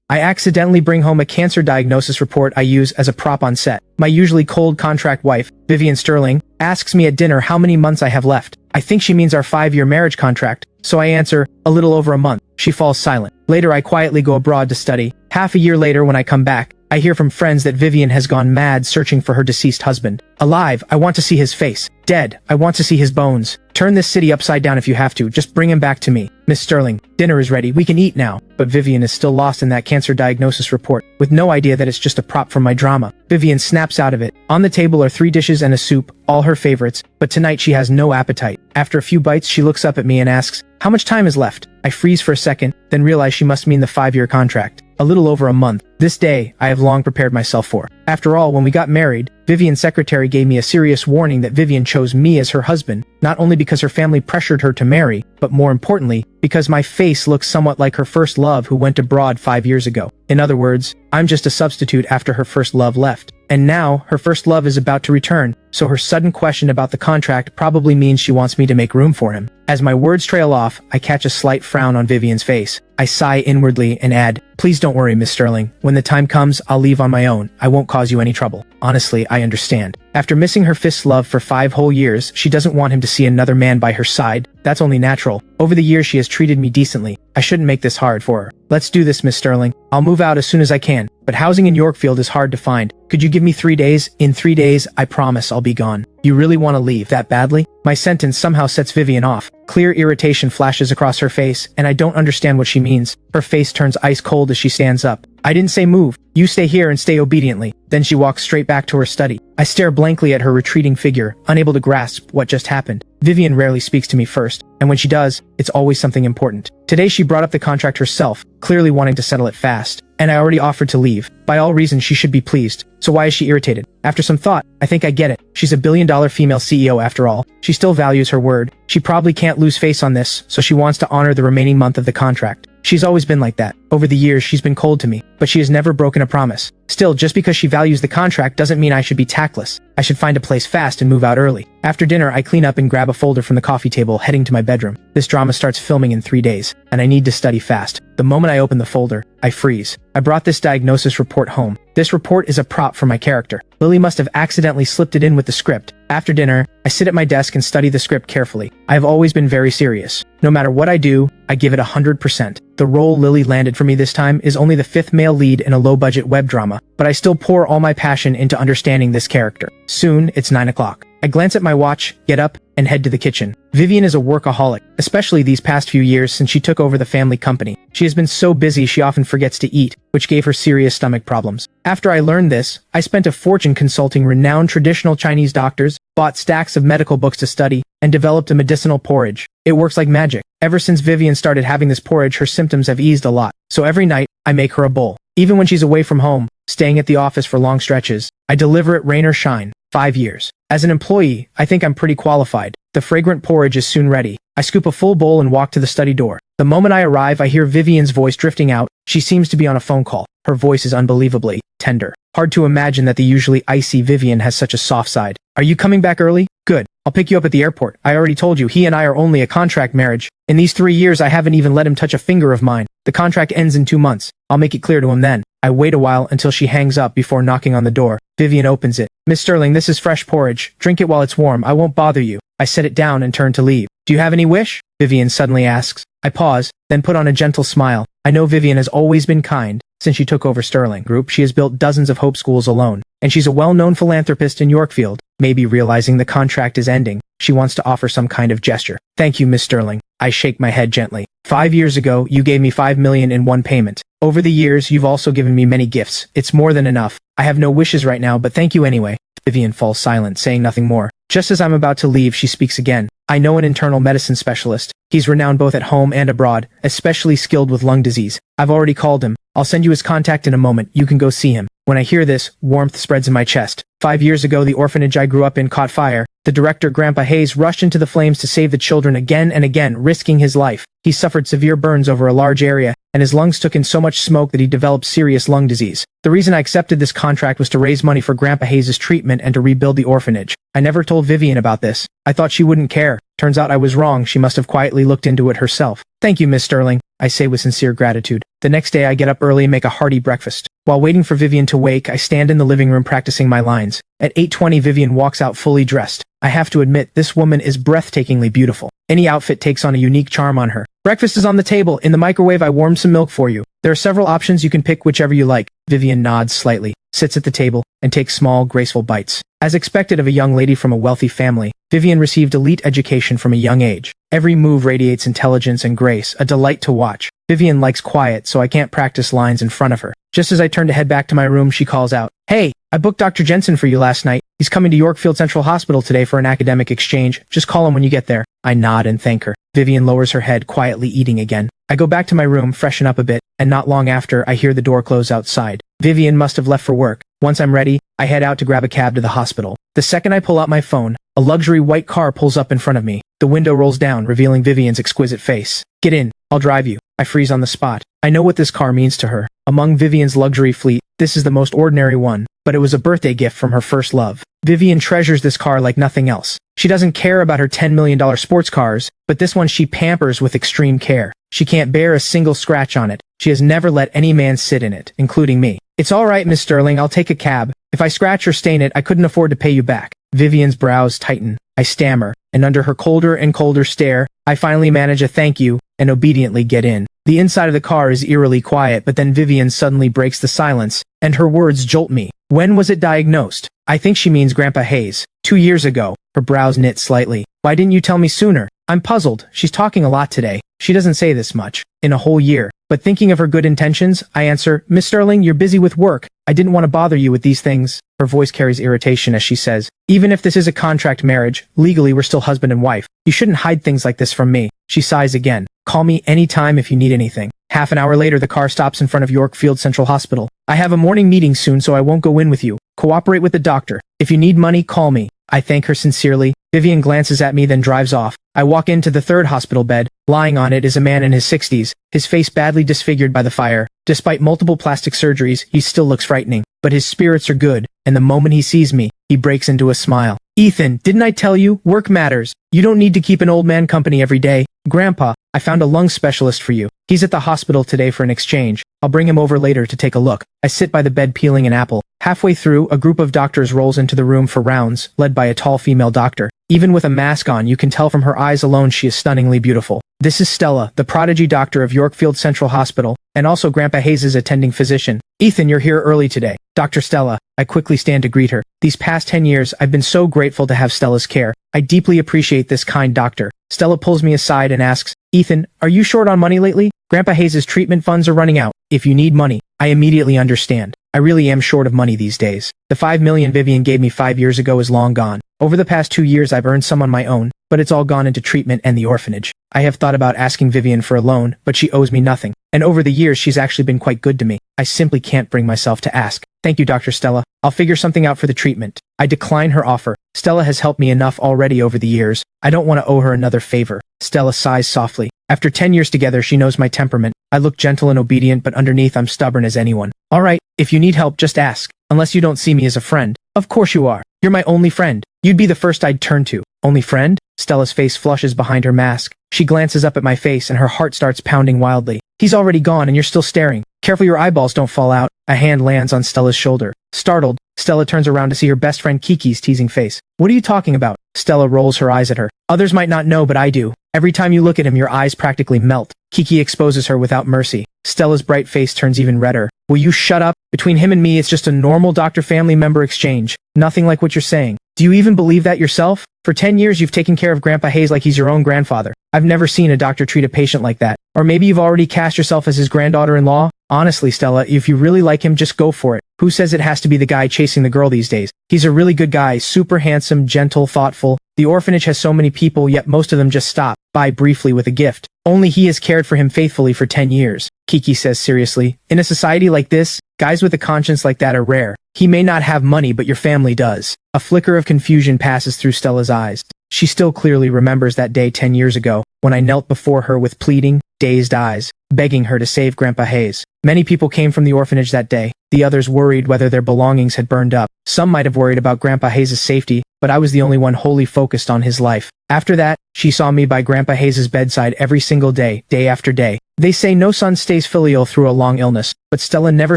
I accidentally bring home a cancer diagnosis report I use as a prop on set. My usually cold contract wife, Vivian Sterling, asks me at dinner how many months I have left. I think she means our 5-year marriage contract, so I answer, a little over a month. She falls silent. Later I quietly go abroad to study. Half a year later when I come back, I hear from friends that Vivian has gone mad searching for her deceased husband. Alive, I want to see his face. Dead, I want to see his bones. Turn this city upside down if you have to, just bring him back to me. Miss Sterling, dinner is ready, we can eat now. But Vivian is still lost in that cancer diagnosis report, with no idea that it's just a prop for my drama. Vivian snaps out of it. On the table are 3 dishes and a soup, all her favorites, but tonight she has no appetite. After a few bites, she looks up at me and asks, how much time is left? I freeze for a second, then realize she must mean the 5-year contract. A little over a month. This day, I have long prepared myself for. After all, when we got married, Vivian's secretary gave me a serious warning that Vivian chose me as her husband, not only because her family pressured her to marry, but more importantly, because my face looks somewhat like her first love who went abroad 5 years ago. In other words, I'm just a substitute after her first love left. And now, her first love is about to return, so her sudden question about the contract probably means she wants me to make room for him. As my words trail off, I catch a slight frown on Vivian's face. I sigh inwardly and add, please don't worry, Miss Sterling. When the time comes, I'll leave on my own. I won't cause you any trouble. Honestly, I understand. After missing her first love for 5 whole years, she doesn't want him to see another man by her side. That's only natural. Over the years she has treated me decently. I shouldn't make this hard for her. Let's do this, Miss Sterling. I'll move out as soon as I can, but housing in Yorkfield is hard to find. Could you give me 3 days? In 3 days, I promise I'll be gone. You really want to leave that badly? My sentence somehow sets Vivian off. Clear irritation flashes across her face, and I don't understand what she means. Her face turns ice cold as she stands up. I didn't say move. You stay here and stay obediently. Then she walks straight back to her study. I stare blankly at her retreating figure, unable to grasp what just happened. Vivian rarely speaks to me first, and when she does, it's always something important. Today she brought up the contract herself, clearly wanting to settle it fast, and I already offered to leave. By all reasons she should be pleased, so why is she irritated? After some thought, I think I get it. She's a billion-dollar female CEO after all. She still values her word. She probably can't lose face on this, so she wants to honor the remaining month of the contract. She's always been like that. Over the years, she's been cold to me, but she has never broken a promise. Still, just because she values the contract doesn't mean I should be tactless. I should find a place fast and move out early. After dinner, I clean up and grab a folder from the coffee table, heading to my bedroom. This drama starts filming in 3 days, and I need to study fast. The moment I open the folder, I freeze. I brought this diagnosis report home. This report is a prop for my character. Lily must have accidentally slipped it in with the script. After dinner, I sit at my desk and study the script carefully. I have always been very serious. No matter what I do, I give it 100%. The role Lily landed for me this time is only the 5th male lead in a low-budget web drama, but I still pour all my passion into understanding this character. Soon, it's 9 o'clock. I glance at my watch, get up, and head to the kitchen. Vivian is a workaholic, especially these past few years since she took over the family company. She has been so busy she often forgets to eat, which gave her serious stomach problems. After I learned this, I spent a fortune consulting renowned traditional Chinese doctors, bought stacks of medical books to study, and developed a medicinal porridge. It works like magic. Ever since Vivian started having this porridge, her symptoms have eased a lot. So every night, I make her a bowl. Even when she's away from home, staying at the office for long stretches, I deliver it rain or shine. 5 years. As an employee, I think I'm pretty qualified. The fragrant porridge is soon ready. I scoop a full bowl and walk to the study door. The moment I arrive, I hear Vivian's voice drifting out. She seems to be on a phone call. Her voice is unbelievably tender. Hard to imagine that the usually icy Vivian has such a soft side. Are you coming back early? Good. I'll pick you up at the airport. I already told you, he and I are only a contract marriage. In these 3 years, I haven't even let him touch a finger of mine. The contract ends in 2 months. I'll make it clear to him then. I wait a while until she hangs up before knocking on the door. Vivian opens it. Miss Sterling, this is fresh porridge. Drink it while it's warm. I won't bother you. I set it down and turn to leave. Do you have any wish? Vivian suddenly asks. I pause, then put on a gentle smile. I know Vivian has always been kind. Since she took over Sterling Group, she has built dozens of Hope schools alone, and she's a well-known philanthropist in Yorkfield. Maybe realizing the contract is ending, she wants to offer some kind of gesture. Thank you, Miss Sterling. I shake my head gently. 5 years ago, you gave me $5 million in one payment. Over the years, you've also given me many gifts. It's more than enough. I have no wishes right now, but thank you anyway. Vivian falls silent, saying nothing more. Just as I'm about to leave, she speaks again. I know an internal medicine specialist. He's renowned both at home and abroad, especially skilled with lung disease. I've already called him. I'll send you his contact in a moment. You can go see him. When I hear this, warmth spreads in my chest. 5 years ago, the orphanage I grew up in caught fire. The director, Grandpa Hayes, rushed into the flames to save the children again and again, risking his life. He suffered severe burns over a large area, and his lungs took in so much smoke that he developed serious lung disease. The reason I accepted this contract was to raise money for Grandpa Hayes' treatment and to rebuild the orphanage. I never told Vivian about this. I thought she wouldn't care. Turns out I was wrong. She must have quietly looked into it herself. Thank you, Miss Sterling. I say with sincere gratitude. The next day I get up early and make a hearty breakfast. While waiting for Vivian to wake, I stand in the living room practicing my lines. At 8:20 Vivian walks out fully dressed. I have to admit, this woman is breathtakingly beautiful. Any outfit takes on a unique charm on her. Breakfast is on the table. In the microwave I warmed some milk for you. There are several options, you can pick whichever you like. Vivian nods slightly, sits at the table, and takes small, graceful bites. As expected of a young lady from a wealthy family, Vivian received elite education from a young age. Every move radiates intelligence and grace, a delight to watch. Vivian likes quiet, so I can't practice lines in front of her. Just as I turn to head back to my room, she calls out, "Hey, I booked Dr. Jensen for you last night. He's coming to Yorkfield Central Hospital today for an academic exchange. Just call him when you get there." I nod and thank her. Vivian lowers her head, quietly eating again. I go back to my room, freshen up a bit, and not long after, I hear the door close outside. Vivian must have left for work. Once I'm ready, I head out to grab a cab to the hospital. The second I pull out my phone, a luxury white car pulls up in front of me. The window rolls down, revealing Vivian's exquisite face. "Get in, I'll drive you." I freeze on the spot. I know what this car means to her. Among Vivian's luxury fleet, this is the most ordinary one, but it was a birthday gift from her first love. Vivian treasures this car like nothing else. She doesn't care about her $10 million sports cars, but this one she pampers with extreme care. She can't bear a single scratch on it. She has never let any man sit in it, including me. "It's all right, Miss Sterling, I'll take a cab. If I scratch or stain it, I couldn't afford to pay you back." Vivian's brows tighten. I stammer, and under her colder and colder stare, I finally manage a thank you, and obediently get in. The inside of the car is eerily quiet, but then Vivian suddenly breaks the silence, and her words jolt me. "When was it diagnosed?" I think she means Grandpa Hayes. 2 years ago. Her brows knit slightly. "Why didn't you tell me sooner?" I'm puzzled. She's talking a lot today. She doesn't say this much. In a whole year. But thinking of her good intentions, I answer, "Miss Sterling, you're busy with work. I didn't want to bother you with these things." Her voice carries irritation as she says, "Even if this is a contract marriage, legally we're still husband and wife. You shouldn't hide things like this from me." She sighs again. "Call me anytime if you need anything." Half an hour later, the car stops in front of Yorkfield Central Hospital. "I have a morning meeting soon, so I won't go in with you. Cooperate with the doctor. If you need money, call me." I thank her sincerely. Vivian glances at me, then drives off. I walk into the third hospital bed. Lying on it is a man in his 60s, his face badly disfigured by the fire. Despite multiple plastic surgeries, he still looks frightening. But his spirits are good, and the moment he sees me, he breaks into a smile. "Ethan, didn't I tell you? Work matters. You don't need to keep an old man company every day." "Grandpa, I found a lung specialist for you. He's at the hospital today for an exchange. I'll bring him over later to take a look." I sit by the bed peeling an apple. Halfway through, a group of doctors rolls into the room for rounds, led by a tall female doctor. Even with a mask on, you can tell from her eyes alone she is stunningly beautiful. This is Stella, the prodigy doctor of Yorkfield Central Hospital, and also Grandpa Hayes' attending physician. "Ethan, you're here early today." "Dr. Stella." I quickly stand to greet her. These past 10 years, I've been so grateful to have Stella's care. I deeply appreciate this kind doctor. Stella pulls me aside and asks, "Ethan, are you short on money lately? Grandpa Hayes' treatment funds are running out. If you need money." I immediately understand. I really am short of money these days. The $5 million Vivian gave me 5 years ago is long gone. Over the past 2 years I've earned some on my own, but it's all gone into treatment and the orphanage. I have thought about asking Vivian for a loan, but she owes me nothing. And over the years she's actually been quite good to me. I simply can't bring myself to ask. "Thank you, Dr. Stella. I'll figure something out for the treatment." I decline her offer. Stella has helped me enough already over the years. I don't want to owe her another favor. Stella sighs softly. After 10 years together, she knows my temperament. I look gentle and obedient, but underneath I'm stubborn as anyone. "All right, if you need help, just ask. Unless you don't see me as a friend." "Of course you are. You're my only friend. You'd be the first I'd turn to." "Only friend?" Stella's face flushes behind her mask. She glances up at my face and her heart starts pounding wildly. "He's already gone and you're still staring. Careful your eyeballs don't fall out." A hand lands on Stella's shoulder. Startled, Stella turns around to see her best friend Kiki's teasing face. "What are you talking about?" Stella rolls her eyes at her. "Others might not know, but I do. Every time you look at him, your eyes practically melt." Kiki exposes her without mercy. Stella's bright face turns even redder. "Will you shut up? Between him and me, it's just a normal doctor-family member exchange. Nothing like what you're saying. Do you even believe that yourself? For 10 years you've taken care of Grandpa Hayes like he's your own grandfather. I've never seen a doctor treat a patient like that. Or maybe you've already cast yourself as his granddaughter-in-law? Honestly, Stella, if you really like him, just go for it. Who says it has to be the guy chasing the girl these days? He's a really good guy, super handsome, gentle, thoughtful. The orphanage has so many people, yet most of them just stop by briefly with a gift. Only he has cared for him faithfully for 10 years. Kiki says seriously. In a society like this, guys with a conscience like that are rare. He may not have money, but your family does. A flicker of confusion passes through Stella's eyes. She still clearly remembers that day 10 years ago, when I knelt before her with pleading, dazed eyes, begging her to save Grandpa Hayes. Many people came from the orphanage that day. The others worried whether their belongings had burned up. Some might have worried about Grandpa Hayes' safety, but I was the only one wholly focused on his life. After that, she saw me by Grandpa Hayes' bedside every single day, day after day. They say no son stays filial through a long illness, but Stella never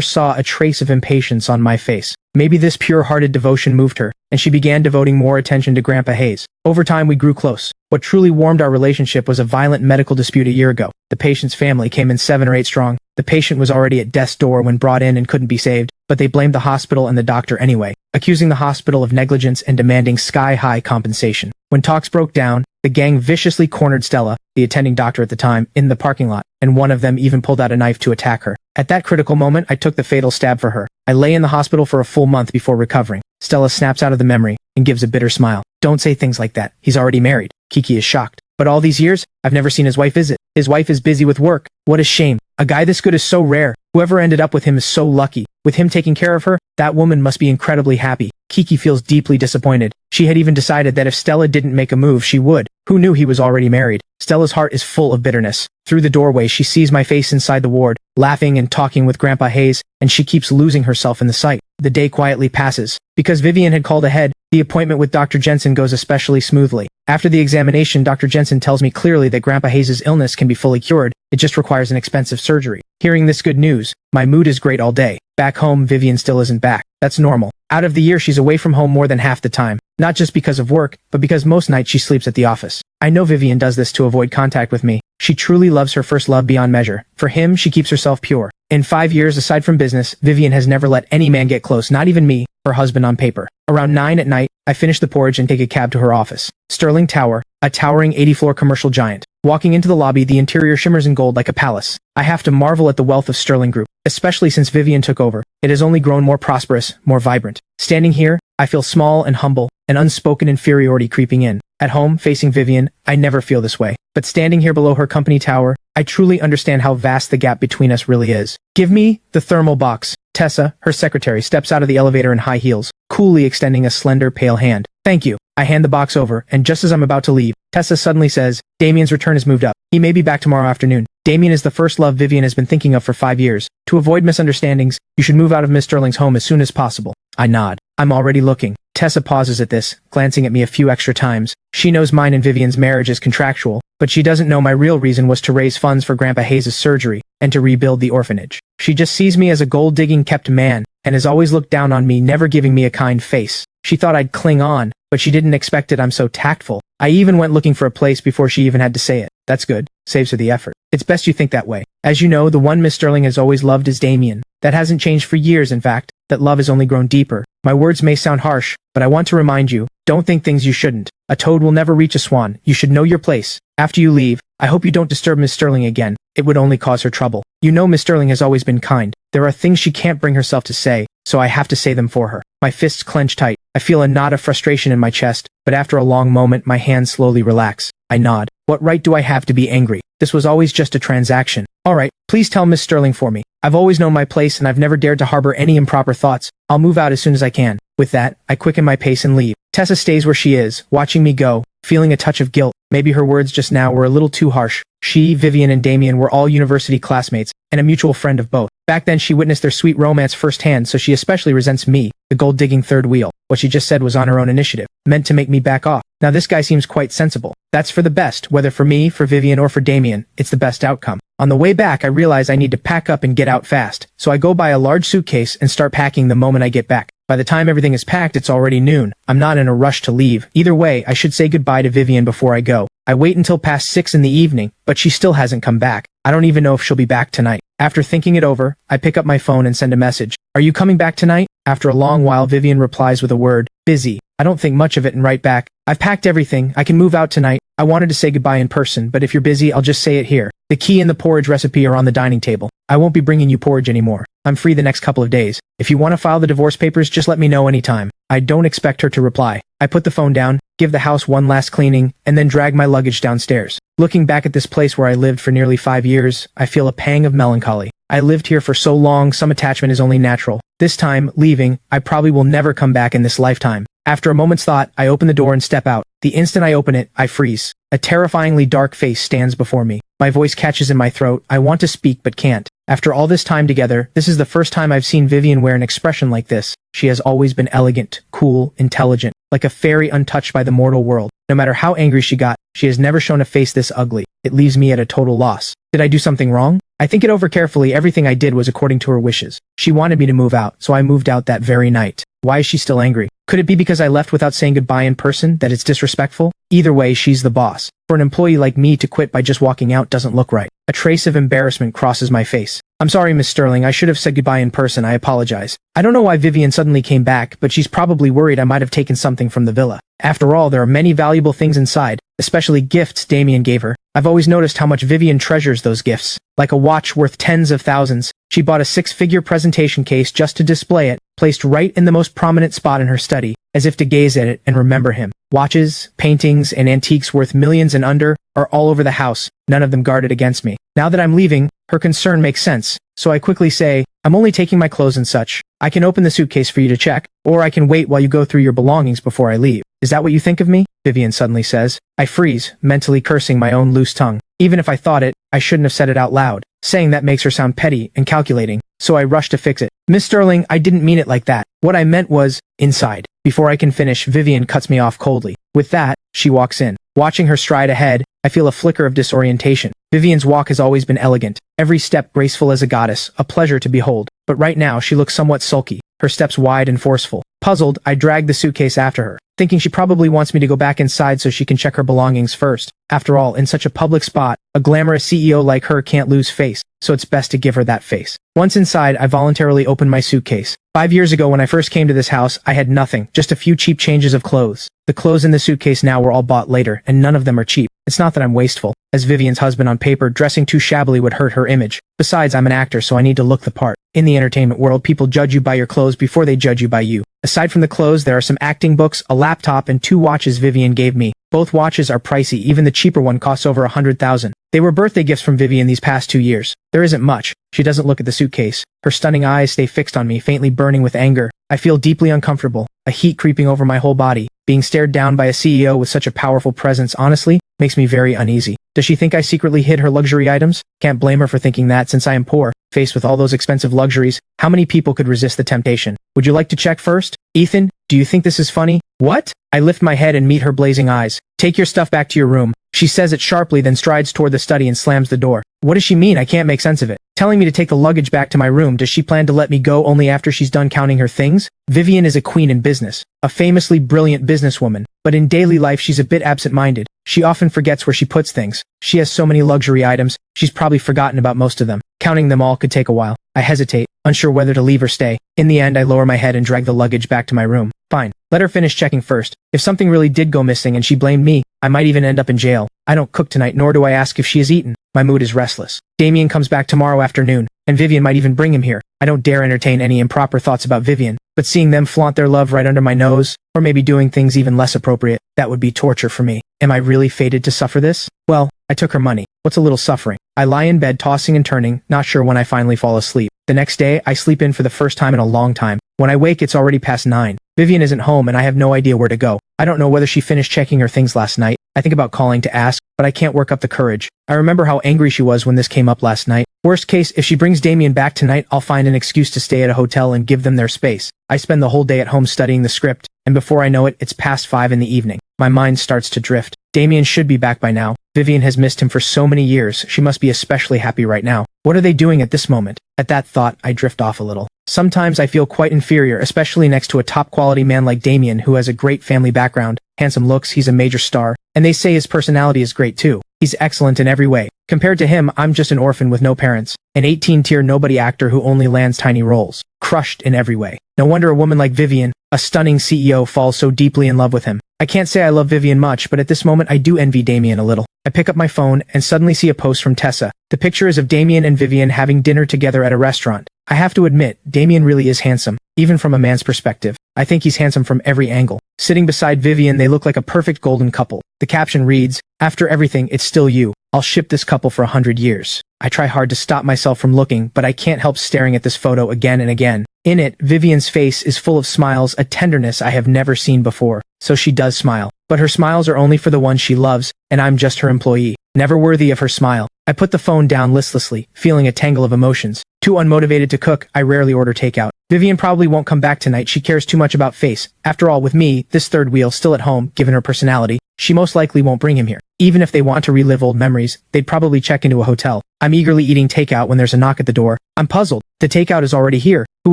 saw a trace of impatience on my face. Maybe this pure-hearted devotion moved her, and she began devoting more attention to Grandpa Hayes. Over time we grew close. What truly warmed our relationship was a violent medical dispute a year ago. The patient's family came in 7 or 8 strong. The patient was already at death's door when brought in and couldn't be saved, but they blamed the hospital and the doctor anyway, accusing the hospital of negligence and demanding sky-high compensation. When talks broke down, the gang viciously cornered Stella, the attending doctor at the time, in the parking lot, and one of them even pulled out a knife to attack her. At that critical moment, I took the fatal stab for her. I lay in the hospital for a full month before recovering. Stella snaps out of the memory and gives a bitter smile. Don't say things like that. He's already married. Kiki is shocked. But all these years, I've never seen his wife visit. His wife is busy with work. What a shame. A guy this good is so rare. Whoever ended up with him is so lucky. With him taking care of her, that woman must be incredibly happy. Kiki feels deeply disappointed. She had even decided that if Stella didn't make a move, she would. Who knew he was already married? Stella's heart is full of bitterness. Through the doorway, she sees my face inside the ward, laughing and talking with Grandpa Hayes, and she keeps losing herself in the sight. The day quietly passes. Because Vivian had called ahead, the appointment with Dr. Jensen goes especially smoothly. After the examination, Dr. Jensen tells me clearly that Grandpa Hayes' illness can be fully cured. It just requires an expensive surgery. Hearing this good news, my mood is great all day. Back home, Vivian still isn't back. That's normal. Out of the year, she's away from home more than half the time. Not just because of work, but because most nights she sleeps at the office. I know Vivian does this to avoid contact with me. She truly loves her first love beyond measure. For him, she keeps herself pure. In 5 years, aside from business, Vivian has never let any man get close, not even me, her husband on paper. Around 9 at night, I finish the porridge and take a cab to her office. Sterling Tower, a towering 80-floor commercial giant. Walking into the lobby, the interior shimmers in gold like a palace. I have to marvel at the wealth of Sterling Group, especially since Vivian took over. It has only grown more prosperous, more vibrant. Standing here, I feel small and humble, an unspoken inferiority creeping in. At home, facing Vivian, I never feel this way. But standing here below her company tower, I truly understand how vast the gap between us really is. Give me the thermal box. Tessa, her secretary, steps out of the elevator in high heels, coolly extending a slender, pale hand. Thank you. I hand the box over, and just as I'm about to leave, Tessa suddenly says, Damien's return has moved up. He may be back tomorrow afternoon. Damien is the first love Vivian has been thinking of for 5 years. To avoid misunderstandings, you should move out of Miss Sterling's home as soon as possible. I nod. I'm already looking. Tessa pauses at this, glancing at me a few extra times. She knows mine and Vivian's marriage is contractual, but she doesn't know my real reason was to raise funds for Grandpa Hayes' surgery and to rebuild the orphanage. She just sees me as a gold-digging kept man and has always looked down on me, never giving me a kind face. She thought I'd cling on, but she didn't expect it I'm so tactful. I even went looking for a place before she even had to say it. That's good. Saves her the effort. It's best you think that way. As you know, the one Miss Sterling has always loved is Damien. That hasn't changed for years, in fact. That love has only grown deeper. My words may sound harsh, but I want to remind you, don't think things you shouldn't. A toad will never reach a swan. You should know your place. After you leave, I hope you don't disturb Miss Sterling again. It would only cause her trouble. You know Miss Sterling has always been kind. There are things she can't bring herself to say, so I have to say them for her. My fists clench tight. I feel a knot of frustration in my chest, but after a long moment, my hands slowly relax. I nod. What right do I have to be angry? This was always just a transaction. Alright, please tell Miss Sterling for me. I've always known my place and I've never dared to harbor any improper thoughts. I'll move out as soon as I can. With that, I quicken my pace and leave. Tessa stays where she is, watching me go, feeling a touch of guilt. Maybe her words just now were a little too harsh. She, Vivian, and Damien were all university classmates, and a mutual friend of both. Back then she witnessed their sweet romance firsthand, so she especially resents me, the gold-digging third wheel. What she just said was on her own initiative, meant to make me back off. Now this guy seems quite sensible. That's for the best, whether for me, for Vivian, or for Damien, it's the best outcome. On the way back, I realize I need to pack up and get out fast, so I go buy a large suitcase and start packing the moment I get back. By the time everything is packed, it's already noon. I'm not in a rush to leave. Either way, I should say goodbye to Vivian before I go. I wait until past 6 in the evening, but she still hasn't come back. I don't even know if she'll be back tonight. After thinking it over, I pick up my phone and send a message. Are you coming back tonight? After a long while, Vivian replies with a word, busy. I don't think much of it and write back, I've packed everything, I can move out tonight. I wanted to say goodbye in person, but if you're busy, I'll just say it here. The key and the porridge recipe are on the dining table. I won't be bringing you porridge anymore. I'm free the next couple of days. If you want to file the divorce papers, just let me know anytime. I don't expect her to reply. I put the phone down, give the house one last cleaning, and then drag my luggage downstairs. Looking back at this place where I lived for nearly 5 years, I feel a pang of melancholy. I lived here for so long, some attachment is only natural. This time, leaving, I probably will never come back in this lifetime. After a moment's thought, I open the door and step out. The instant I open it, I freeze. A terrifyingly dark face stands before me. My voice catches in my throat. I want to speak but can't. After all this time together, this is the first time I've seen Vivian wear an expression like this. She has always been elegant, cool, intelligent. like a fairy untouched by the mortal world. No matter how angry she got, she has never shown a face this ugly. It leaves me at a total loss. Did I do something wrong? I think it over carefully. Everything I did was according to her wishes. She wanted me to move out, so I moved out that very night. Why is she still angry? Could it be because I left without saying goodbye in person, that it's disrespectful? Either way, she's the boss. For an employee like me to quit by just walking out doesn't look right. A trace of embarrassment crosses my face. I'm sorry, Miss Sterling, I should have said goodbye in person, I apologize. I don't know why Vivian suddenly came back, but she's probably worried I might have taken something from the villa. After all, there are many valuable things inside, especially gifts Damien gave her. I've always noticed how much Vivian treasures those gifts. Like a watch worth tens of thousands, she bought a six-figure presentation case just to display it, placed right in the most prominent spot in her study, as if to gaze at it and remember him. Watches, paintings, and antiques worth millions and under are all over the house, none of them guarded against me. Now that I'm leaving, her concern makes sense, so I quickly say, I'm only taking my clothes and such. I can open the suitcase for you to check, or I can wait while you go through your belongings before I leave. Is that what you think of me? Vivian suddenly says. I freeze, mentally cursing my own loose tongue. Even if I thought it, I shouldn't have said it out loud. Saying that makes her sound petty and calculating, so I rush to fix it. Miss Sterling, I didn't mean it like that. What I meant was, inside. Before I can finish, Vivian cuts me off coldly. With that, she walks in. Watching her stride ahead, I feel a flicker of disorientation. Vivian's walk has always been elegant, every step graceful as a goddess, a pleasure to behold. But right now, she looks somewhat sulky, her steps wide and forceful. Puzzled, I drag the suitcase after her, thinking she probably wants me to go back inside so she can check her belongings first. After all, in such a public spot, a glamorous CEO like her can't lose face, so it's best to give her that face. Once inside, I voluntarily open my suitcase. 5 years ago when I first came to this house, I had nothing, just a few cheap changes of clothes. The clothes in the suitcase now were all bought later, and none of them are cheap. It's not that I'm wasteful. As Vivian's husband on paper, dressing too shabbily would hurt her image. Besides, I'm an actor, so I need to look the part. In the entertainment world, people judge you by your clothes before they judge you by you. Aside from the clothes, there are some acting books, a laptop, and 2 watches Vivian gave me. Both watches are pricey, even the cheaper one costs over $100,000. They were birthday gifts from Vivian these past 2 years. There isn't much. She doesn't look at the suitcase. Her stunning eyes stay fixed on me, faintly burning with anger. I feel deeply uncomfortable, a heat creeping over my whole body. Being stared down by a CEO with such a powerful presence, honestly, makes me very uneasy. Does she think I secretly hid her luxury items? Can't blame her for thinking that, since I am poor. Faced with all those expensive luxuries, how many people could resist the temptation? Would you like to check first? Ethan, do you think this is funny? What? I lift my head and meet her blazing eyes. Take your stuff back to your room. She says it sharply, then strides toward the study and slams the door. What does she mean? I can't make sense of it. Telling me to take the luggage back to my room, does she plan to let me go only after she's done counting her things? Vivian is a queen in business, a famously brilliant businesswoman, but in daily life she's a bit absent-minded. She often forgets where she puts things. She has so many luxury items, she's probably forgotten about most of them. Counting them all could take a while. I hesitate, unsure whether to leave or stay. In the end, I lower my head and drag the luggage back to my room. Fine. Let her finish checking first. If something really did go missing and she blamed me, I might even end up in jail. I don't cook tonight, nor do I ask if she has eaten. My mood is restless. Damien comes back tomorrow afternoon, and Vivian might even bring him here. I don't dare entertain any improper thoughts about Vivian, but seeing them flaunt their love right under my nose, or maybe doing things even less appropriate, that would be torture for me. Am I really fated to suffer this? Well, I took her money. What's a little suffering? I lie in bed tossing and turning, not sure when I finally fall asleep. The next day, I sleep in for the first time in a long time. When I wake, it's already past 9. Vivian isn't home and I have no idea where to go. I don't know whether she finished checking her things last night. I think about calling to ask, but I can't work up the courage. I remember how angry she was when this came up last night. Worst case, if she brings Damien back tonight, I'll find an excuse to stay at a hotel and give them their space. I spend the whole day at home studying the script, and before I know it, it's past 5 in the evening. My mind starts to drift. Damien should be back by now. Vivian has missed him for so many years, she must be especially happy right now. What are they doing at this moment? At that thought, I drift off a little. Sometimes I feel quite inferior, especially next to a top-quality man like Damien who has a great family background, handsome looks, he's a major star, and they say his personality is great too. He's excellent in every way. Compared to him, I'm just an orphan with no parents, an 18-tier nobody actor who only lands tiny roles. Crushed in every way. No wonder a woman like Vivian, a stunning CEO, falls so deeply in love with him. I can't say I love Vivian much, but at this moment I do envy Damien a little. I pick up my phone and suddenly see a post from Tessa. The picture is of Damien and Vivian having dinner together at a restaurant. I have to admit, Damien really is handsome, even from a man's perspective. I think he's handsome from every angle. Sitting beside Vivian, they look like a perfect golden couple. The caption reads, "After everything, it's still you. I'll ship this couple for 100 years. I try hard to stop myself from looking, but I can't help staring at this photo again and again. In it, Vivian's face is full of smiles, a tenderness I have never seen before. So she does smile. But her smiles are only for the ones she loves, and I'm just her employee, never worthy of her smile. I put the phone down listlessly, feeling a tangle of emotions. Too unmotivated to cook, I rarely order takeout. Vivian probably won't come back tonight, she cares too much about face. After all, with me, this third wheel, still at home, given her personality, she most likely won't bring him here. Even if they want to relive old memories, they'd probably check into a hotel. I'm eagerly eating takeout when there's a knock at the door. I'm puzzled. The takeout is already here. Who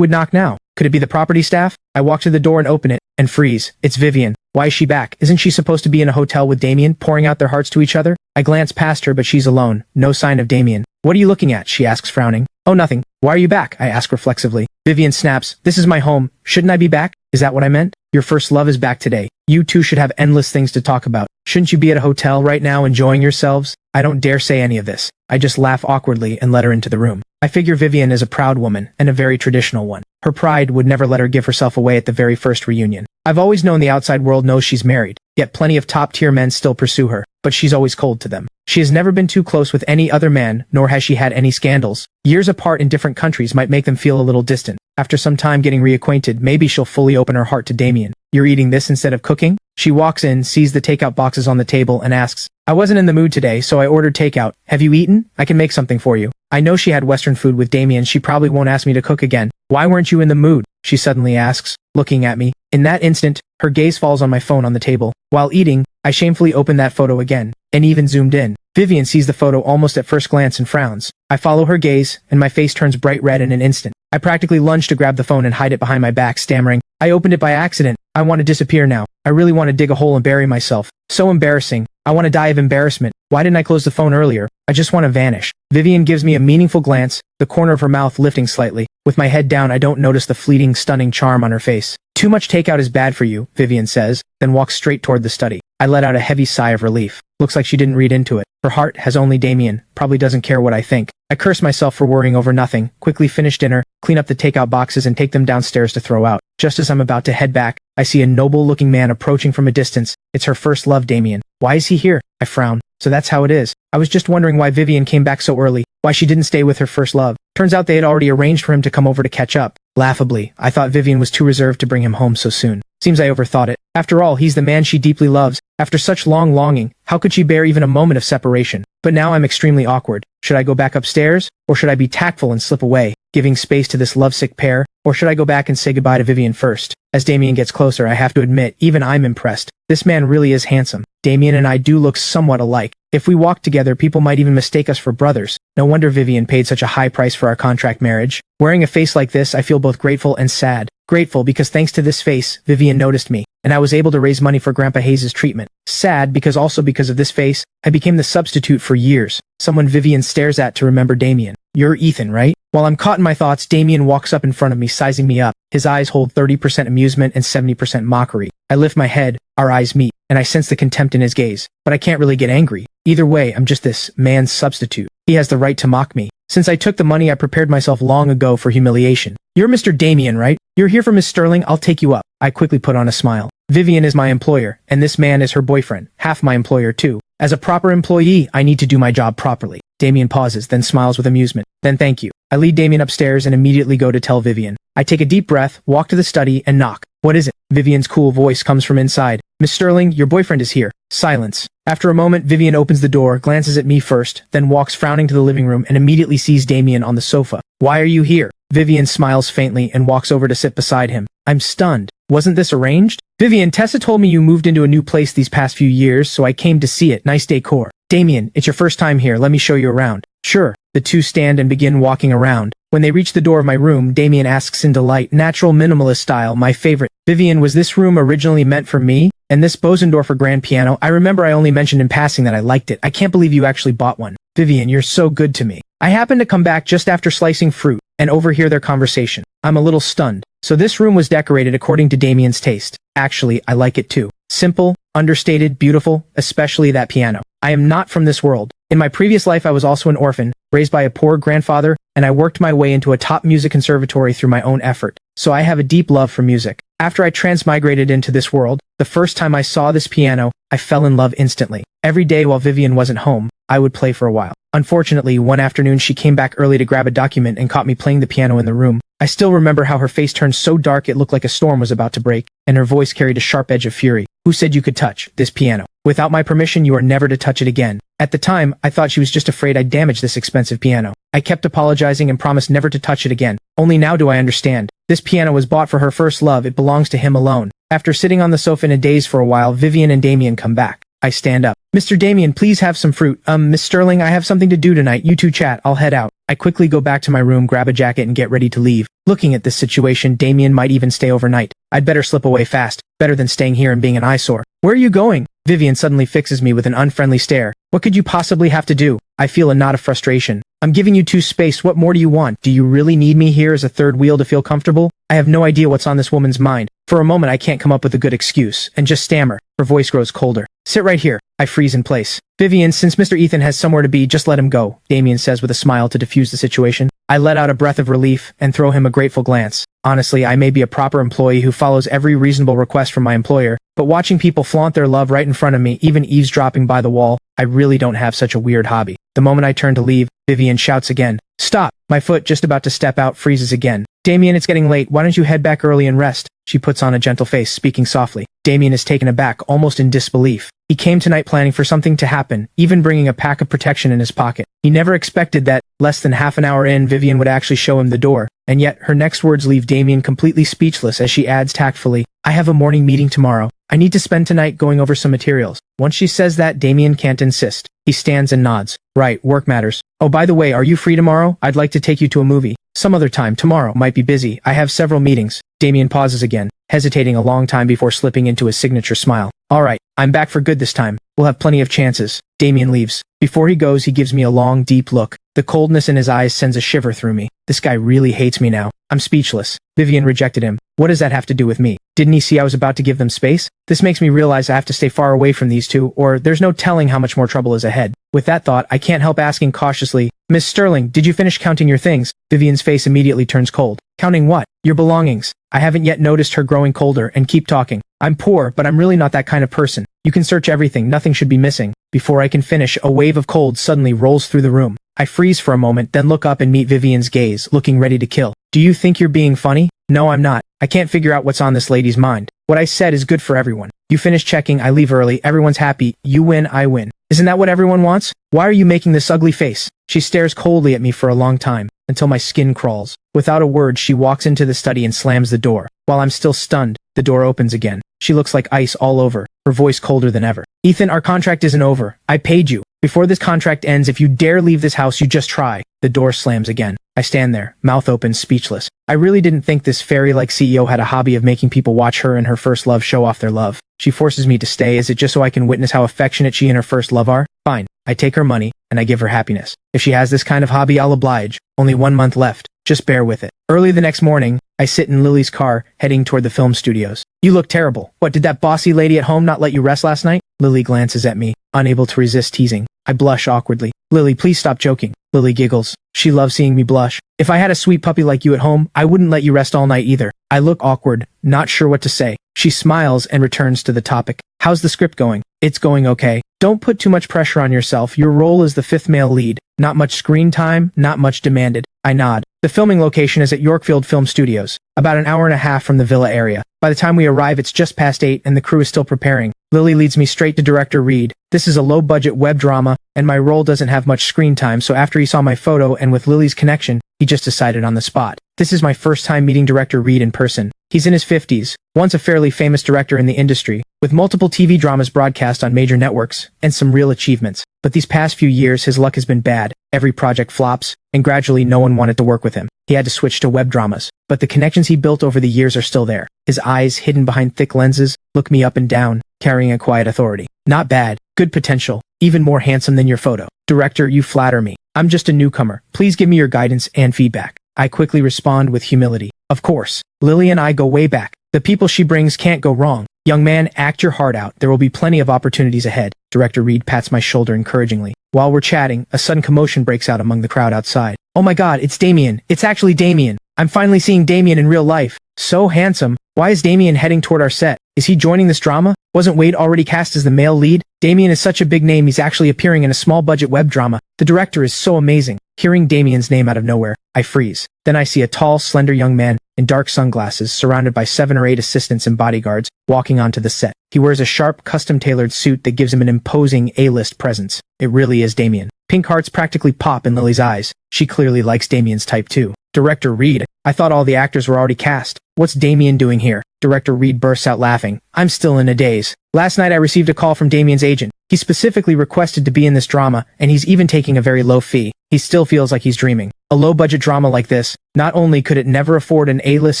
would knock now? Could it be the property staff? I walk to the door and open it, and freeze. It's Vivian. Why is she back? Isn't she supposed to be in a hotel with Damien, pouring out their hearts to each other? I glance past her, but she's alone. No sign of Damien. What are you looking at? She asks, frowning. Oh, nothing. Why are you back? I ask reflexively. Vivian snaps. This is my home. Shouldn't I be back? Is that what I meant? Your first love is back today. You two should have endless things to talk about. Shouldn't you be at a hotel right now enjoying yourselves? I don't dare say any of this. I just laugh awkwardly and let her into the room. I figure Vivian is a proud woman, and a very traditional one. Her pride would never let her give herself away at the very first reunion. I've always known the outside world knows she's married, yet plenty of top-tier men still pursue her, but she's always cold to them. She has never been too close with any other man, nor has she had any scandals. Years apart in different countries might make them feel a little distant. After some time getting reacquainted, maybe she'll fully open her heart to Damien. You're eating this instead of cooking? She walks in, sees the takeout boxes on the table, and asks, I wasn't in the mood today, so I ordered takeout. Have you eaten? I can make something for you. I know she had Western food with Damien, she probably won't ask me to cook again. Why weren't you in the mood? She suddenly asks, looking at me. In that instant, her gaze falls on my phone on the table. While eating, I shamefully open that photo again, and even zoomed in. Vivian sees the photo almost at first glance and frowns. I follow her gaze, and my face turns bright red in an instant. I practically lunge to grab the phone and hide it behind my back, stammering, I opened it by accident. I want to disappear now. I really want to dig a hole and bury myself. So embarrassing. I want to die of embarrassment. Why didn't I close the phone earlier? I just want to vanish. Vivian gives me a meaningful glance, the corner of her mouth lifting slightly. With my head down, I don't notice the fleeting, stunning charm on her face. Too much takeout is bad for you, Vivian says, then walks straight toward the study. I let out a heavy sigh of relief. Looks like she didn't read into it. Her heart has only Damien, probably doesn't care what I think. I curse myself for worrying over nothing, quickly finish dinner, clean up the takeout boxes and take them downstairs to throw out. Just as I'm about to head back, I see a noble-looking man approaching from a distance. It's her first love, Damien. Why is he here? I frown. So that's how it is. I was just wondering why Vivian came back so early, why she didn't stay with her first love. Turns out they had already arranged for him to come over to catch up. Laughably, I thought Vivian was too reserved to bring him home so soon. Seems I overthought it. After all, he's the man she deeply loves. After such long longing, how could she bear even a moment of separation? But now I'm extremely awkward. Should I go back upstairs? Or should I be tactful and slip away, giving space to this lovesick pair? Or should I go back and say goodbye to Vivian first? As Damien gets closer, I have to admit, even I'm impressed. This man really is handsome. Damien and I do look somewhat alike. If we walk together, people might even mistake us for brothers. No wonder Vivian paid such a high price for our contract marriage. Wearing a face like this, I feel both grateful and sad. Grateful because thanks to this face, Vivian noticed me, and I was able to raise money for Grandpa Hayes' treatment. Sad because also because of this face, I became the substitute for years. Someone Vivian stares at to remember Damien. You're Ethan, right? While I'm caught in my thoughts, Damien walks up in front of me, sizing me up. His eyes hold 30% amusement and 70% mockery. I lift my head, our eyes meet, and I sense the contempt in his gaze. But I can't really get angry. Either way, I'm just this man's substitute. He has the right to mock me. Since I took the money, I prepared myself long ago for humiliation. You're Mr. Damien, right? You're here for Miss Sterling, I'll take you up. I quickly put on a smile. Vivian is my employer, and this man is her boyfriend, half my employer too. As a proper employee, I need to do my job properly. Damien pauses, then smiles with amusement. Then thank you. I lead Damien upstairs and immediately go to tell Vivian. I take a deep breath, walk to the study, and knock. What is it? Vivian's cool voice comes from inside. Miss Sterling, your boyfriend is here. Silence. After a moment, Vivian opens the door, glances at me first, then walks frowning to the living room and immediately sees Damien on the sofa. Why are you here? Vivian smiles faintly and walks over to sit beside him. I'm stunned. Wasn't this arranged? Vivian, Tessa told me you moved into a new place these past few years, so I came to see it. Nice decor. Damien, it's your first time here. Let me show you around. Sure. The two stand and begin walking around. When they reach the door of my room, Damien asks in delight, natural minimalist style, my favorite. Vivian, was this room originally meant for me? And this Bosendorfer grand piano? I remember I only mentioned in passing that I liked it. I can't believe you actually bought one. Vivian, you're so good to me. I happened to come back just after slicing fruit and overhear their conversation. I'm a little stunned. So this room was decorated according to Damien's taste. Actually, I like it too. Simple, understated, beautiful, especially that piano. I am not from this world. In my previous life, I was also an orphan, raised by a poor grandfather, and I worked my way into a top music conservatory through my own effort. So I have a deep love for music. After I transmigrated into this world, the first time I saw this piano, I fell in love instantly. Every day while Vivian wasn't home, I would play for a while. Unfortunately, one afternoon she came back early to grab a document and caught me playing the piano in the room. I still remember how her face turned so dark it looked like a storm was about to break, and her voice carried a sharp edge of fury. Who said you could touch this piano? Without my permission, you are never to touch it again. At the time, I thought she was just afraid I'd damage this expensive piano. I kept apologizing and promised never to touch it again. Only now do I understand. This piano was bought for her first love, it belongs to him alone. After sitting on the sofa in a daze for a while, Vivian and Damien come back. I stand up. Mr. Damien, please have some fruit. Miss Sterling, I have something to do tonight. You two chat, I'll head out. I quickly go back to my room, grab a jacket and get ready to leave. Looking at this situation, Damien might even stay overnight. I'd better slip away fast. Better than staying here and being an eyesore. Where are you going? Vivian suddenly fixes me with an unfriendly stare. What could you possibly have to do? I feel a knot of frustration. I'm giving you two space, what more do you want? Do you really need me here as a third wheel to feel comfortable? I have no idea what's on this woman's mind. For a moment I can't come up with a good excuse, and just stammer. Her voice grows colder. Sit right here. I freeze in place. Vivian, since Mr. Ethan has somewhere to be, just let him go, Damien says with a smile to diffuse the situation. I let out a breath of relief and throw him a grateful glance. Honestly, I may be a proper employee who follows every reasonable request from my employer, but watching people flaunt their love right in front of me, even eavesdropping by the wall, I really don't have such a weird hobby. The moment I turn to leave, Vivian shouts again. Stop! My foot, just about to step out, freezes again. Damien, it's getting late. Why don't you head back early and rest? She puts on a gentle face, speaking softly. Damien is taken aback, almost in disbelief. He came tonight planning for something to happen, even bringing a pack of protection in his pocket. He never expected that, less than half an hour in, Vivian would actually show him the door. And yet, her next words leave Damien completely speechless as she adds tactfully, I have a morning meeting tomorrow. I need to spend tonight going over some materials. Once she says that, Damien can't insist. He stands and nods. Right, work matters. Oh, by the way, are you free tomorrow? I'd like to take you to a movie. Some other time, tomorrow, might be busy. I have several meetings. Damien pauses again, hesitating a long time before slipping into his signature smile. Alright, I'm back for good this time. We'll have plenty of chances. Damien leaves. Before he goes, he gives me a long, deep look. The coldness in his eyes sends a shiver through me. This guy really hates me now. I'm speechless. Vivian rejected him. What does that have to do with me? Didn't he see I was about to give them space? This makes me realize I have to stay far away from these two, or there's no telling how much more trouble is ahead. With that thought, I can't help asking cautiously, Miss Sterling, did you finish counting your things? Vivian's face immediately turns cold. Counting what? Your belongings. I haven't yet noticed her growing colder, and keep talking. I'm poor, but I'm really not that kind of person. You can search everything, nothing should be missing. Before I can finish, a wave of cold suddenly rolls through the room. I freeze for a moment, then look up and meet Vivian's gaze, looking ready to kill. Do you think you're being funny? No, I'm not. I can't figure out what's on this lady's mind. What I said is good for everyone. You finish checking, I leave early, everyone's happy, you win, I win. Isn't that what everyone wants? Why are you making this ugly face? She stares coldly at me for a long time, until my skin crawls. Without a word, she walks into the study and slams the door. While I'm still stunned, the door opens again. She looks like ice all over, her voice colder than ever. Ethan, our contract isn't over. I paid you. Before this contract ends, if you dare leave this house, you just try. The door slams again. I stand there, mouth open, speechless. I really didn't think this fairy-like CEO had a hobby of making people watch her and her first love show off their love. She forces me to stay. Is it just so I can witness how affectionate she and her first love are? Fine. I take her money, and I give her happiness. If she has this kind of hobby, I'll oblige. Only 1 month left. Just bear with it. Early the next morning, I sit in Lily's car, heading toward the film studios. You look terrible. What, did that bossy lady at home not let you rest last night? Lily glances at me, unable to resist teasing. I blush awkwardly. Lily, please stop joking. Lily giggles. She loves seeing me blush. If I had a sweet puppy like you at home, I wouldn't let you rest all night either. I look awkward, not sure what to say. She smiles and returns to the topic. How's the script going? It's going okay. Don't put too much pressure on yourself. Your role is the fifth male lead. Not much screen time, not much demanded. I nod. The filming location is at Yorkfield Film Studios, about an hour and a half from the villa area. By the time we arrive, it's just past 8 and the crew is still preparing. Lily leads me straight to director Reed. This is a low-budget web drama, and my role doesn't have much screen time, so after he saw my photo and with Lily's connection, he just decided on the spot. This is my first time meeting director Reed in person. He's in his 50s, once a fairly famous director in the industry, with multiple TV dramas broadcast on major networks, and some real achievements. But these past few years, his luck has been bad. Every project flops, and gradually no one wanted to work with him. He had to switch to web dramas. But the connections he built over the years are still there. His eyes, hidden behind thick lenses, look me up and down, carrying a quiet authority. Not bad. Good potential. Even more handsome than your photo. Director, you flatter me. I'm just a newcomer. Please give me your guidance and feedback. I quickly respond with humility. Of course. Lily and I go way back. The people she brings can't go wrong. Young man, act your heart out. There will be plenty of opportunities ahead. Director Reed pats my shoulder encouragingly. While we're chatting, a sudden commotion breaks out among the crowd outside. Oh my god, it's Damien. It's actually Damien. I'm finally seeing Damien in real life. So handsome. Why is Damien heading toward our set? Is he joining this drama? Wasn't Wade already cast as the male lead? Damien is such a big name, he's actually appearing in a small-budget web drama. The director is so amazing. Hearing Damien's name out of nowhere, I freeze. Then I see a tall, slender young man in dark sunglasses, surrounded by 7 or 8 assistants and bodyguards, walking onto the set. He wears a sharp, custom-tailored suit that gives him an imposing A-list presence. It really is Damien. Pink hearts practically pop in Lily's eyes. She clearly likes Damien's type too. Director Reed, I thought all the actors were already cast. What's Damien doing here? Director Reed bursts out laughing. I'm still in a daze. Last night I received a call from Damien's agent. He specifically requested to be in this drama, and he's even taking a very low fee. He still feels like he's dreaming. A low-budget drama like this, not only could it never afford an A-list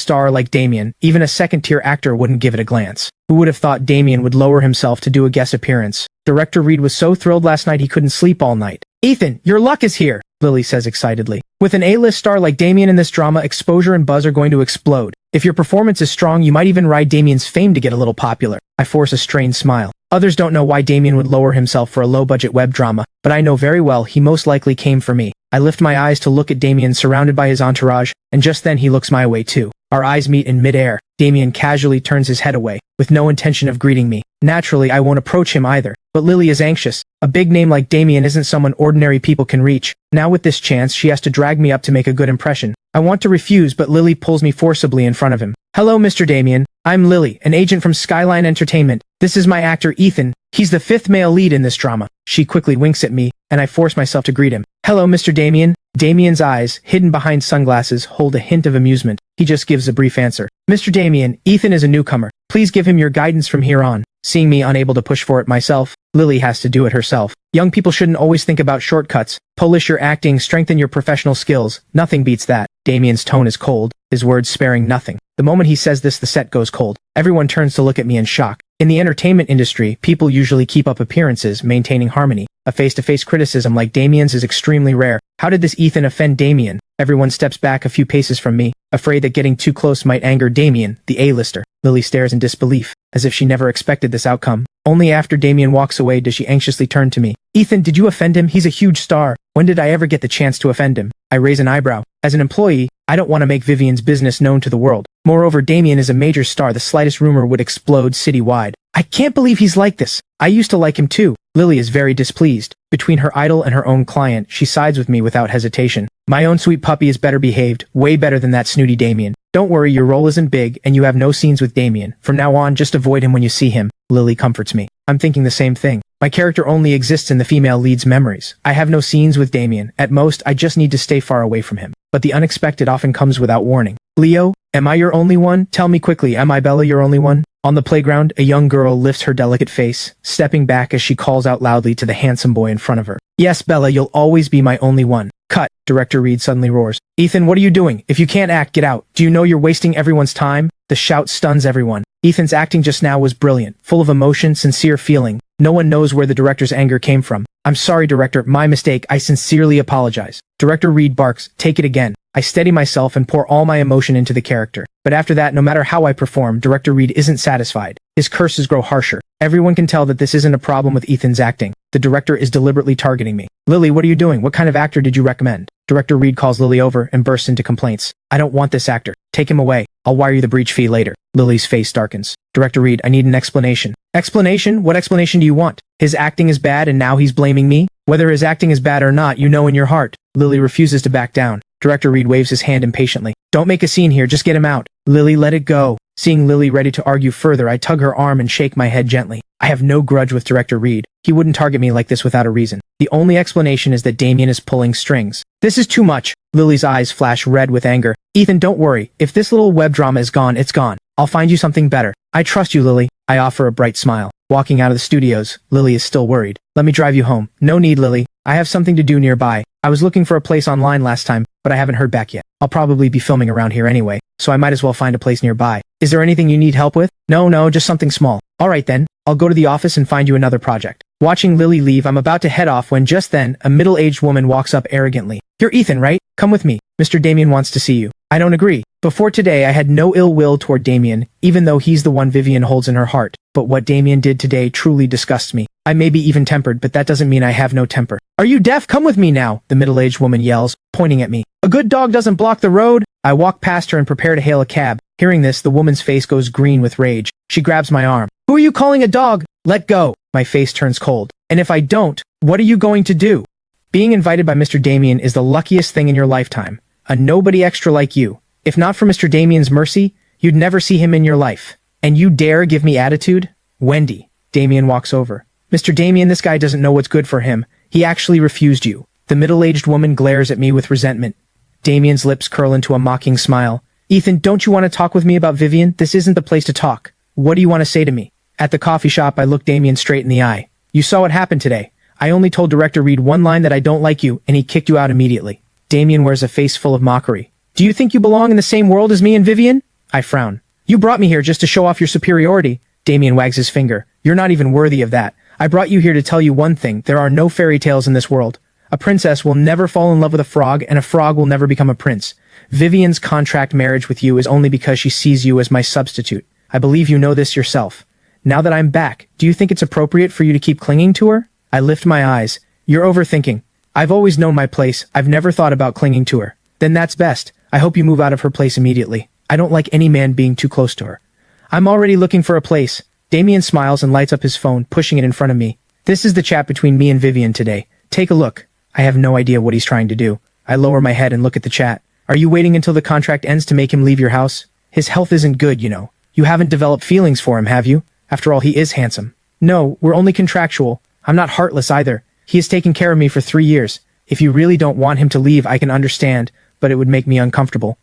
star like Damien, even a second-tier actor wouldn't give it a glance. Who would have thought Damien would lower himself to do a guest appearance? Director Reed was so thrilled last night he couldn't sleep all night. Ethan, your luck is here, Lily says excitedly. With an A-list star like Damien in this drama, exposure and buzz are going to explode. If your performance is strong, you might even ride Damien's fame to get a little popular. I force a strained smile. Others don't know why Damien would lower himself for a low-budget web drama, but I know very well he most likely came for me. I lift my eyes to look at Damien surrounded by his entourage, and just then he looks my way too. Our eyes meet in mid-air. Damien casually turns his head away, with no intention of greeting me. Naturally, I won't approach him either, but Lily is anxious. A big name like Damien isn't someone ordinary people can reach. Now with this chance, she has to drag me up to make a good impression. I want to refuse, but Lily pulls me forcibly in front of him. Hello, Mr. Damien. I'm Lily, an agent from Skyline Entertainment. This is my actor Ethan. He's the 5th male lead in this drama. She quickly winks at me, and I force myself to greet him. Hello, Mr. Damien. Damien's eyes, hidden behind sunglasses, hold a hint of amusement. He just gives a brief answer. Mr. Damien, Ethan is a newcomer. Please give him your guidance from here on. Seeing me unable to push for it myself, Lily has to do it herself. Young people shouldn't always think about shortcuts. Polish your acting, strengthen your professional skills. Nothing beats that. Damien's tone is cold, his words sparing nothing. The moment he says this, the set goes cold. Everyone turns to look at me in shock. In the entertainment industry, people usually keep up appearances, maintaining harmony. A face-to-face criticism like Damien's is extremely rare. How did this Ethan offend Damien? Everyone steps back a few paces from me, afraid that getting too close might anger Damien, the A-lister. Lily stares in disbelief, as if she never expected this outcome. Only after Damien walks away does she anxiously turn to me. Ethan, did you offend him? He's a huge star. When did I ever get the chance to offend him? I raise an eyebrow. As an employee, I don't want to make Vivian's business known to the world. Moreover, Damien is a major star. The slightest rumor would explode citywide. I can't believe he's like this. I used to like him too. Lily is very displeased. Between her idol and her own client, she sides with me without hesitation. My own sweet puppy is better behaved, way better than that snooty Damien. Don't worry, your role isn't big, and you have no scenes with Damien. From now on, just avoid him when you see him. Lily comforts me. I'm thinking the same thing. My character only exists in the female lead's memories. I have no scenes with Damien. At most, I just need to stay far away from him. But the unexpected often comes without warning. Leo, am I your only one? Tell me quickly, am I Bella your only one? On the playground, a young girl lifts her delicate face, stepping back as she calls out loudly to the handsome boy in front of her. Yes, Bella, you'll always be my only one. Cut, Director Reed suddenly roars. Ethan, what are you doing? If you can't act, get out. Do you know you're wasting everyone's time? The shout stuns everyone. Ethan's acting just now was brilliant, full of emotion, sincere feeling. No one knows where the director's anger came from. I'm sorry, director, my mistake, I sincerely apologize. Director Reed barks, take it again. I steady myself and pour all my emotion into the character. But after that, no matter how I perform, Director Reed isn't satisfied. His curses grow harsher. Everyone can tell that this isn't a problem with Ethan's acting. The director is deliberately targeting me. Lily, what are you doing? What kind of actor did you recommend? Director Reed calls Lily over and bursts into complaints. I don't want this actor. Take him away. I'll wire you the breach fee later. Lily's face darkens. Director Reed, I need an explanation. Explanation? What explanation do you want? His acting is bad and now he's blaming me? Whether his acting is bad or not, you know in your heart. Lily refuses to back down. Director Reed waves his hand impatiently. Don't make a scene here, just get him out. Lily, let it go. Seeing Lily ready to argue further, I tug her arm and shake my head gently. I have no grudge with Director Reed. He wouldn't target me like this without a reason. The only explanation is that Damien is pulling strings. This is too much. Lily's eyes flash red with anger. Ethan, don't worry. If this little web drama is gone, it's gone. I'll find you something better. I trust you, Lily. I offer a bright smile. Walking out of the studios, Lily is still worried. Let me drive you home. No need, Lily. I have something to do nearby. I was looking for a place online last time, but I haven't heard back yet. I'll probably be filming around here anyway, so I might as well find a place nearby. Is there anything you need help with? No, just something small. Alright then, I'll go to the office and find you another project. Watching Lily leave, I'm about to head off when just then, a middle-aged woman walks up arrogantly. You're Ethan, right? Come with me. Mr. Damien wants to see you. I don't agree. Before today, I had no ill will toward Damien, even though he's the one Vivian holds in her heart. But what Damien did today truly disgusts me. I may be even-tempered, but that doesn't mean I have no temper. Are you deaf? Come with me now, the middle-aged woman yells, pointing at me. A good dog doesn't block the road. I walk past her and prepare to hail a cab. Hearing this, the woman's face goes green with rage. She grabs my arm. Who are you calling a dog? Let go. My face turns cold. And if I don't, what are you going to do? Being invited by Mr. Damien is the luckiest thing in your lifetime. A nobody extra like you. If not for Mr. Damien's mercy, you'd never see him in your life. And you dare give me attitude? Wendy. Damien walks over. Mr. Damien, this guy doesn't know what's good for him. He actually refused you. The middle-aged woman glares at me with resentment. Damien's lips curl into a mocking smile. Ethan, don't you want to talk with me about Vivian? This isn't the place to talk. What do you want to say to me? At the coffee shop, I looked Damien straight in the eye. You saw what happened today. I only told Director Reed one line that I don't like you, and he kicked you out immediately. Damien wears a face full of mockery. Do you think you belong in the same world as me and Vivian? I frown. You brought me here just to show off your superiority. Damien wags his finger. You're not even worthy of that. I brought you here to tell you one thing. There are no fairy tales in this world. A princess will never fall in love with a frog, and a frog will never become a prince. Vivian's contract marriage with you is only because she sees you as my substitute. I believe you know this yourself. Now that I'm back, do you think it's appropriate for you to keep clinging to her? I lift my eyes. You're overthinking. I've always known my place. I've never thought about clinging to her. Then that's best. I hope you move out of her place immediately. I don't like any man being too close to her. I'm already looking for a place. Damien smiles and lights up his phone, pushing it in front of me. This is the chat between me and Vivian today. Take a look. I have no idea what he's trying to do. I lower my head and look at the chat. Are you waiting until the contract ends to make him leave your house? His health isn't good, you know. You haven't developed feelings for him, have you? After all, he is handsome. No, we're only contractual. I'm not heartless either. He has taken care of me for 3 years. If you really don't want him to leave, I can understand, but it would make me uncomfortable.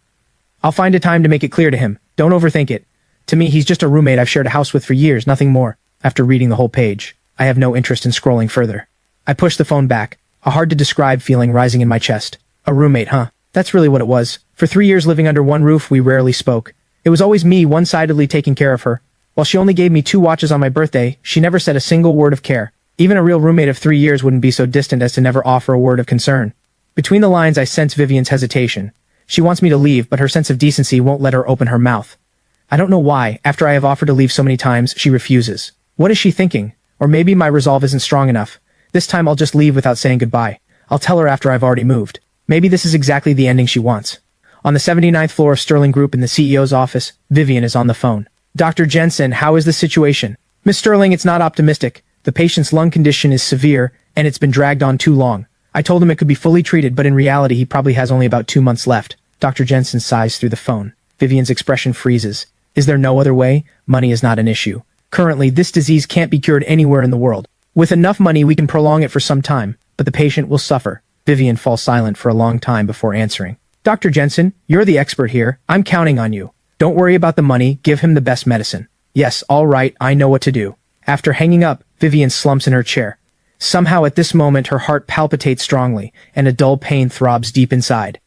I'll find a time to make it clear to him. Don't overthink it. To me, he's just a roommate I've shared a house with for years, nothing more. After reading the whole page, I have no interest in scrolling further. I push the phone back, a hard-to-describe feeling rising in my chest. A roommate, huh? That's really what it was. For 3 years living under one roof, we rarely spoke. It was always me one-sidedly taking care of her. While she only gave me 2 watches on my birthday, she never said a single word of care. Even a real roommate of 3 years wouldn't be so distant as to never offer a word of concern. Between the lines, I sense Vivian's hesitation. She wants me to leave, but her sense of decency won't let her open her mouth. I don't know why, after I have offered to leave so many times, she refuses. What is she thinking? Or maybe my resolve isn't strong enough. This time I'll just leave without saying goodbye. I'll tell her after I've already moved. Maybe this is exactly the ending she wants. On the 79th floor of Sterling Group in the CEO's office, Vivian is on the phone. Dr. Jensen, how is the situation? Miss Sterling, it's not optimistic. The patient's lung condition is severe, and it's been dragged on too long. I told him it could be fully treated, but in reality he probably has only about 2 months left. Dr. Jensen sighs through the phone. Vivian's expression freezes. Is there no other way? Money is not an issue. Currently, this disease can't be cured anywhere in the world. With enough money, we can prolong it for some time, but the patient will suffer. Vivian falls silent for a long time before answering. Dr. Jensen, you're the expert here. I'm counting on you. Don't worry about the money. Give him the best medicine. Yes, all right, I know what to do. After hanging up, Vivian slumps in her chair. Somehow at this moment her heart palpitates strongly, and a dull pain throbs deep inside.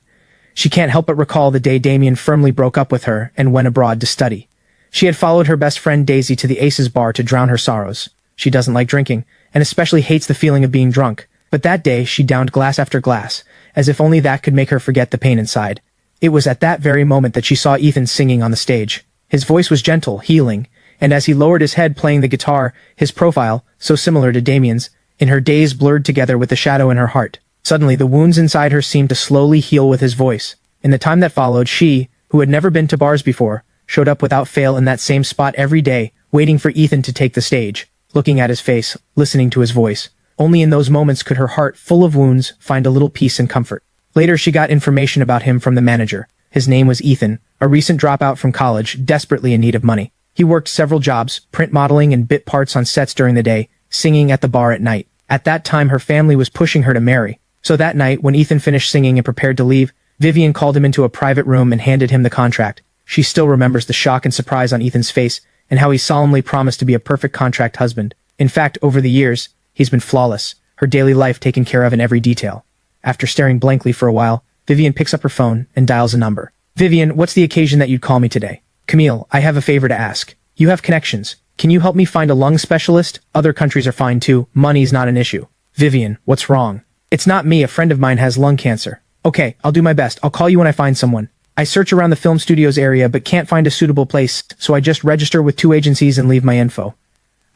She can't help but recall the day Damien firmly broke up with her and went abroad to study. She had followed her best friend Daisy to the Aces bar to drown her sorrows. She doesn't like drinking, and especially hates the feeling of being drunk. But that day she downed glass after glass, as if only that could make her forget the pain inside. It was at that very moment that she saw Ethan singing on the stage. His voice was gentle, healing, and as he lowered his head playing the guitar, his profile, so similar to Damien's, in her daze blurred together with the shadow in her heart. Suddenly, the wounds inside her seemed to slowly heal with his voice. In the time that followed, she, who had never been to bars before, showed up without fail in that same spot every day, waiting for Ethan to take the stage, looking at his face, listening to his voice. Only in those moments could her heart, full of wounds, find a little peace and comfort. Later, she got information about him from the manager. His name was Ethan, a recent dropout from college, desperately in need of money. He worked several jobs, print modeling and bit parts on sets during the day, singing at the bar at night. At that time, her family was pushing her to marry. So that night, when Ethan finished singing and prepared to leave, Vivian called him into a private room and handed him the contract. She still remembers the shock and surprise on Ethan's face, and how he solemnly promised to be a perfect contract husband. In fact, over the years, he's been flawless, her daily life taken care of in every detail. After staring blankly for a while, Vivian picks up her phone and dials a number. Vivian, what's the occasion that you'd call me today? Camille, I have a favor to ask. You have connections. Can you help me find a lung specialist? Other countries are fine too. Money's not an issue. Vivian, what's wrong? It's not me. A friend of mine has lung cancer. Okay, I'll do my best. I'll call you when I find someone. I search around the film studios area but can't find a suitable place, so I just register with 2 agencies and leave my info.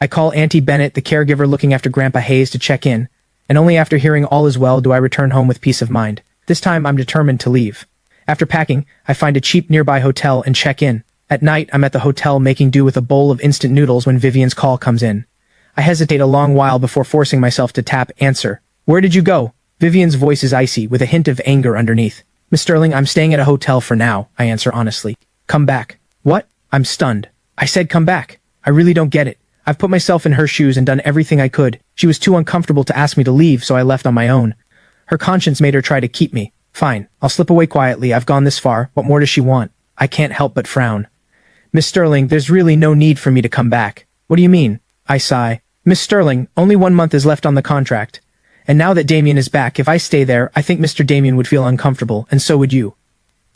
I call Auntie Bennett, the caregiver looking after Grandpa Hayes, to check in, and only after hearing all is well do I return home with peace of mind. This time I'm determined to leave. After packing, I find a cheap nearby hotel and check in. At night, I'm at the hotel making do with a bowl of instant noodles when Vivian's call comes in. I hesitate a long while before forcing myself to tap answer. Where did you go? Vivian's voice is icy, with a hint of anger underneath. Miss Sterling, I'm staying at a hotel for now, I answer honestly. Come back. What? I'm stunned. I said come back. I really don't get it. I've put myself in her shoes and done everything I could. She was too uncomfortable to ask me to leave, so I left on my own. Her conscience made her try to keep me. Fine, I'll slip away quietly. I've gone this far. What more does she want? I can't help but frown. Miss Sterling, there's really no need for me to come back. What do you mean? I sigh. Miss Sterling, only 1 month is left on the contract. And now that Damien is back, if I stay there, I think Mr. Damien would feel uncomfortable, and so would you.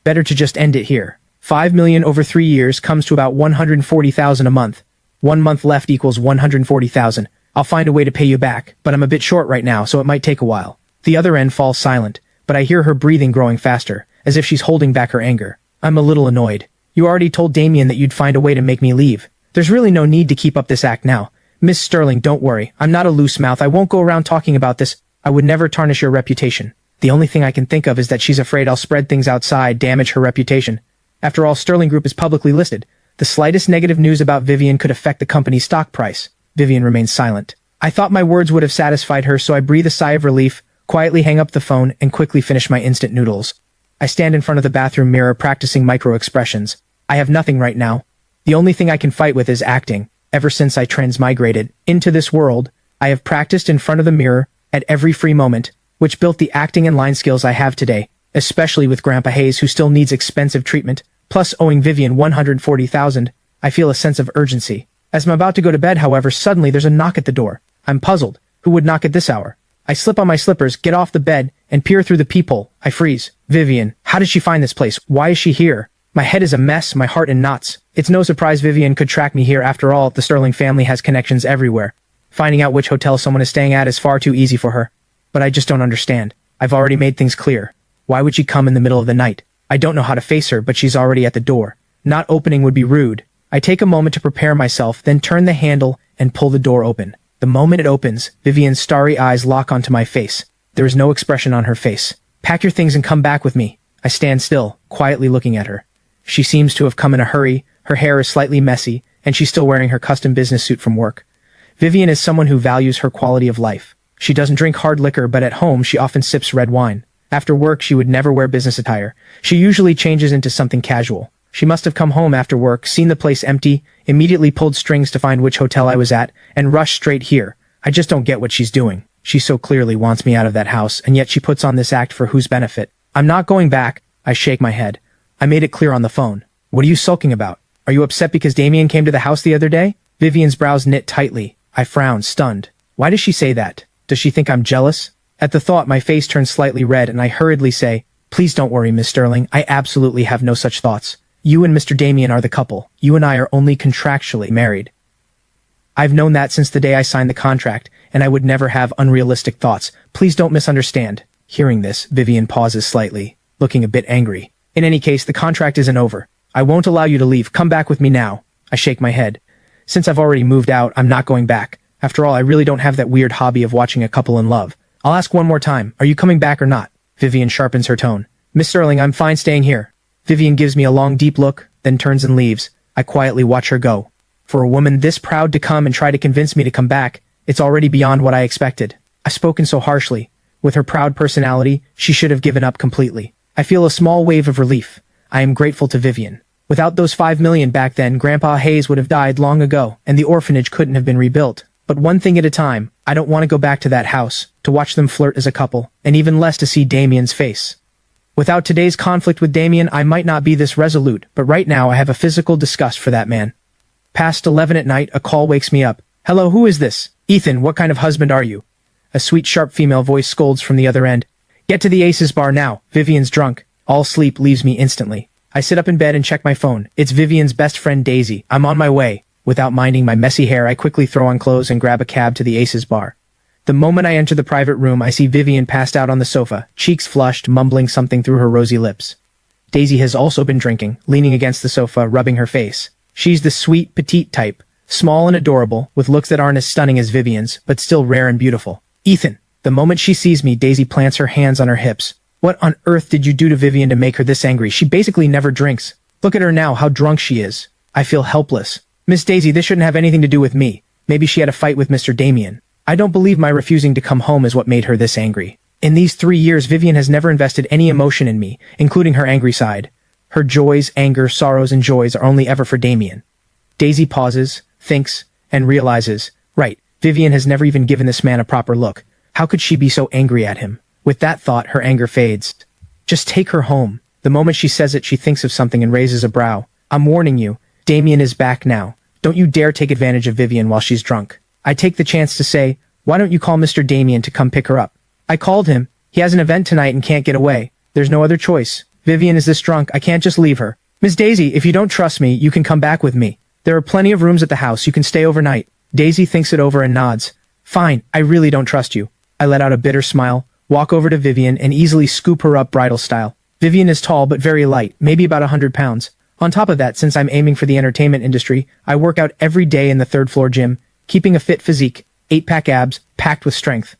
Better to just end it here. 5 million over 3 years comes to about 140,000 a month. 1 month left equals 140,000. I'll find a way to pay you back, but I'm a bit short right now, so it might take a while. The other end falls silent, but I hear her breathing growing faster, as if she's holding back her anger. I'm a little annoyed. You already told Damien that you'd find a way to make me leave. There's really no need to keep up this act now. Miss Sterling, don't worry. I'm not a loose mouth. I won't go around talking about this. I would never tarnish your reputation. The only thing I can think of is that she's afraid I'll spread things outside, damage her reputation. After all, Sterling Group is publicly listed. The slightest negative news about Vivian could affect the company's stock price. Vivian remains silent. I thought my words would have satisfied her, so I breathe a sigh of relief, quietly hang up the phone, and quickly finish my instant noodles. I stand in front of the bathroom mirror practicing micro-expressions. I have nothing right now. The only thing I can fight with is acting. Ever since I transmigrated into this world, I have practiced in front of the mirror at every free moment, which built the acting and line skills I have today, especially with Grandpa Hayes, who still needs expensive treatment, plus owing Vivian 140,000. I feel a sense of urgency. As I'm about to go to bed, however, suddenly there's a knock at the door. I'm puzzled. Who would knock at this hour? I slip on my slippers, get off the bed, and peer through the peephole. I freeze. Vivian. How did she find this place? Why is she here? My head is a mess, my heart in knots. It's no surprise Vivian could track me here. After all, the Sterling family has connections everywhere. Finding out which hotel someone is staying at is far too easy for her. But I just don't understand. I've already made things clear. Why would she come in the middle of the night? I don't know how to face her, but she's already at the door. Not opening would be rude. I take a moment to prepare myself, then turn the handle and pull the door open. The moment it opens, Vivian's starry eyes lock onto my face. There is no expression on her face. Pack your things and come back with me. I stand still, quietly looking at her. She seems to have come in a hurry. Her hair is slightly messy, and she's still wearing her custom business suit from work. Vivian is someone who values her quality of life. She doesn't drink hard liquor, but at home she often sips red wine. After work she would never wear business attire. She usually changes into something casual. She must have come home after work, seen the place empty, immediately pulled strings to find which hotel I was at, and rushed straight here. I just don't get what she's doing. She so clearly wants me out of that house, and yet she puts on this act for whose benefit? I'm not going back. I shake my head. I made it clear on the phone. What are you sulking about? Are you upset because Damien came to the house the other day? Vivian's brows knit tightly. I frown, stunned. Why does she say that? Does she think I'm jealous? At the thought, my face turns slightly red, and I hurriedly say, Please don't worry, Miss Sterling. I absolutely have no such thoughts. You and Mr. Damien are the couple. You and I are only contractually married. I've known that since the day I signed the contract, and I would never have unrealistic thoughts. Please don't misunderstand. Hearing this, Vivian pauses slightly, looking a bit angry. In any case, the contract isn't over. I won't allow you to leave. Come back with me now. I shake my head. Since I've already moved out, I'm not going back. After all, I really don't have that weird hobby of watching a couple in love. I'll ask one more time. Are you coming back or not? Vivian sharpens her tone. Miss Sterling, I'm fine staying here. Vivian gives me a long, deep look, then turns and leaves. I quietly watch her go. For a woman this proud to come and try to convince me to come back, it's already beyond what I expected. I've spoken so harshly. With her proud personality, she should have given up completely. I feel a small wave of relief. I am grateful to Vivian. Without those 5 million back then, Grandpa Hayes would have died long ago, and the orphanage couldn't have been rebuilt. But one thing at a time, I don't want to go back to that house, to watch them flirt as a couple, and even less to see Damien's face. Without today's conflict with Damien, I might not be this resolute, but right now I have a physical disgust for that man. Past 11 at night, a call wakes me up. Hello, who is this? Ethan, what kind of husband are you? A sweet, sharp female voice scolds from the other end. Get to the Aces bar now. Vivian's drunk. All sleep leaves me instantly. I sit up in bed and check my phone. It's Vivian's best friend Daisy. I'm on my way. Without minding my messy hair, I quickly throw on clothes and grab a cab to the Aces bar. The moment I enter the private room, I see Vivian passed out on the sofa, cheeks flushed, mumbling something through her rosy lips. Daisy has also been drinking, leaning against the sofa, rubbing her face. She's the sweet, petite type, small and adorable, with looks that aren't as stunning as Vivian's, but still rare and beautiful. Ethan. The moment she sees me, Daisy plants her hands on her hips. What on earth did you do to Vivian to make her this angry? She basically never drinks. Look at her now, how drunk she is. I feel helpless. Miss Daisy, this shouldn't have anything to do with me. Maybe she had a fight with Mr. Damien. I don't believe my refusing to come home is what made her this angry. In these 3 years, Vivian has never invested any emotion in me, including her angry side. Her joys, anger, sorrows, and joys are only ever for Damien. Daisy pauses, thinks, and realizes, right, Vivian has never even given this man a proper look. How could she be so angry at him? With that thought, her anger fades. Just take her home. The moment she says it, she thinks of something and raises a brow. I'm warning you, Damien is back now. Don't you dare take advantage of Vivian while she's drunk. I take the chance to say, why don't you call Mr. Damien to come pick her up? I called him. He has an event tonight and can't get away. There's no other choice. Vivian is this drunk, I can't just leave her. Miss Daisy, if you don't trust me, you can come back with me. There are plenty of rooms at the house, you can stay overnight. Daisy thinks it over and nods. Fine, I really don't trust you. I let out a bitter smile, walk over to Vivian and easily scoop her up bridal style. Vivian is tall but very light, maybe about 100 pounds. On top of that, since I'm aiming for the entertainment industry, I work out every day in the third-floor gym, keeping a fit physique, 8-pack abs, packed with strength.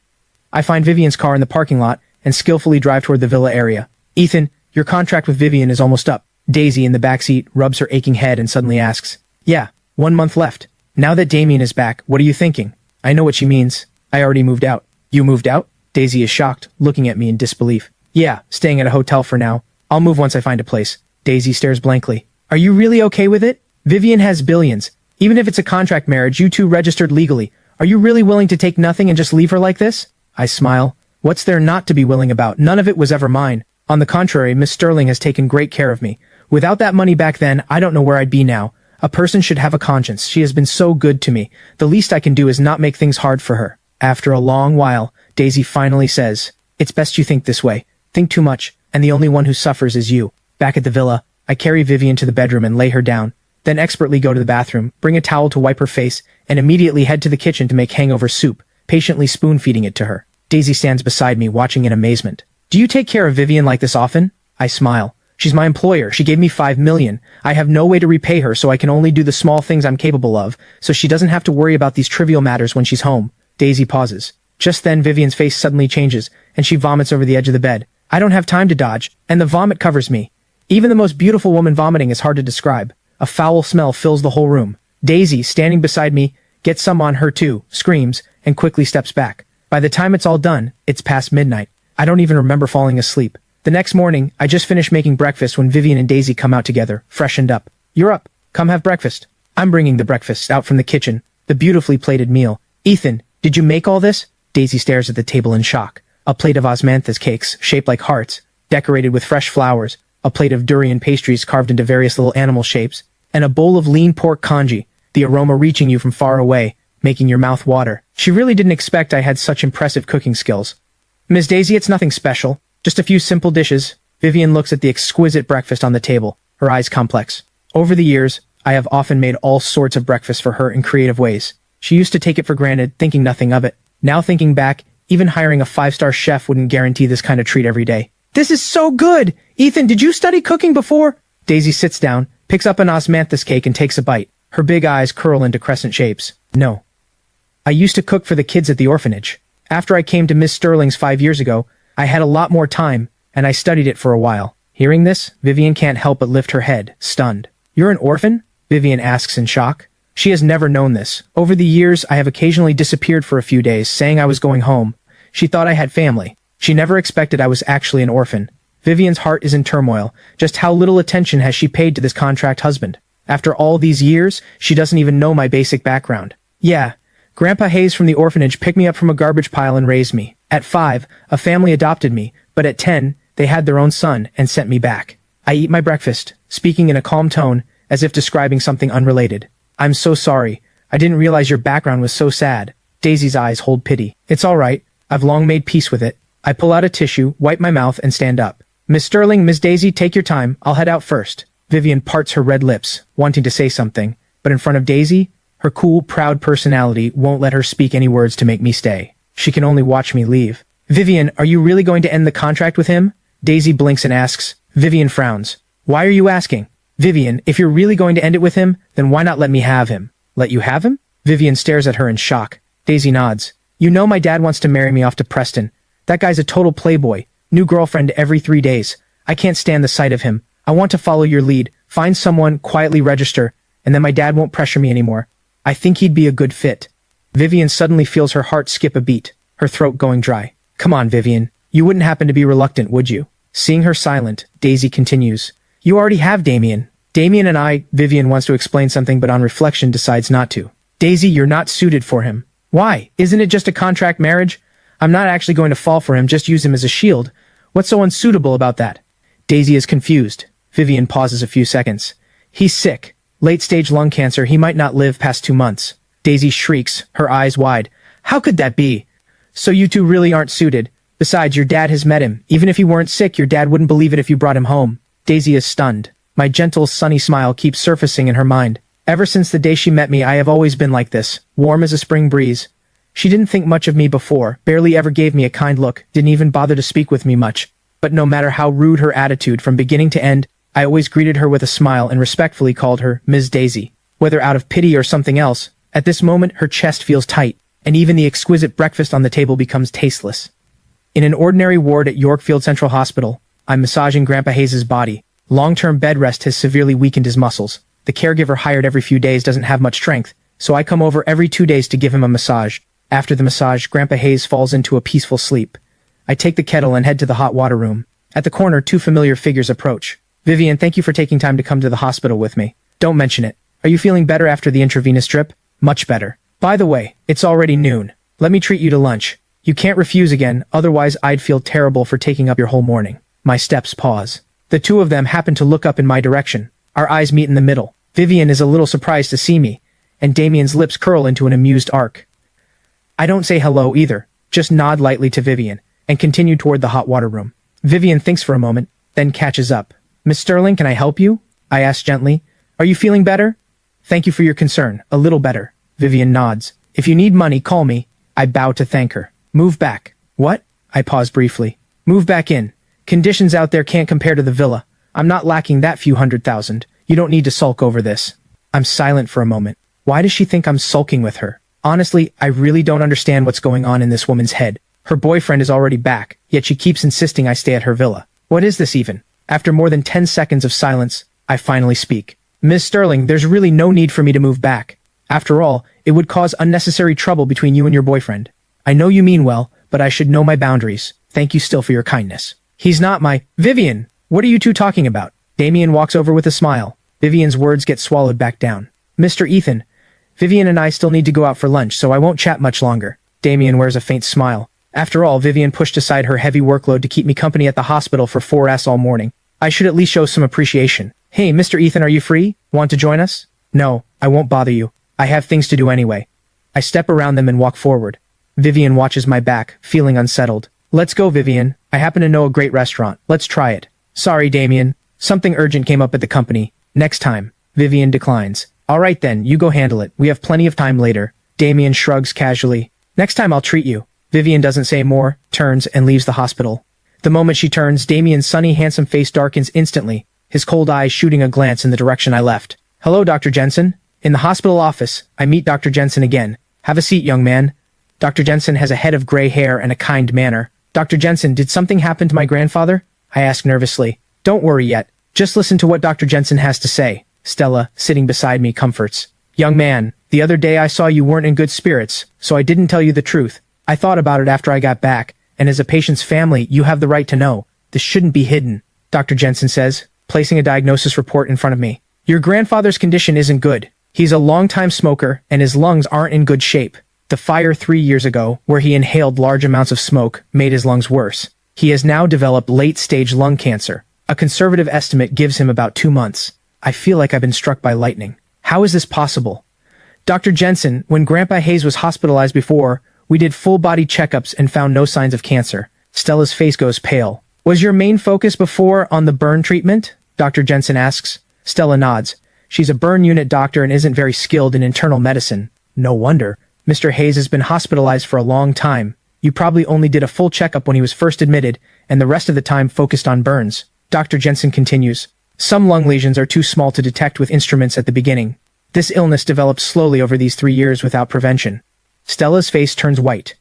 I find Vivian's car in the parking lot and skillfully drive toward the villa area. Ethan, your contract with Vivian is almost up. Daisy in the backseat rubs her aching head and suddenly asks, yeah, 1 month left. Now that Damien is back, what are you thinking? I know what she means. I already moved out. You moved out? Daisy is shocked, looking at me in disbelief. Yeah, staying at a hotel for now. I'll move once I find a place. Daisy stares blankly. Are you really okay with it? Vivian has billions. Even if it's a contract marriage, you two registered legally. Are you really willing to take nothing and just leave her like this? I smile. What's there not to be willing about? None of it was ever mine. On the contrary, Miss Sterling has taken great care of me. Without that money back then, I don't know where I'd be now. A person should have a conscience. She has been so good to me. The least I can do is not make things hard for her. After a long while, Daisy finally says, it's best you think this way. Think too much, and the only one who suffers is you. Back at the villa, I carry Vivian to the bedroom and lay her down, then expertly go to the bathroom, bring a towel to wipe her face, and immediately head to the kitchen to make hangover soup, patiently spoon-feeding it to her. Daisy stands beside me, watching in amazement. Do you take care of Vivian like this often? I smile. She's my employer. She gave me $5 million. I have no way to repay her, so I can only do the small things I'm capable of, so she doesn't have to worry about these trivial matters when she's home. Daisy pauses. Just then, Vivian's face suddenly changes, and she vomits over the edge of the bed. I don't have time to dodge, and the vomit covers me. Even the most beautiful woman vomiting is hard to describe. A foul smell fills the whole room. Daisy, standing beside me, gets some on her too, screams, and quickly steps back. By the time it's all done, it's past midnight. I don't even remember falling asleep. The next morning, I just finished making breakfast when Vivian and Daisy come out together, freshened up. You're up. Come have breakfast. I'm bringing the breakfast out from the kitchen, the beautifully plated meal. Ethan, did you make all this? Daisy stares at the table in shock. A plate of osmanthus cakes, shaped like hearts, decorated with fresh flowers, a plate of durian pastries carved into various little animal shapes, and a bowl of lean pork congee, the aroma reaching you from far away, making your mouth water. She really didn't expect I had such impressive cooking skills. Miss Daisy, it's nothing special. Just a few simple dishes. Vivian looks at the exquisite breakfast on the table, her eyes complex. Over the years, I have often made all sorts of breakfast for her in creative ways. She used to take it for granted, thinking nothing of it. Now thinking back, even hiring a 5-star chef wouldn't guarantee this kind of treat every day. This is so good! Ethan, did you study cooking before? Daisy sits down, picks up an osmanthus cake and takes a bite. Her big eyes curl into crescent shapes. No. I used to cook for the kids at the orphanage. After I came to Miss Sterling's 5 years ago, I had a lot more time, and I studied it for a while. Hearing this, Vivian can't help but lift her head, stunned. You're an orphan? Vivian asks in shock. She has never known this. Over the years, I have occasionally disappeared for a few days, saying I was going home. She thought I had family. She never expected I was actually an orphan. Vivian's heart is in turmoil. Just how little attention has she paid to this contract husband? After all these years, she doesn't even know my basic background. Yeah, Grandpa Hayes from the orphanage picked me up from a garbage pile and raised me. At 5, a family adopted me, but at 10, they had their own son and sent me back. I eat my breakfast, speaking in a calm tone, as if describing something unrelated. I'm so sorry. I didn't realize your background was so sad. Daisy's eyes hold pity. It's all right. I've long made peace with it. I pull out a tissue, wipe my mouth, and stand up. Miss Sterling, Miss Daisy, take your time. I'll head out first. Vivian parts her red lips, wanting to say something, but in front of Daisy, her cool, proud personality won't let her speak any words to make me stay. She can only watch me leave. Vivian, are you really going to end the contract with him? Daisy blinks and asks. Vivian frowns. Why are you asking? Vivian, if you're really going to end it with him, then why not let me have him? Let you have him? Vivian stares at her in shock. Daisy nods. You know my dad wants to marry me off to Preston. That guy's a total playboy. New girlfriend every 3 days. I can't stand the sight of him. I want to follow your lead, find someone, quietly register, and then my dad won't pressure me anymore. I think he'd be a good fit. Vivian suddenly feels her heart skip a beat, her throat going dry. Come on, Vivian. You wouldn't happen to be reluctant, would you? Seeing her silent, Daisy continues. You already have Damien. Damien and I, Vivian wants to explain something but on reflection decides not to. Daisy, you're not suited for him. Why? Isn't it just a contract marriage? I'm not actually going to fall for him, just use him as a shield. What's so unsuitable about that? Daisy is confused. Vivian pauses a few seconds. He's sick. Late-stage lung cancer, he might not live past 2 months. Daisy shrieks, her eyes wide. How could that be? So you two really aren't suited. Besides, your dad has met him. Even if he weren't sick, your dad wouldn't believe it if you brought him home. Daisy is stunned. My gentle, sunny smile keeps surfacing in her mind. Ever since the day she met me, I have always been like this, warm as a spring breeze. She didn't think much of me before, barely ever gave me a kind look, didn't even bother to speak with me much. But no matter how rude her attitude from beginning to end, I always greeted her with a smile and respectfully called her Ms. Daisy. Whether out of pity or something else, at this moment her chest feels tight, and even the exquisite breakfast on the table becomes tasteless. In an ordinary ward at Yorkfield Central Hospital, I'm massaging Grandpa Hayes' body. Long-term bed rest has severely weakened his muscles. The caregiver hired every few days doesn't have much strength, so I come over every 2 days to give him a massage. After the massage, Grandpa Hayes falls into a peaceful sleep. I take the kettle and head to the hot water room. At the corner, 2 familiar figures approach. Vivian, thank you for taking time to come to the hospital with me. Don't mention it. Are you feeling better after the intravenous drip? Much better. By the way, it's already noon. Let me treat you to lunch. You can't refuse again, otherwise I'd feel terrible for taking up your whole morning. My steps pause. The 2 of them happen to look up in my direction. Our eyes meet in the middle. Vivian is a little surprised to see me, and Damien's lips curl into an amused arc. I don't say hello either, just nod lightly to Vivian, and continue toward the hot water room. Vivian thinks for a moment, then catches up. Miss Sterling, can I help you? I ask gently. Are you feeling better? Thank you for your concern, a little better. Vivian nods. If you need money, call me. I bow to thank her. Move back. What? I pause briefly. Move back in. Conditions out there can't compare to the villa. I'm not lacking that few $100,000. You don't need to sulk over this. I'm silent for a moment. Why does she think I'm sulking with her? Honestly, I really don't understand what's going on in this woman's head. Her boyfriend is already back, yet she keeps insisting I stay at her villa. What is this even? After more than 10 seconds of silence, I finally speak. Miss Sterling, there's really no need for me to move back. After all, it would cause unnecessary trouble between you and your boyfriend. I know you mean well, but I should know my boundaries. Thank you still for your kindness. He's not my— Vivian! What are you two talking about? Damien walks over with a smile. Vivian's words get swallowed back down. Mr. Ethan, Vivian and I still need to go out for lunch, so I won't chat much longer. Damien wears a faint smile. After all, Vivian pushed aside her heavy workload to keep me company at the hospital for 4S all morning. I should at least show some appreciation. Hey, Mr. Ethan, are you free? Want to join us? No, I won't bother you. I have things to do anyway. I step around them and walk forward. Vivian watches my back, feeling unsettled. Let's go, Vivian. I happen to know a great restaurant. Let's try it. Sorry, Damien. Something urgent came up at the company. Next time. Vivian declines. All right then, you go handle it. We have plenty of time later. Damien shrugs casually. Next time I'll treat you. Vivian doesn't say more, turns, and leaves the hospital. The moment she turns, Damien's sunny, handsome face darkens instantly, his cold eyes shooting a glance in the direction I left. Hello, Dr. Jensen. In the hospital office, I meet Dr. Jensen again. Have a seat, young man. Dr. Jensen has a head of gray hair and a kind manner. Dr. Jensen, did something happen to my grandfather? I ask nervously. Don't worry yet. Just listen to what Dr. Jensen has to say. Stella, sitting beside me, comforts. Young man, the other day I saw you weren't in good spirits, so I didn't tell you the truth. I thought about it after I got back, and as a patient's family, you have the right to know. This shouldn't be hidden, Dr. Jensen says, placing a diagnosis report in front of me. Your grandfather's condition isn't good. He's a long-time smoker, and his lungs aren't in good shape. The fire 3 years ago, where he inhaled large amounts of smoke, made his lungs worse. He has now developed late-stage lung cancer. A conservative estimate gives him about 2 months. I feel like I've been struck by lightning. How is this possible? Dr. Jensen, when Grandpa Hayes was hospitalized before, we did full-body checkups and found no signs of cancer. Stella's face goes pale. Was your main focus before on the burn treatment? Dr. Jensen asks. Stella nods. She's a burn unit doctor and isn't very skilled in internal medicine. No wonder. Mr. Hayes has been hospitalized for a long time. You probably only did a full checkup when he was first admitted, and the rest of the time focused on burns. Dr. Jensen continues. Some lung lesions are too small to detect with instruments at the beginning. This illness developed slowly over these 3 years without prevention. Stella's face turns white.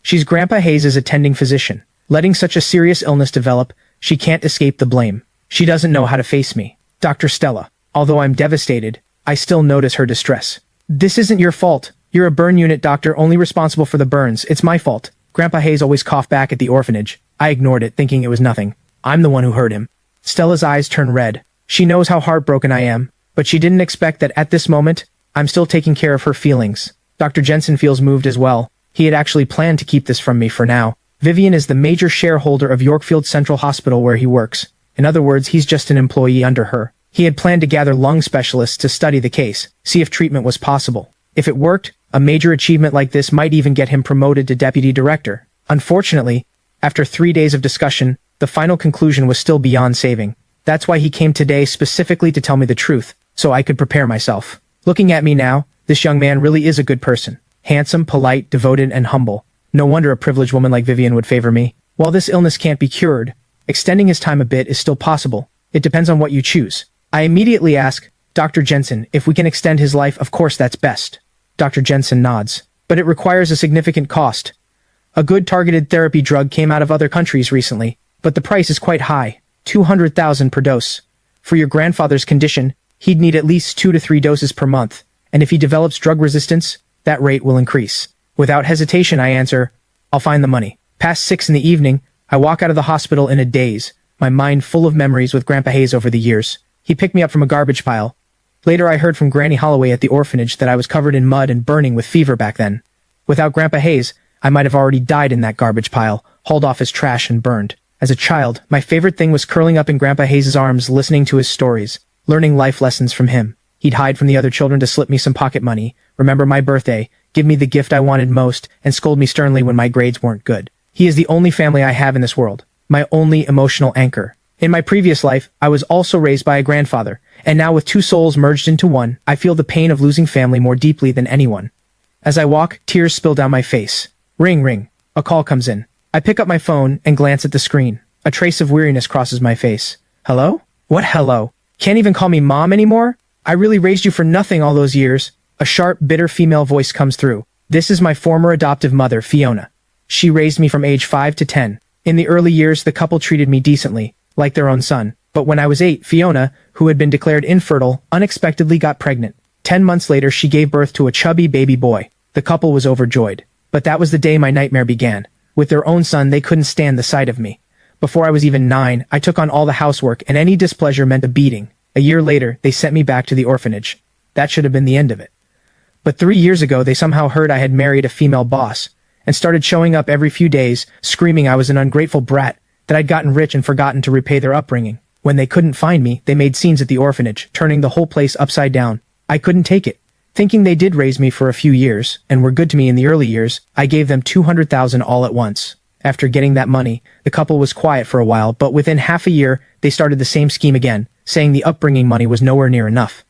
She's Grandpa Hayes' attending physician. Letting such a serious illness develop, she can't escape the blame. She doesn't know how to face me. Dr. Stella. Although I'm devastated, I still notice her distress. This isn't your fault. You're a burn unit doctor only responsible for the burns. It's my fault. Grandpa Hayes always coughed back at the orphanage. I ignored it, thinking it was nothing. I'm the one who hurt him. Stella's eyes turn red. She knows how heartbroken I am, but she didn't expect that at this moment, I'm still taking care of her feelings. Dr. Jensen feels moved as well. He had actually planned to keep this from me for now. Vivian is the major shareholder of Yorkfield Central Hospital where he works. In other words, he's just an employee under her. He had planned to gather lung specialists to study the case, see if treatment was possible. If it worked, a major achievement like this might even get him promoted to deputy director. Unfortunately, after 3 days of discussion, the final conclusion was still beyond saving. That's why he came today specifically to tell me the truth, so I could prepare myself. Looking at me now, this young man really is a good person. Handsome, polite, devoted, and humble. No wonder a privileged woman like Vivian would favor me. While this illness can't be cured, extending his time a bit is still possible. It depends on what you choose. I immediately ask, Dr. Jensen, if we can extend his life, of course that's best. Dr. Jensen nods. But it requires a significant cost. A good targeted therapy drug came out of other countries recently, but the price is quite high. 200,000 per dose. For your grandfather's condition, he'd need at least 2 to 3 doses per month, and if he develops drug resistance, that rate will increase. Without hesitation, I answer, I'll find the money. Past 6 in the evening, I walk out of the hospital in a daze, my mind full of memories with Grandpa Hayes over the years. He picked me up from a garbage pile. Later I heard from Granny Holloway at the orphanage that I was covered in mud and burning with fever back then. Without Grandpa Hayes, I might have already died in that garbage pile, hauled off as trash and burned. As a child, my favorite thing was curling up in Grandpa Hayes' arms listening to his stories, learning life lessons from him. He'd hide from the other children to slip me some pocket money, remember my birthday, give me the gift I wanted most, and scold me sternly when my grades weren't good. He is the only family I have in this world, my only emotional anchor. In my previous life, I was also raised by a grandfather, and now with 2 souls merged into one, I feel the pain of losing family more deeply than anyone. As I walk, tears spill down my face. Ring, ring. A call comes in. I pick up my phone and glance at the screen. A trace of weariness crosses my face. Hello? What hello? Can't even call me mom anymore? I really raised you for nothing all those years. A sharp, bitter female voice comes through. This is my former adoptive mother, Fiona. She raised me from age 5 to 10. In the early years, the couple treated me decently, like their own son. But when I was 8, Fiona, who had been declared infertile, unexpectedly got pregnant. 10 months later, she gave birth to a chubby baby boy. The couple was overjoyed. But that was the day my nightmare began. With their own son, they couldn't stand the sight of me. Before I was even 9, I took on all the housework, and any displeasure meant a beating. A year later, they sent me back to the orphanage. That should have been the end of it. But 3 years ago, they somehow heard I had married a female boss, and started showing up every few days, screaming I was an ungrateful brat, that I'd gotten rich and forgotten to repay their upbringing. When they couldn't find me, they made scenes at the orphanage, turning the whole place upside down. I couldn't take it. Thinking they did raise me for a few years, and were good to me in the early years, I gave them 200,000 all at once. After getting that money, the couple was quiet for a while, but within half a year, they started the same scheme again, saying the upbringing money was nowhere near enough.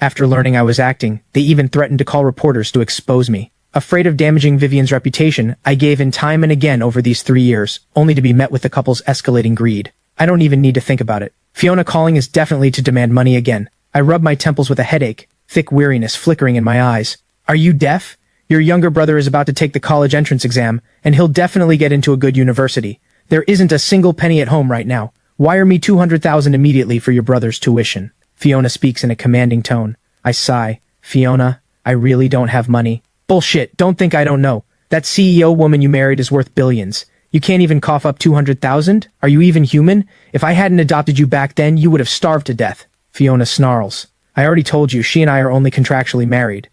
After learning I was acting, they even threatened to call reporters to expose me. Afraid of damaging Vivian's reputation, I gave in time and again over these 3 years, only to be met with the couple's escalating greed. I don't even need to think about it. Fiona calling is definitely to demand money again. I rub my temples with a headache, thick weariness flickering in my eyes. Are you deaf? Your younger brother is about to take the college entrance exam, and he'll definitely get into a good university. There isn't a single penny at home right now. Wire me 200,000 immediately for your brother's tuition. Fiona speaks in a commanding tone. I sigh. Fiona, I really don't have money. Bullshit, don't think I don't know. That CEO woman you married is worth billions. You can't even cough up 200,000? Are you even human? If I hadn't adopted you back then, you would have starved to death. Fiona snarls. I already told you, she and I are only contractually married.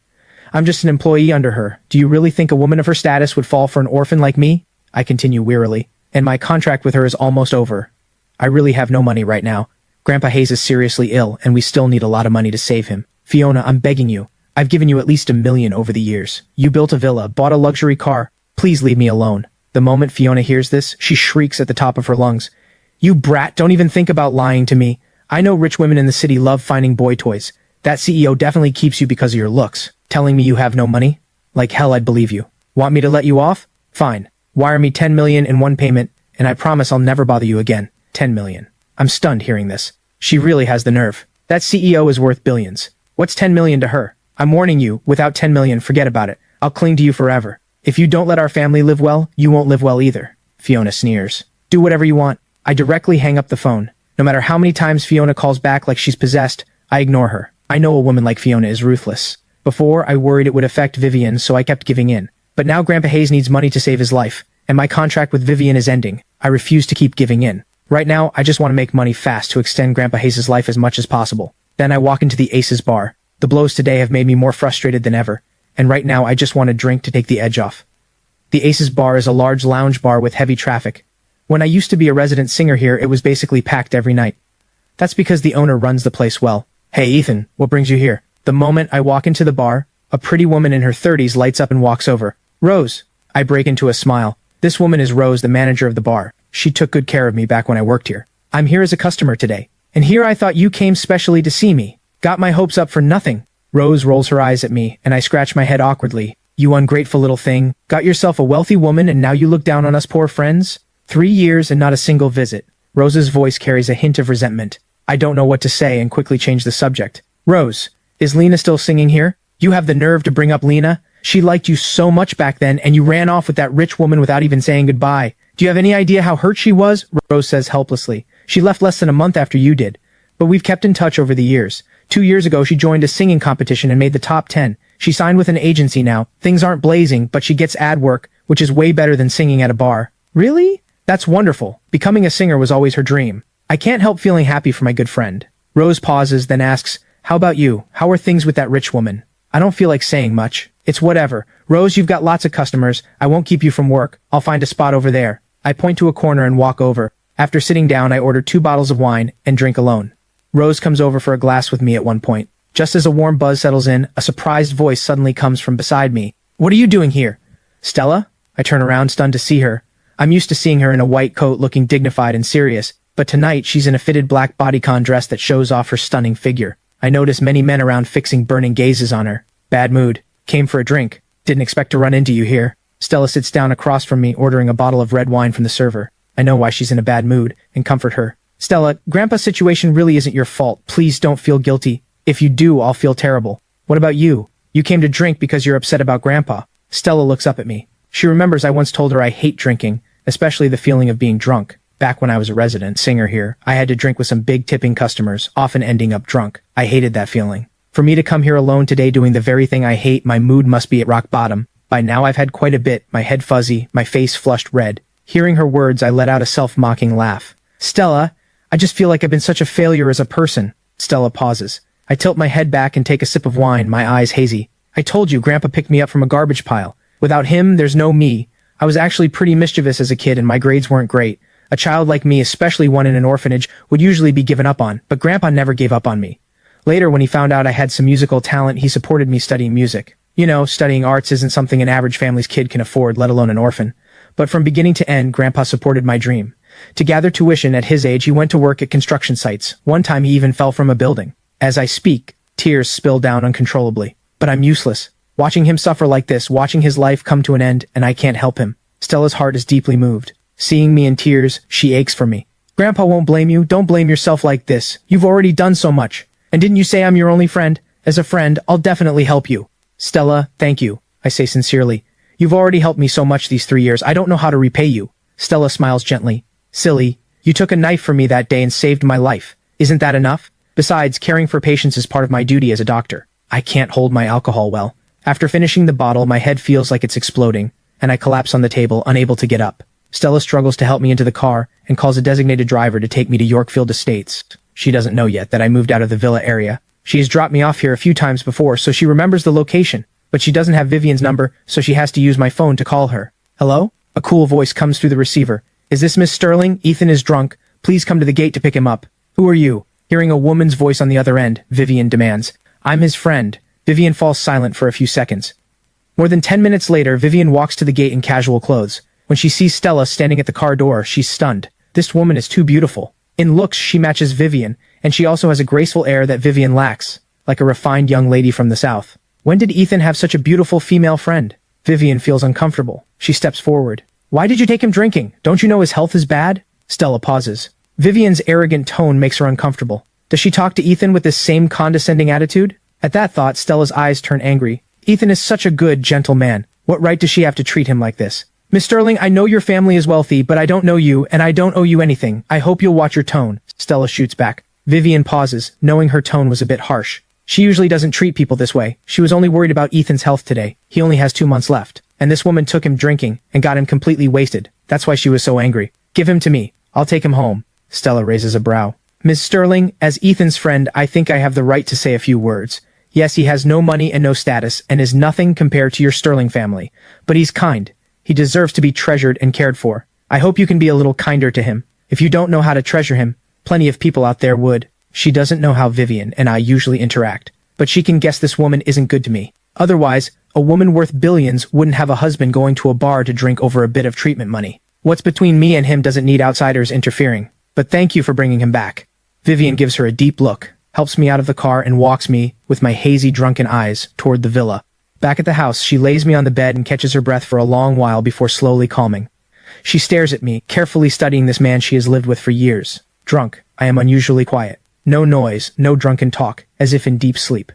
I'm just an employee under her. Do you really think a woman of her status would fall for an orphan like me? I continue wearily. And my contract with her is almost over. I really have no money right now. Grandpa Hayes is seriously ill, and we still need a lot of money to save him. Fiona, I'm begging you. I've given you at least $1 million over the years. You built a villa, bought a luxury car. Please leave me alone. The moment Fiona hears this, she shrieks at the top of her lungs. You brat, don't even think about lying to me. I know rich women in the city love finding boy toys. That CEO definitely keeps you because of your looks. Telling me you have no money? Like hell I'd believe you. Want me to let you off? Fine. Wire me $10 million in one payment, and I promise I'll never bother you again. $10 million. I'm stunned hearing this. She really has the nerve. That CEO is worth billions. What's $10 million to her? I'm warning you, without $10 million, forget about it. I'll cling to you forever. If you don't let our family live well, you won't live well either. Fiona sneers. Do whatever you want. I directly hang up the phone. No matter how many times Fiona calls back like she's possessed, I ignore her. I know a woman like Fiona is ruthless. Before, I worried it would affect Vivian, so I kept giving in. But now Grandpa Hayes needs money to save his life, and my contract with Vivian is ending. I refuse to keep giving in. Right now, I just want to make money fast to extend Grandpa Hayes' life as much as possible. Then I walk into the Aces bar. The blows today have made me more frustrated than ever, and right now I just want a drink to take the edge off. The Aces Bar is a large lounge bar with heavy traffic. When I used to be a resident singer here, it was basically packed every night. That's because the owner runs the place well. Hey Ethan, what brings you here? The moment I walk into the bar, a pretty woman in her 30s lights up and walks over. Rose. I break into a smile. This woman is Rose, the manager of the bar. She took good care of me back when I worked here. I'm here as a customer today. And here I thought you came specially to see me. Got my hopes up for nothing. Rose rolls her eyes at me, and I scratch my head awkwardly. You ungrateful little thing. Got yourself a wealthy woman and now you look down on us poor friends? 3 years and not a single visit. Rose's voice carries a hint of resentment. I don't know what to say and quickly change the subject. Rose, is Lena still singing here? You have the nerve to bring up Lena? She liked you so much back then and you ran off with that rich woman without even saying goodbye. Do you have any idea how hurt she was? Rose says helplessly. She left less than a month after you did. But we've kept in touch over the years. 2 years ago she joined a singing competition and made the top 10. She signed with an agency now. Things aren't blazing, but she gets ad work, which is way better than singing at a bar. Really? That's wonderful. Becoming a singer was always her dream. I can't help feeling happy for my good friend. Rose pauses, then asks, how about you? How are things with that rich woman? I don't feel like saying much. It's whatever. Rose, you've got lots of customers. I won't keep you from work. I'll find a spot over there. I point to a corner and walk over. After sitting down, I order 2 bottles of wine and drink alone. Rose comes over for a glass with me at one point. Just as a warm buzz settles in, a surprised voice suddenly comes from beside me. What are you doing here? Stella? I turn around, stunned to see her. I'm used to seeing her in a white coat looking dignified and serious, but tonight she's in a fitted black bodycon dress that shows off her stunning figure. I notice many men around fixing burning gazes on her. Bad mood. Came for a drink. Didn't expect to run into you here. Stella sits down across from me, ordering a bottle of red wine from the server. I know why she's in a bad mood, and comfort her. Stella, Grandpa's situation really isn't your fault. Please don't feel guilty. If you do, I'll feel terrible. What about you? You came to drink because you're upset about Grandpa. Stella looks up at me. She remembers I once told her I hate drinking, especially the feeling of being drunk. Back when I was a resident singer here, I had to drink with some big tipping customers, often ending up drunk. I hated that feeling. For me to come here alone today doing the very thing I hate, my mood must be at rock bottom. By now I've had quite a bit, my head fuzzy, my face flushed red. Hearing her words, I let out a self-mocking laugh. Stella, I just feel like I've been such a failure as a person. Stella pauses. I tilt my head back and take a sip of wine, my eyes hazy. I told you, Grandpa picked me up from a garbage pile. Without him, there's no me. I was actually pretty mischievous as a kid and my grades weren't great. A child like me, especially one in an orphanage, would usually be given up on, but Grandpa never gave up on me. Later, when he found out I had some musical talent, he supported me studying music. You know, studying arts isn't something an average family's kid can afford, let alone an orphan. But from beginning to end, Grandpa supported my dream. To gather tuition at his age, he went to work at construction sites. One time he even fell from a building. As I speak, tears spill down uncontrollably. But I'm useless. Watching him suffer like this, watching his life come to an end, and I can't help him. Stella's heart is deeply moved. Seeing me in tears, she aches for me. Grandpa won't blame you. Don't blame yourself like this. You've already done so much. And didn't you say I'm your only friend? As a friend, I'll definitely help you. Stella, thank you, I say sincerely. You've already helped me so much these 3 years. I don't know how to repay you. Stella smiles gently. Silly, you took a knife for me that day and saved my life. Isn't that enough? Besides, caring for patients is part of my duty as a doctor. I can't hold my alcohol well. After finishing the bottle, my head feels like it's exploding, and I collapse on the table, unable to get up. Stella struggles to help me into the car and calls a designated driver to take me to Yorkfield Estates. She doesn't know yet that I moved out of the villa area. She has dropped me off here a few times before, so she remembers the location, but she doesn't have Vivian's number, so she has to use my phone to call her. Hello? A cool voice comes through the receiver. Is this Miss Sterling? Ethan is drunk. Please come to the gate to pick him up. Who are you? Hearing a woman's voice on the other end, Vivian demands. I'm his friend. Vivian falls silent for a few seconds. More than 10 minutes later, Vivian walks to the gate in casual clothes. When she sees Stella standing at the car door, she's stunned. This woman is too beautiful. In looks, she matches Vivian, and she also has a graceful air that Vivian lacks, like a refined young lady from the South. When did Ethan have such a beautiful female friend? Vivian feels uncomfortable. She steps forward. Why did you take him drinking? Don't you know his health is bad? Stella pauses. Vivian's arrogant tone makes her uncomfortable. Does she talk to Ethan with this same condescending attitude? At that thought, Stella's eyes turn angry. Ethan is such a good, gentle man. What right does she have to treat him like this? Miss Sterling, I know your family is wealthy, but I don't know you, and I don't owe you anything. I hope you'll watch your tone. Stella shoots back. Vivian pauses, knowing her tone was a bit harsh. She usually doesn't treat people this way. She was only worried about Ethan's health today. He only has 2 months left. And this woman took him drinking and got him completely wasted. That's why she was so angry. Give him to me. I'll take him home. Stella raises a brow. Miss Sterling, as Ethan's friend, I think I have the right to say a few words. Yes, he has no money and no status, and is nothing compared to your Sterling family. But he's kind. He deserves to be treasured and cared for. I hope you can be a little kinder to him. If you don't know how to treasure him, plenty of people out there would. She doesn't know how Vivian and I usually interact, but she can guess this woman isn't good to me. Otherwise, a woman worth billions wouldn't have a husband going to a bar to drink over a bit of treatment money. What's between me and him doesn't need outsiders interfering. But thank you for bringing him back. Vivian gives her a deep look, helps me out of the car and walks me, with my hazy drunken eyes, toward the villa. Back at the house, she lays me on the bed and catches her breath for a long while before slowly calming. She stares at me, carefully studying this man she has lived with for years. Drunk, I am unusually quiet. No noise, no drunken talk, as if in deep sleep.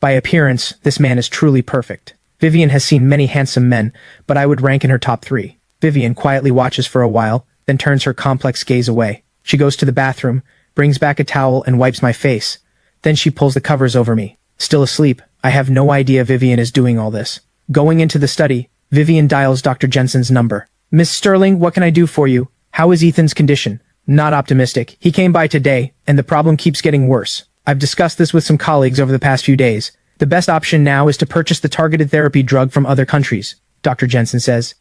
By appearance, this man is truly perfect. Vivian has seen many handsome men, but I would rank in her top 3. Vivian quietly watches for a while, then turns her complex gaze away. She goes to the bathroom, brings back a towel and wipes my face. Then she pulls the covers over me. Still asleep, I have no idea Vivian is doing all this. Going into the study, Vivian dials Dr. Jensen's number. Miss Sterling, what can I do for you? How is Ethan's condition? Not optimistic. He came by today, and the problem keeps getting worse. I've discussed this with some colleagues over the past few days. The best option now is to purchase the targeted therapy drug from other countries, Dr. Jensen says.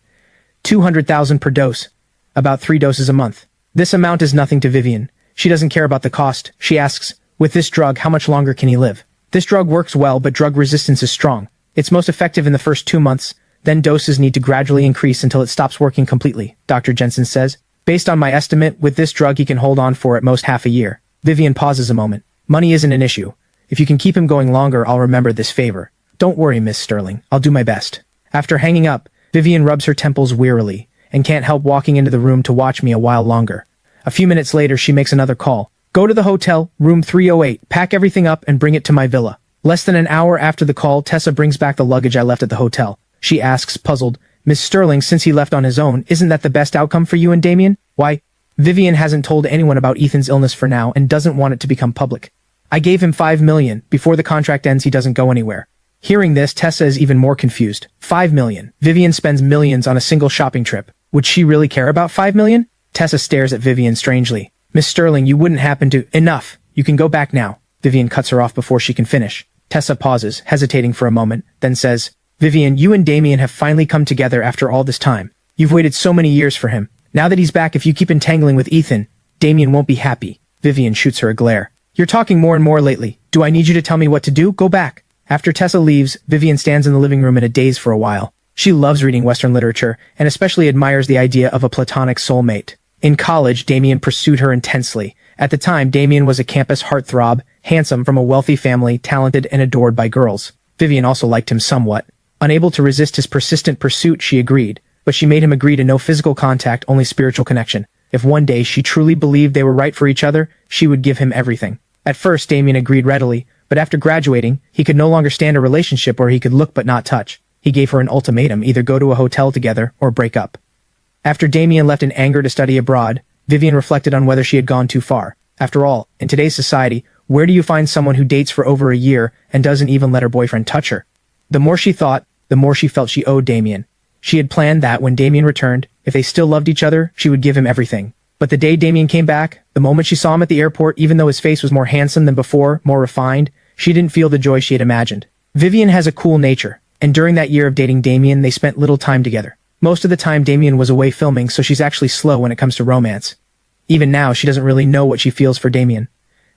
200,000 per dose. About 3 doses a month. This amount is nothing to Vivian. She doesn't care about the cost. She asks, with this drug, how much longer can he live? This drug works well, but drug resistance is strong. It's most effective in the first 2 months, then doses need to gradually increase until it stops working completely, Dr. Jensen says. Based on my estimate, with this drug he can hold on for at most half a year. Vivian pauses a moment. Money isn't an issue. If you can keep him going longer, I'll remember this favor. Don't worry, Miss Sterling. I'll do my best. After hanging up, Vivian rubs her temples wearily, and can't help walking into the room to watch me a while longer. A few minutes later, she makes another call. Go to the hotel, room 308, pack everything up and bring it to my villa. Less than an hour after the call, Tessa brings back the luggage I left at the hotel. She asks, puzzled, Miss Sterling, since he left on his own, isn't that the best outcome for you and Damien? Why? Vivian hasn't told anyone about Ethan's illness for now and doesn't want it to become public. I gave him $5 million. Before the contract ends, he doesn't go anywhere. Hearing this, Tessa is even more confused. $5 million. Vivian spends millions on a single shopping trip. Would she really care about $5 million? Tessa stares at Vivian strangely. Miss Sterling, you wouldn't happen to— Enough! You can go back now. Vivian cuts her off before she can finish. Tessa pauses, hesitating for a moment, then says, Vivian, you and Damien have finally come together after all this time. You've waited so many years for him. Now that he's back, if you keep entangling with Ethan, Damien won't be happy. Vivian shoots her a glare. You're talking more and more lately. Do I need you to tell me what to do? Go back. After Tessa leaves, Vivian stands in the living room in a daze for a while. She loves reading Western literature, and especially admires the idea of a platonic soulmate. In college, Damien pursued her intensely. At the time, Damien was a campus heartthrob, handsome, from a wealthy family, talented and adored by girls. Vivian also liked him somewhat. Unable to resist his persistent pursuit, she agreed, but she made him agree to no physical contact, only spiritual connection. If one day she truly believed they were right for each other, she would give him everything. At first, Damien agreed readily, but after graduating, he could no longer stand a relationship where he could look but not touch. He gave her an ultimatum, either go to a hotel together or break up. After Damien left in anger to study abroad, Vivian reflected on whether she had gone too far. After all, in today's society, where do you find someone who dates for over a year and doesn't even let her boyfriend touch her? The more she thought, the more she felt she owed Damien. She had planned that when Damien returned, if they still loved each other, she would give him everything. But the day Damien came back, the moment she saw him at the airport, even though his face was more handsome than before, more refined, she didn't feel the joy she had imagined. Vivian has a cool nature, and during that year of dating Damien, they spent little time together. Most of the time Damien was away filming, so she's actually slow when it comes to romance. Even now, she doesn't really know what she feels for Damien.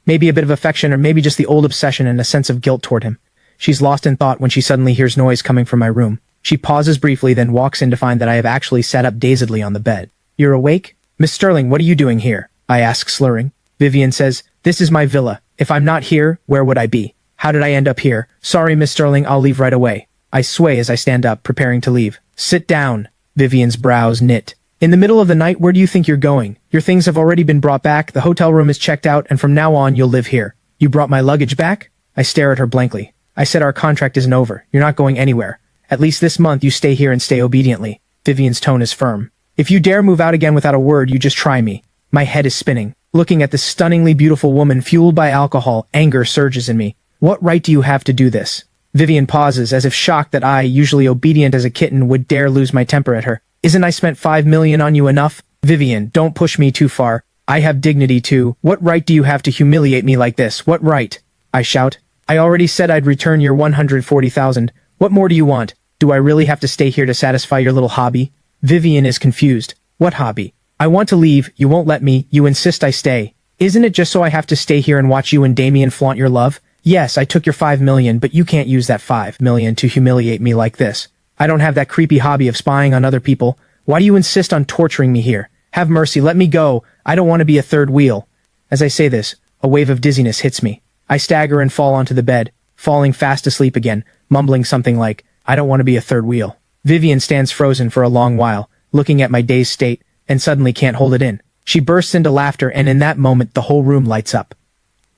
Maybe a bit of affection, or maybe just the old obsession and a sense of guilt toward him. She's lost in thought when she suddenly hears noise coming from my room. She pauses briefly, then walks in to find that I have actually sat up dazedly on the bed. You're awake? Miss Sterling, what are you doing here? I ask, slurring. Vivian says, this is my villa. If I'm not here, where would I be? How did I end up here? Sorry, Miss Sterling, I'll leave right away. I sway as I stand up, preparing to leave. Sit down. Vivian's brows knit. In the middle of the night, where do you think you're going? Your things have already been brought back, the hotel room is checked out, and from now on, you'll live here. You brought my luggage back? I stare at her blankly. I said our contract isn't over. You're not going anywhere. At least this month you stay here and stay obediently. Vivian's tone is firm. If you dare move out again without a word, you just try me. My head is spinning. Looking at this stunningly beautiful woman fueled by alcohol, anger surges in me. What right do you have to do this? Vivian pauses, as if shocked that I, usually obedient as a kitten, would dare lose my temper at her. Isn't I spent $5 million on you enough? Vivian, don't push me too far. I have dignity too. What right do you have to humiliate me like this? What right? I shout. I already said I'd return your $140,000. What more do you want? Do I really have to stay here to satisfy your little hobby? Vivian is confused. What hobby? I want to leave, you won't let me, you insist I stay. Isn't it just so I have to stay here and watch you and Damien flaunt your love? Yes, I took your 5 million, but you can't use that 5 million to humiliate me like this. I don't have that creepy hobby of spying on other people. Why do you insist on torturing me here? Have mercy, let me go. I don't want to be a third wheel. As I say this, a wave of dizziness hits me. I stagger and fall onto the bed, falling fast asleep again, mumbling something like, I don't want to be a third wheel. Vivian stands frozen for a long while, looking at my dazed state, and suddenly can't hold it in. She bursts into laughter, and in that moment the whole room lights up.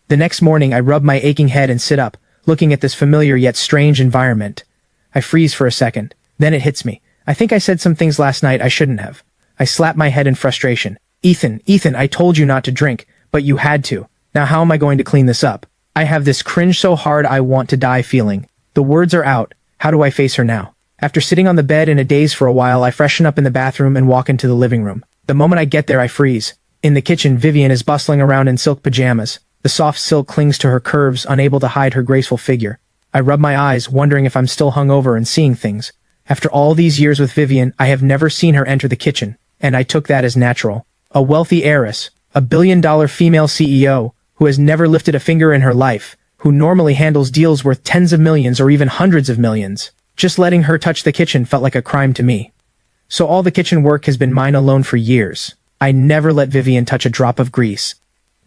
The next morning I rub my aching head and sit up, looking at this familiar yet strange environment. I freeze for a second. Then it hits me. I think I said some things last night I shouldn't have. I slap my head in frustration. Ethan, I told you not to drink, but you had to. Now how am I going to clean this up? I have this cringe so hard I want to die feeling. The words are out. How do I face her now? After sitting on the bed in a daze for a while, I freshen up in the bathroom and walk into the living room. The moment I get there, I freeze. In the kitchen, Vivian is bustling around in silk pajamas. The soft silk clings to her curves, unable to hide her graceful figure. I rub my eyes, wondering if I'm still hungover and seeing things. After all these years with Vivian, I have never seen her enter the kitchen, and I took that as natural. A wealthy heiress, a billion-dollar female CEO, who has never lifted a finger in her life, who normally handles deals worth tens of millions or even hundreds of millions. Just letting her touch the kitchen felt like a crime to me. So all the kitchen work has been mine alone for years. I never let Vivian touch a drop of grease.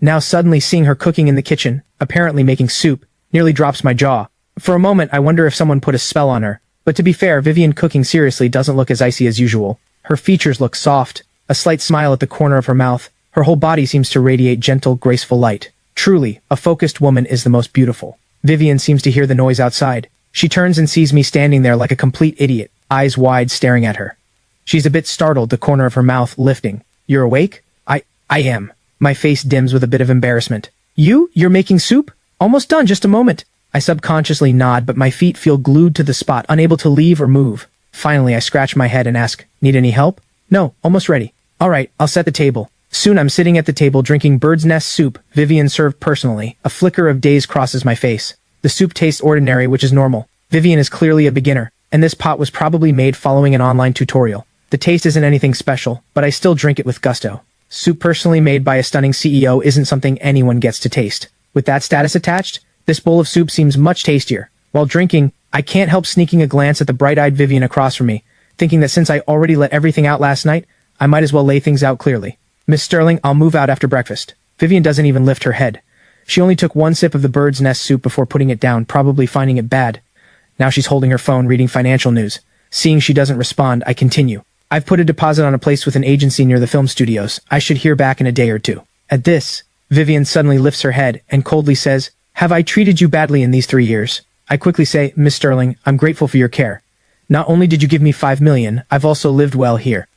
Now suddenly seeing her cooking in the kitchen, apparently making soup, nearly drops my jaw. For a moment I wonder if someone put a spell on her. But to be fair, Vivian cooking seriously doesn't look as icy as usual. Her features look soft, a slight smile at the corner of her mouth. Her whole body seems to radiate gentle, graceful light. Truly, a focused woman is the most beautiful. Vivian seems to hear the noise outside. She turns and sees me standing there like a complete idiot, eyes wide staring at her. She's a bit startled, the corner of her mouth lifting. You're awake? I am. My face dims with a bit of embarrassment. You're making soup? Almost done, just a moment. I subconsciously nod, but my feet feel glued to the spot, unable to leave or move. Finally, I scratch my head and ask, need any help? No, almost ready. All right, I'll set the table. Soon I'm sitting at the table drinking bird's nest soup, Vivian served personally. A flicker of daze crosses my face. The soup tastes ordinary, which is normal. Vivian is clearly a beginner, and this pot was probably made following an online tutorial. The taste isn't anything special, but I still drink it with gusto. Soup personally made by a stunning CEO isn't something anyone gets to taste. With that status attached, this bowl of soup seems much tastier. While drinking, I can't help sneaking a glance at the bright-eyed Vivian across from me, thinking that since I already let everything out last night, I might as well lay things out clearly. Miss Sterling, I'll move out after breakfast. Vivian doesn't even lift her head. She only took one sip of the bird's nest soup before putting it down, probably finding it bad. Now she's holding her phone reading financial news. Seeing she doesn't respond, I continue. I've put a deposit on a place with an agency near the film studios. I should hear back in a day or two. At this, Vivian suddenly lifts her head and coldly says, have I treated you badly in these 3 years? I quickly say, Miss Sterling, I'm grateful for your care. Not only did you give me 5 million, I've also lived well here.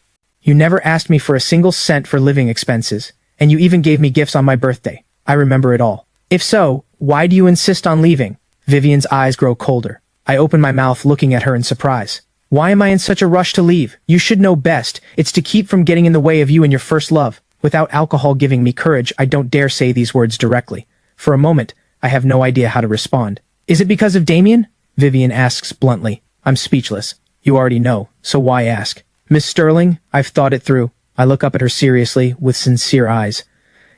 You never asked me for a single cent for living expenses, and you even gave me gifts on my birthday. I remember it all. If so, why do you insist on leaving? Vivian's eyes grow colder. I open my mouth looking at her in surprise. Why am I in such a rush to leave? You should know best. It's to keep from getting in the way of you and your first love. Without alcohol giving me courage, I don't dare say these words directly. For a moment, I have no idea how to respond. Is it because of Damien? Vivian asks bluntly. I'm speechless. You already know, so why ask? Miss Sterling, I've thought it through. I look up at her seriously, with sincere eyes.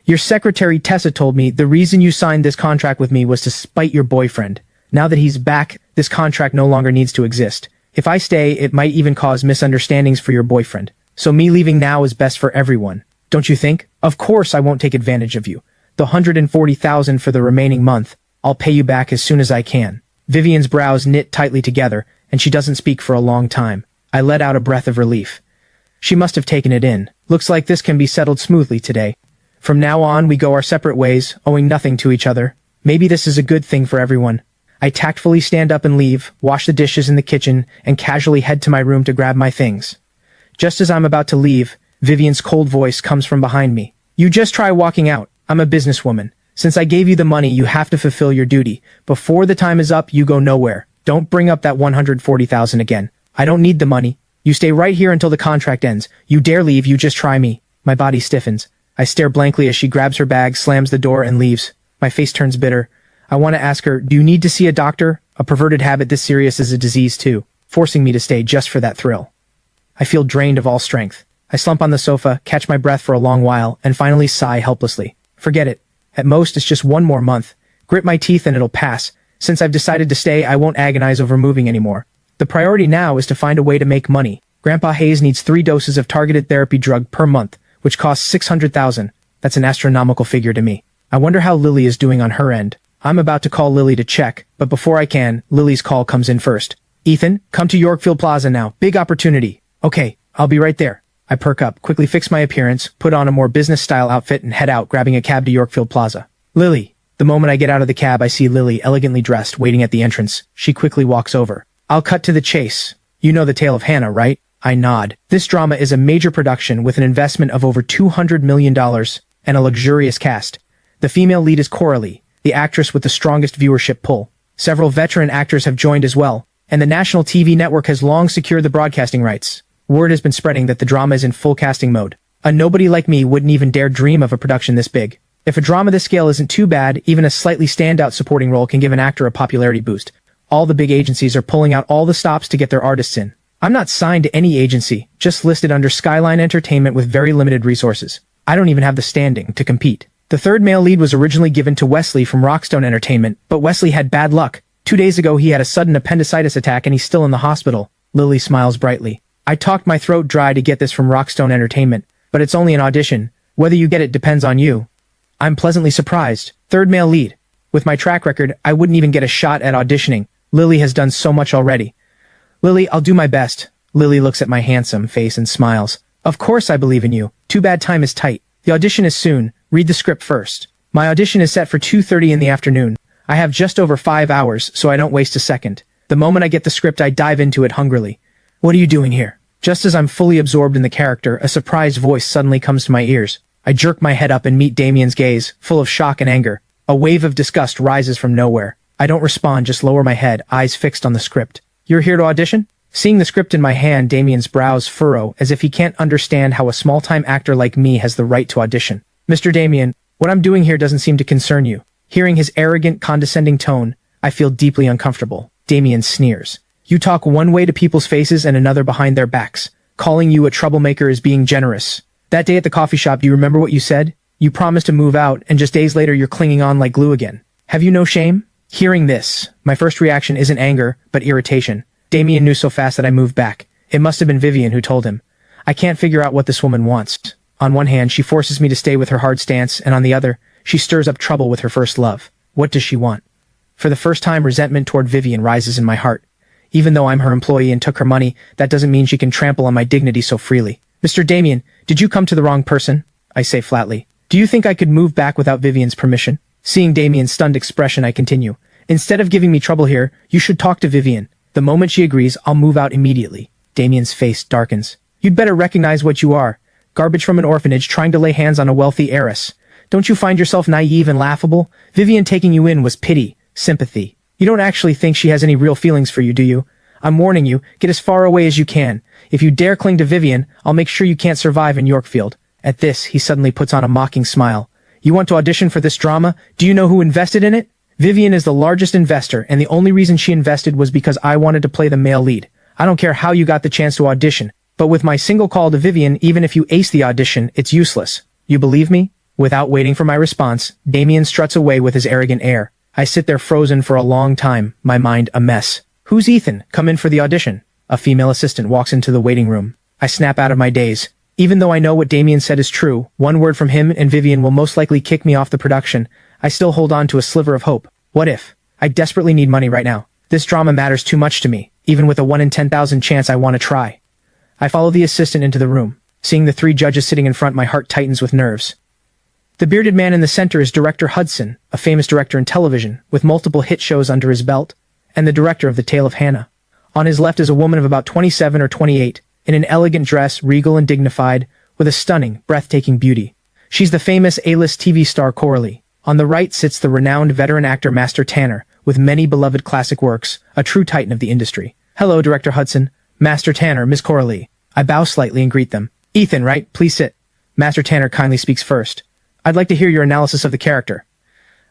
Your secretary Tessa told me the reason you signed this contract with me was to spite your boyfriend. Now that he's back, this contract no longer needs to exist. If I stay, it might even cause misunderstandings for your boyfriend. So me leaving now is best for everyone. Don't you think? Of course I won't take advantage of you. The 140,000 for the remaining month, I'll pay you back as soon as I can. Vivian's brows knit tightly together, and she doesn't speak for a long time. I let out a breath of relief. She must have taken it in. Looks like this can be settled smoothly today. From now on, we go our separate ways, owing nothing to each other. Maybe this is a good thing for everyone. I tactfully stand up and leave, wash the dishes in the kitchen, and casually head to my room to grab my things. Just as I'm about to leave, Vivian's cold voice comes from behind me. You just try walking out. I'm a businesswoman. Since I gave you the money, you have to fulfill your duty. Before the time is up, you go nowhere. Don't bring up that 140,000 again. I don't need the money. You stay right here until the contract ends. You dare leave, you just try me. My body stiffens. I stare blankly as she grabs her bag, slams the door, and leaves. My face turns bitter. I want to ask her, do you need to see a doctor? A perverted habit this serious is a disease too, forcing me to stay just for that thrill. I feel drained of all strength. I slump on the sofa, catch my breath for a long while, and finally sigh helplessly. Forget it. At most, it's just one more month. Grit my teeth and it'll pass. Since I've decided to stay, I won't agonize over moving anymore. The priority now is to find a way to make money. Grandpa Hayes needs 3 doses of targeted therapy drug per month, which costs $600,000. That's an astronomical figure to me. I wonder how Lily is doing on her end. I'm about to call Lily to check, but before I can, Lily's call comes in first. Ethan, come to Yorkfield Plaza now. Big opportunity. Okay, I'll be right there. I perk up, quickly fix my appearance, put on a more business-style outfit and head out, grabbing a cab to Yorkfield Plaza. Lily. The moment I get out of the cab, I see Lily, elegantly dressed, waiting at the entrance. She quickly walks over. I'll cut to the chase. You know the tale of Hannah, right? I nod. This drama is a major production with an investment of over $200 million and a luxurious cast. The female lead is Coralie, the actress with the strongest viewership pull. Several veteran actors have joined as well, and the national TV network has long secured the broadcasting rights. Word has been spreading that the drama is in full casting mode. A nobody like me wouldn't even dare dream of a production this big. If a drama this scale isn't too bad, even a slightly standout supporting role can give an actor a popularity boost. All the big agencies are pulling out all the stops to get their artists in. I'm not signed to any agency, just listed under Skyline Entertainment with very limited resources. I don't even have the standing to compete. The third male lead was originally given to Wesley from Rockstone Entertainment, but Wesley had bad luck. 2 days ago he had a sudden appendicitis attack and he's still in the hospital. Lily smiles brightly. I talked my throat dry to get this from Rockstone Entertainment, but it's only an audition. Whether you get it depends on you. I'm pleasantly surprised. Third male lead. With my track record, I wouldn't even get a shot at auditioning. Lily has done so much already. Lily, I'll do my best. Lily looks at my handsome face and smiles. Of course I believe in you. Too bad time is tight. The audition is soon. Read the script first. My audition is set for 2:30 in the afternoon. I have just over 5 hours, so I don't waste a second. The moment I get the script, I dive into it hungrily. What are you doing here? Just as I'm fully absorbed in the character, a surprised voice suddenly comes to my ears. I jerk my head up and meet Damien's gaze, full of shock and anger. A wave of disgust rises from nowhere. I don't respond, just lower my head, eyes fixed on the script. You're here to audition? Seeing the script in my hand, Damien's brows furrow, as if he can't understand how a small-time actor like me has the right to audition. Mr. Damien, what I'm doing here doesn't seem to concern you. Hearing his arrogant, condescending tone, I feel deeply uncomfortable. Damien sneers. You talk one way to people's faces and another behind their backs. Calling you a troublemaker is being generous. That day at the coffee shop, do you remember what you said? You promised to move out, and just days later you're clinging on like glue again. Have you no shame? Hearing this, my first reaction isn't anger, but irritation. Damien knew so fast that I moved back. It must have been Vivian who told him. I can't figure out what this woman wants. On one hand, she forces me to stay with her hard stance, and on the other, she stirs up trouble with her first love. What does she want? For the first time, resentment toward Vivian rises in my heart. Even though I'm her employee and took her money, that doesn't mean she can trample on my dignity so freely. Mr. Damien, did you come to the wrong person? I say flatly. Do you think I could move back without Vivian's permission? Seeing Damien's stunned expression, I continue. Instead of giving me trouble here, you should talk to Vivian. The moment she agrees, I'll move out immediately. Damien's face darkens. You'd better recognize what you are. Garbage from an orphanage trying to lay hands on a wealthy heiress. Don't you find yourself naive and laughable? Vivian taking you in was pity, sympathy. You don't actually think she has any real feelings for you, do you? I'm warning you, get as far away as you can. If you dare cling to Vivian, I'll make sure you can't survive in Yorkfield. At this, he suddenly puts on a mocking smile. You want to audition for this drama? Do you know who invested in it? Vivian is the largest investor, and the only reason she invested was because I wanted to play the male lead. I don't care how you got the chance to audition, but with my single call to Vivian, even if you ace the audition, it's useless. You believe me? Without waiting for my response, Damien struts away with his arrogant air. I sit there frozen for a long time, my mind a mess. Who's Ethan? Come in for the audition. A female assistant walks into the waiting room. I snap out of my daze. Even though I know what Damien said is true, one word from him and Vivian will most likely kick me off the production. I still hold on to a sliver of hope. What if? I desperately need money right now. This drama matters too much to me. Even with a 1 in 10,000 chance, I want to try. I follow the assistant into the room. Seeing the 3 judges sitting in front, my heart tightens with nerves. The bearded man in the center is Director Hudson, a famous director in television, with multiple hit shows under his belt, and the director of The Tale of Hannah. On his left is a woman of about 27 or 28, in an elegant dress, regal and dignified, with a stunning, breathtaking beauty. She's the famous A-list TV star Coralie. On the right sits the renowned veteran actor Master Tanner, with many beloved classic works, a true titan of the industry. Hello, Director Hudson. Master Tanner, Miss Coralie. I bow slightly and greet them. Ethan, right? Please sit. Master Tanner kindly speaks first. I'd like to hear your analysis of the character.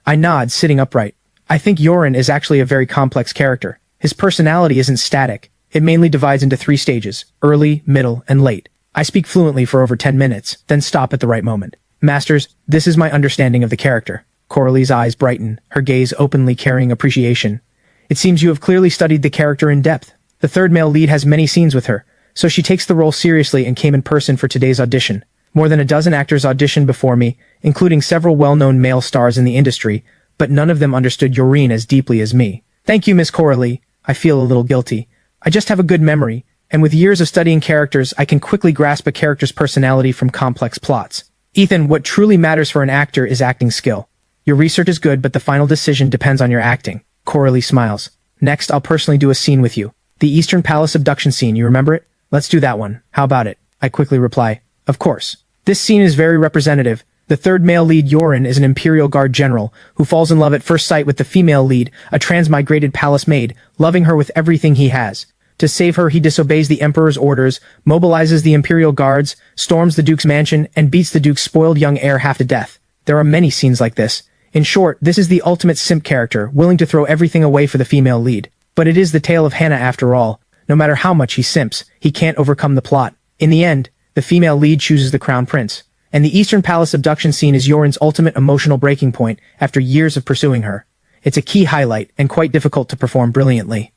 I nod, sitting upright. I think Yoren is actually a very complex character. His personality isn't static. It mainly divides into 3 stages: early, middle, and late. I speak fluently for over 10 minutes, then stop at the right moment. Masters, this is my understanding of the character. Coralie's eyes brighten, her gaze openly carrying appreciation. It seems you have clearly studied the character in depth. The third male lead has many scenes with her, so she takes the role seriously and came in person for today's audition. More than a dozen actors auditioned before me, including several well-known male stars in the industry, but none of them understood Yoreen as deeply as me. Thank you, Miss Coralie. I feel a little guilty. I just have a good memory, and with years of studying characters, I can quickly grasp a character's personality from complex plots. Ethan, what truly matters for an actor is acting skill. Your research is good, but the final decision depends on your acting. Coralie smiles. Next, I'll personally do a scene with you. The Eastern Palace abduction scene, you remember it? Let's do that one. How about it? I quickly reply. Of course. This scene is very representative. The third male lead, Yoren, is an Imperial Guard general who falls in love at first sight with the female lead, a transmigrated palace maid, loving her with everything he has. To save her, he disobeys the Emperor's orders, mobilizes the Imperial Guards, storms the Duke's mansion, and beats the Duke's spoiled young heir half to death. There are many scenes like this. In short, this is the ultimate simp character, willing to throw everything away for the female lead. But it is the tale of Hannah after all. No matter how much he simps, he can't overcome the plot. In the end, the female lead chooses the Crown Prince. And the Eastern Palace abduction scene is Yoren's ultimate emotional breaking point after years of pursuing her. It's a key highlight and quite difficult to perform brilliantly.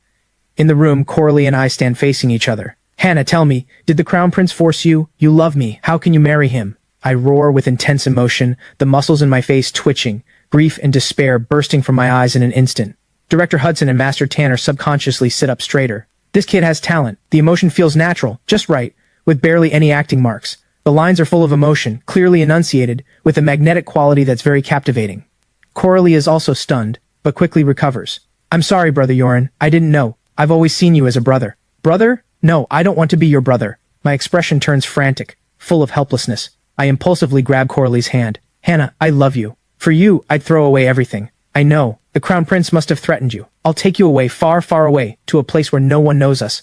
In the room, Coralie and I stand facing each other. Hannah, tell me, did the Crown Prince force you? You love me. How can you marry him? I roar with intense emotion, the muscles in my face twitching, grief and despair bursting from my eyes in an instant. Director Hudson and Master Tanner subconsciously sit up straighter. This kid has talent. The emotion feels natural, just right, with barely any acting marks. The lines are full of emotion, clearly enunciated, with a magnetic quality that's very captivating. Coralie is also stunned, but quickly recovers. I'm sorry, Brother Yoren. I didn't know. I've always seen you as a brother. Brother? No, I don't want to be your brother. My expression turns frantic, full of helplessness. I impulsively grab Coralie's hand. Hannah, I love you. For you, I'd throw away everything. I know. The Crown Prince must have threatened you. I'll take you away, far, far away, to a place where no one knows us.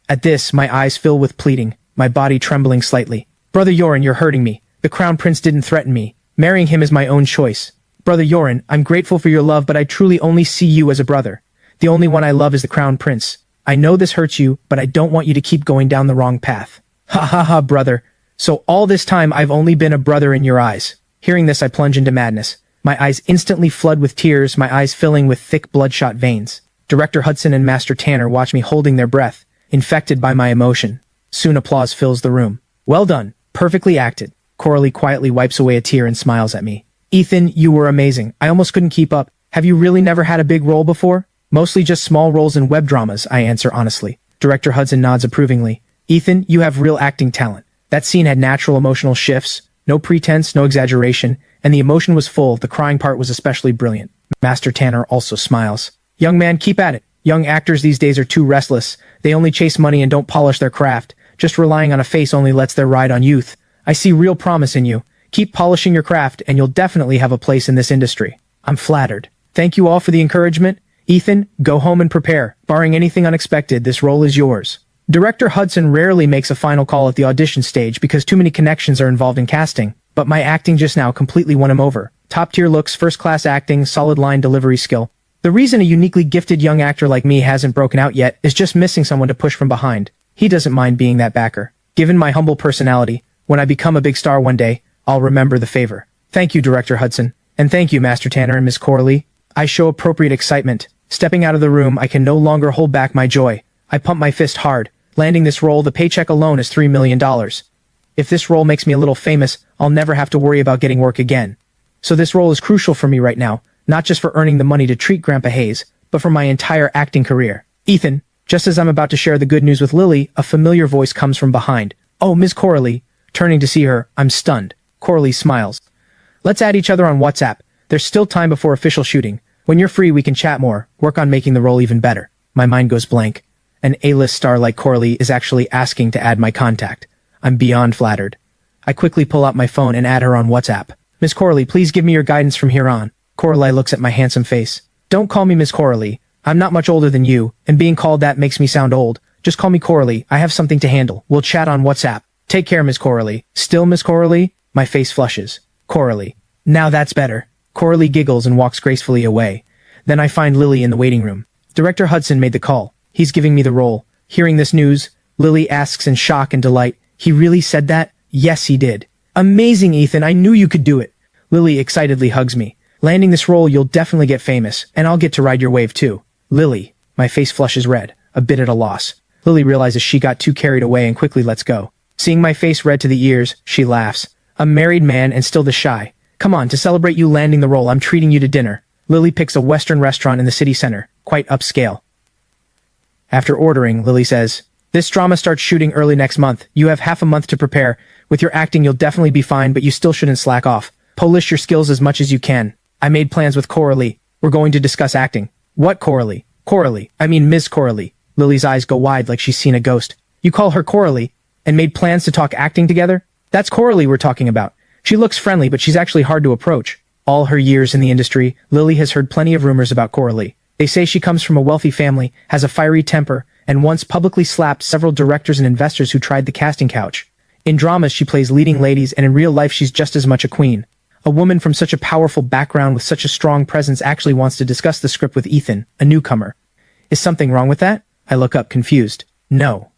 At this, my eyes fill with pleading, my body trembling slightly. Brother Yoren, you're hurting me. The Crown Prince didn't threaten me. Marrying him is my own choice. Brother Yoren, I'm grateful for your love, but I truly only see you as a brother. The only one I love is the Crown Prince. I know this hurts you, but I don't want you to keep going down the wrong path. Ha ha ha, brother. So all this time I've only been a brother in your eyes. Hearing this, I plunge into madness. My eyes instantly flood with tears, my eyes filling with thick bloodshot veins. Director Hudson and Master Tanner watch me holding their breath, infected by my emotion. Soon applause fills the room. Well done. Perfectly acted. Coralie quietly wipes away a tear and smiles at me. Ethan, you were amazing. I almost couldn't keep up. Have you really never had a big role before? Mostly just small roles in web dramas, I answer honestly. Director Hudson nods approvingly. Ethan, you have real acting talent. That scene had natural emotional shifts, no pretense, no exaggeration, and the emotion was full. The crying part was especially brilliant. Master Tanner also smiles. Young man, keep at it. Young actors these days are too restless. They only chase money and don't polish their craft. Just relying on a face only lets their ride on youth. I see real promise in you. Keep polishing your craft and you'll definitely have a place in this industry. I'm flattered. Thank you all for the encouragement. Ethan, go home and prepare. Barring anything unexpected, this role is yours. Director Hudson rarely makes a final call at the audition stage because too many connections are involved in casting, but my acting just now completely won him over. Top-tier looks, first-class acting, solid line delivery skill. The reason a uniquely gifted young actor like me hasn't broken out yet is just missing someone to push from behind. He doesn't mind being that backer. Given my humble personality, when I become a big star one day, I'll remember the favor. Thank you, Director Hudson. And thank you, Master Tanner and Miss Coralie. I show appropriate excitement. Stepping out of the room, I can no longer hold back my joy. I pump my fist hard. Landing this role, the paycheck alone is $3 million. If this role makes me a little famous, I'll never have to worry about getting work again. So this role is crucial for me right now, not just for earning the money to treat Grandpa Hayes, but for my entire acting career. Ethan, just as I'm about to share the good news with Lily, a familiar voice comes from behind. Oh, Miss Coralie. Turning to see her, I'm stunned. Coralie smiles. Let's add each other on WhatsApp. There's still time before official shooting. When you're free, we can chat more, work on making the role even better. My mind goes blank. An A-list star like Coralie is actually asking to add my contact. I'm beyond flattered. I quickly pull out my phone and add her on WhatsApp. Miss Coralie, please give me your guidance from here on. Coralie looks at my handsome face. Don't call me Miss Coralie. I'm not much older than you, and being called that makes me sound old. Just call me Coralie. I have something to handle. We'll chat on WhatsApp. Take care, Miss Coralie. Still Miss Coralie? My face flushes. Coralie. Now that's better. Coralie giggles and walks gracefully away. Then I find Lily in the waiting room. Director Hudson made the call. He's giving me the role. Hearing this news, Lily asks in shock and delight, "He really said that?" "Yes, he did." "Amazing, Ethan, I knew you could do it." Lily excitedly hugs me. "Landing this role, you'll definitely get famous, and I'll get to ride your wave too." "Lily." My face flushes red, a bit at a loss. Lily realizes she got too carried away and quickly lets go. Seeing my face red to the ears, she laughs. "A married man and still this shy. Come on, to celebrate you landing the role, I'm treating you to dinner." Lily picks a Western restaurant in the city center, quite upscale. After ordering, Lily says, "This drama starts shooting early next month. You have half a month to prepare. With your acting, you'll definitely be fine, but you still shouldn't slack off. Polish your skills as much as you can. I made plans with Coralie. We're going to discuss acting." "What Coralie?" "Coralie. I mean Ms. Coralie." Lily's eyes go wide like she's seen a ghost. "You call her Coralie? And made plans to talk acting together?" "That's Coralie we're talking about. She looks friendly, but she's actually hard to approach." All her years in the industry, Lily has heard plenty of rumors about Coralie. They say she comes from a wealthy family, has a fiery temper, and once publicly slapped several directors and investors who tried the casting couch. In dramas, she plays leading ladies, and in real life, she's just as much a queen. A woman from such a powerful background with such a strong presence actually wants to discuss the script with Ethan, a newcomer. Is something wrong with that? I look up, confused. No.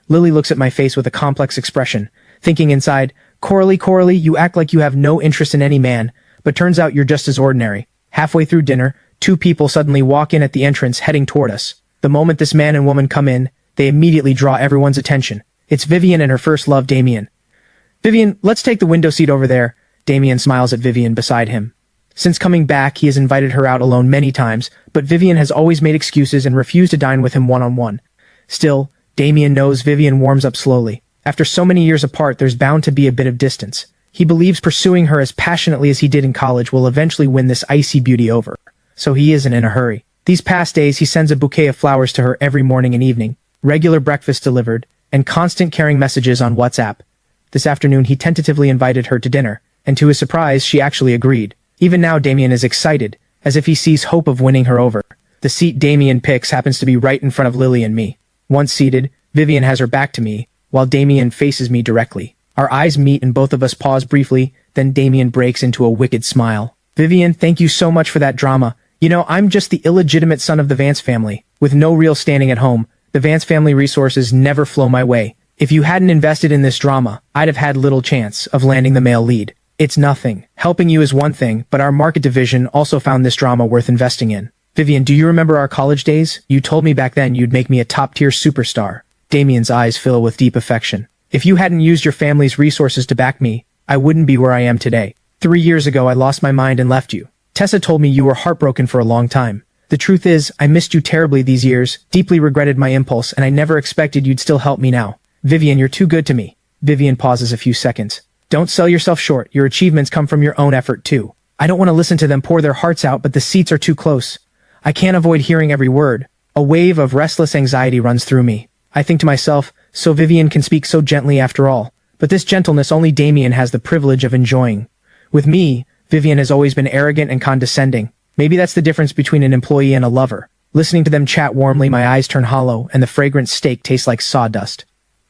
Lily looks at my face with a complex expression, thinking inside, Coralie, you act like you have no interest in any man, but turns out you're just as ordinary." Halfway through dinner, two people suddenly walk in at the entrance heading toward us. The moment this man and woman come in, they immediately draw everyone's attention. It's Vivian and her first love, Damien. "Vivian, let's take the window seat over there." Damien smiles at Vivian beside him. Since coming back, he has invited her out alone many times, but Vivian has always made excuses and refused to dine with him one-on-one. Still, Damien knows Vivian warms up slowly. After so many years apart, there's bound to be a bit of distance. He believes pursuing her as passionately as he did in college will eventually win this icy beauty over. So he isn't in a hurry. These past days, he sends a bouquet of flowers to her every morning and evening, regular breakfast delivered, and constant caring messages on WhatsApp. This afternoon, he tentatively invited her to dinner, and to his surprise, she actually agreed. Even now, Damien is excited, as if he sees hope of winning her over. The seat Damien picks happens to be right in front of Lily and me. Once seated, Vivian has her back to me, while Damien faces me directly. Our eyes meet and both of us pause briefly, then Damien breaks into a wicked smile. "Vivian, thank you so much for that drama. You know, I'm just the illegitimate son of the Vance family, with no real standing at home. The Vance family resources never flow my way. If you hadn't invested in this drama, I'd have had little chance of landing the male lead. It's nothing. Helping you is one thing, but our market division also found this drama worth investing in. Vivian, do you remember our college days? You told me back then you'd make me a top-tier superstar." Damien's eyes fill with deep affection. "If you hadn't used your family's resources to back me, I wouldn't be where I am today. 3 years ago, I lost my mind and left you. Tessa told me you were heartbroken for a long time. The truth is, I missed you terribly these years, deeply regretted my impulse, and I never expected you'd still help me now. Vivian, you're too good to me." Vivian pauses a few seconds. "Don't sell yourself short. Your achievements come from your own effort, too. I don't want to listen to them pour their hearts out, but the seats are too close. I can't avoid hearing every word. A wave of restless anxiety runs through me. I think to myself, so Vivian can speak so gently after all. But this gentleness only Damien has the privilege of enjoying. With me, Vivian has always been arrogant and condescending. Maybe that's the difference between an employee and a lover. Listening to them chat warmly, my eyes turn hollow, and the fragrant steak tastes like sawdust.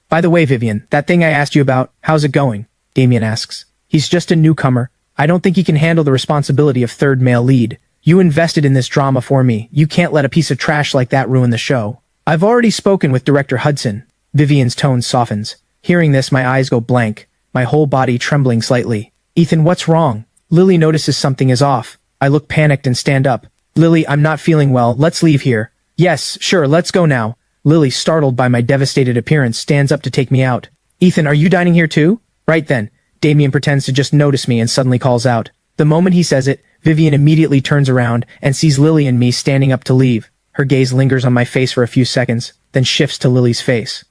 By the way, Vivian, that thing I asked you about, how's it going? Damien asks. He's just a newcomer. I don't think he can handle the responsibility of third male lead. You invested in this drama for me. You can't let a piece of trash like that ruin the show. I've already spoken with Director Hudson. Vivian's tone softens. Hearing this, my eyes go blank, my whole body trembling slightly. Ethan, what's wrong? Lily notices something is off. I look panicked and stand up. Lily, I'm not feeling well. Let's leave here. Yes, sure, let's go now. Lily, startled by my devastated appearance, stands up to take me out. Ethan, are you dining here too? Right then, Damien pretends to just notice me and suddenly calls out. The moment he says it, Vivian immediately turns around and sees Lily and me standing up to leave. Her gaze lingers on my face for a few seconds, then shifts to Lily's face.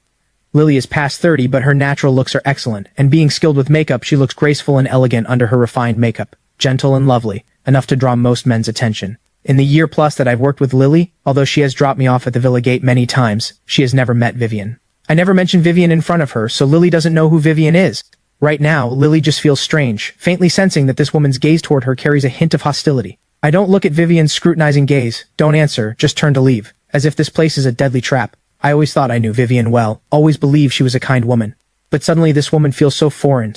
Lily is past 30, but her natural looks are excellent, and being skilled with makeup, she looks graceful and elegant under her refined makeup, gentle and lovely, enough to draw most men's attention. In the year plus that I've worked with Lily, although she has dropped me off at the Villa Gate many times, she has never met Vivian. I never mentioned Vivian in front of her, so Lily doesn't know who Vivian is. Right now, Lily just feels strange, faintly sensing that this woman's gaze toward her carries a hint of hostility. I don't look at Vivian's scrutinizing gaze, don't answer, just turn to leave, as if this place is a deadly trap. I always thought I knew Vivian well, always believed she was a kind woman. But suddenly this woman feels so foreign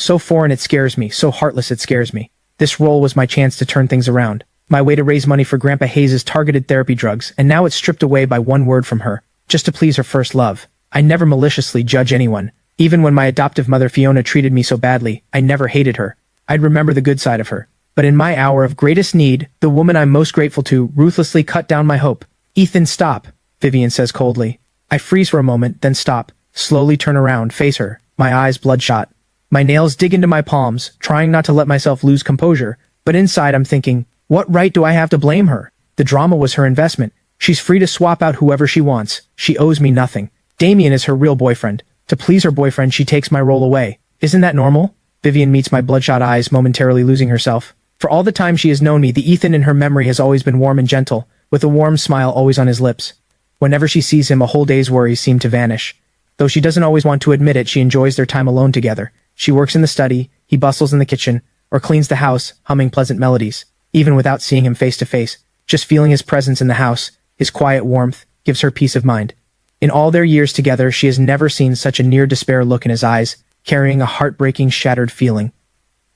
it scares me, so heartless it scares me. This role was my chance to turn things around. My way to raise money for Grandpa Hayes' targeted therapy drugs, and now it's stripped away by one word from her, just to please her first love. I never maliciously judge anyone. Even when my adoptive mother Fiona treated me so badly, I never hated her. I'd remember the good side of her. But in my hour of greatest need, the woman I'm most grateful to ruthlessly cut down my hope. Ethan, stop, Vivian says coldly. I freeze for a moment, then stop, slowly turn around, face her, my eyes bloodshot. My nails dig into my palms, trying not to let myself lose composure, but inside I'm thinking, what right do I have to blame her? The drama was her investment. She's free to swap out whoever she wants. She owes me nothing. Damien is her real boyfriend. To please her boyfriend, she takes my role away. Isn't that normal? Vivian meets my bloodshot eyes, momentarily losing herself. For all the time she has known me, the Ethan in her memory has always been warm and gentle, with a warm smile always on his lips. Whenever she sees him, a whole day's worries seem to vanish. Though she doesn't always want to admit it, she enjoys their time alone together. She works in the study, he bustles in the kitchen, or cleans the house, humming pleasant melodies. Even without seeing him face to face, just feeling his presence in the house, his quiet warmth, gives her peace of mind. In all their years together, she has never seen such a near-despair look in his eyes, carrying a heartbreaking, shattered feeling.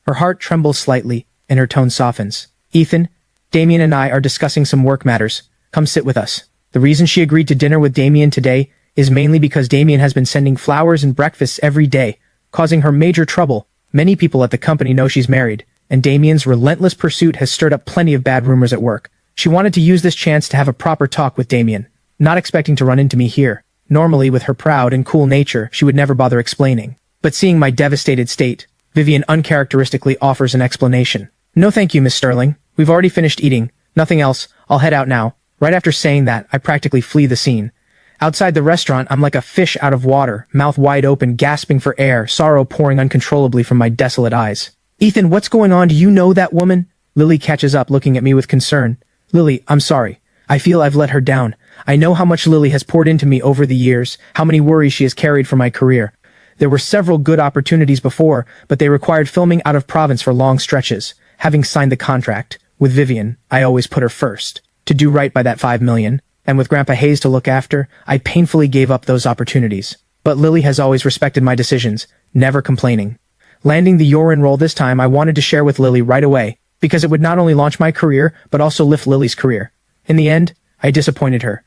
Her heart trembles slightly, and her tone softens. Ethan, Damien and I are discussing some work matters. Come sit with us. The reason she agreed to dinner with Damien today is mainly because Damien has been sending flowers and breakfasts every day, causing her major trouble. Many people at the company know she's married, and Damien's relentless pursuit has stirred up plenty of bad rumors at work. She wanted to use this chance to have a proper talk with Damien, not expecting to run into me here. Normally, with her proud and cool nature, she would never bother explaining. But seeing my devastated state, Vivian uncharacteristically offers an explanation. No thank you, Miss Sterling. We've already finished eating. Nothing else. I'll head out now. Right after saying that, I practically flee the scene. Outside the restaurant, I'm like a fish out of water, mouth wide open, gasping for air, sorrow pouring uncontrollably from my desolate eyes. Ethan, what's going on? Do you know that woman? Lily catches up, looking at me with concern. Lily, I'm sorry. I feel I've let her down. I know how much Lily has poured into me over the years, how many worries she has carried for my career. There were several good opportunities before, but they required filming out of province for long stretches. Having signed the contract with Vivian, I always put her first, to do right by that 5 million, and with Grandpa Hayes to look after, I painfully gave up those opportunities. But Lily has always respected my decisions, never complaining. Landing the Yorin role this time, I wanted to share with Lily right away, because it would not only launch my career, but also lift Lily's career. In the end, I disappointed her.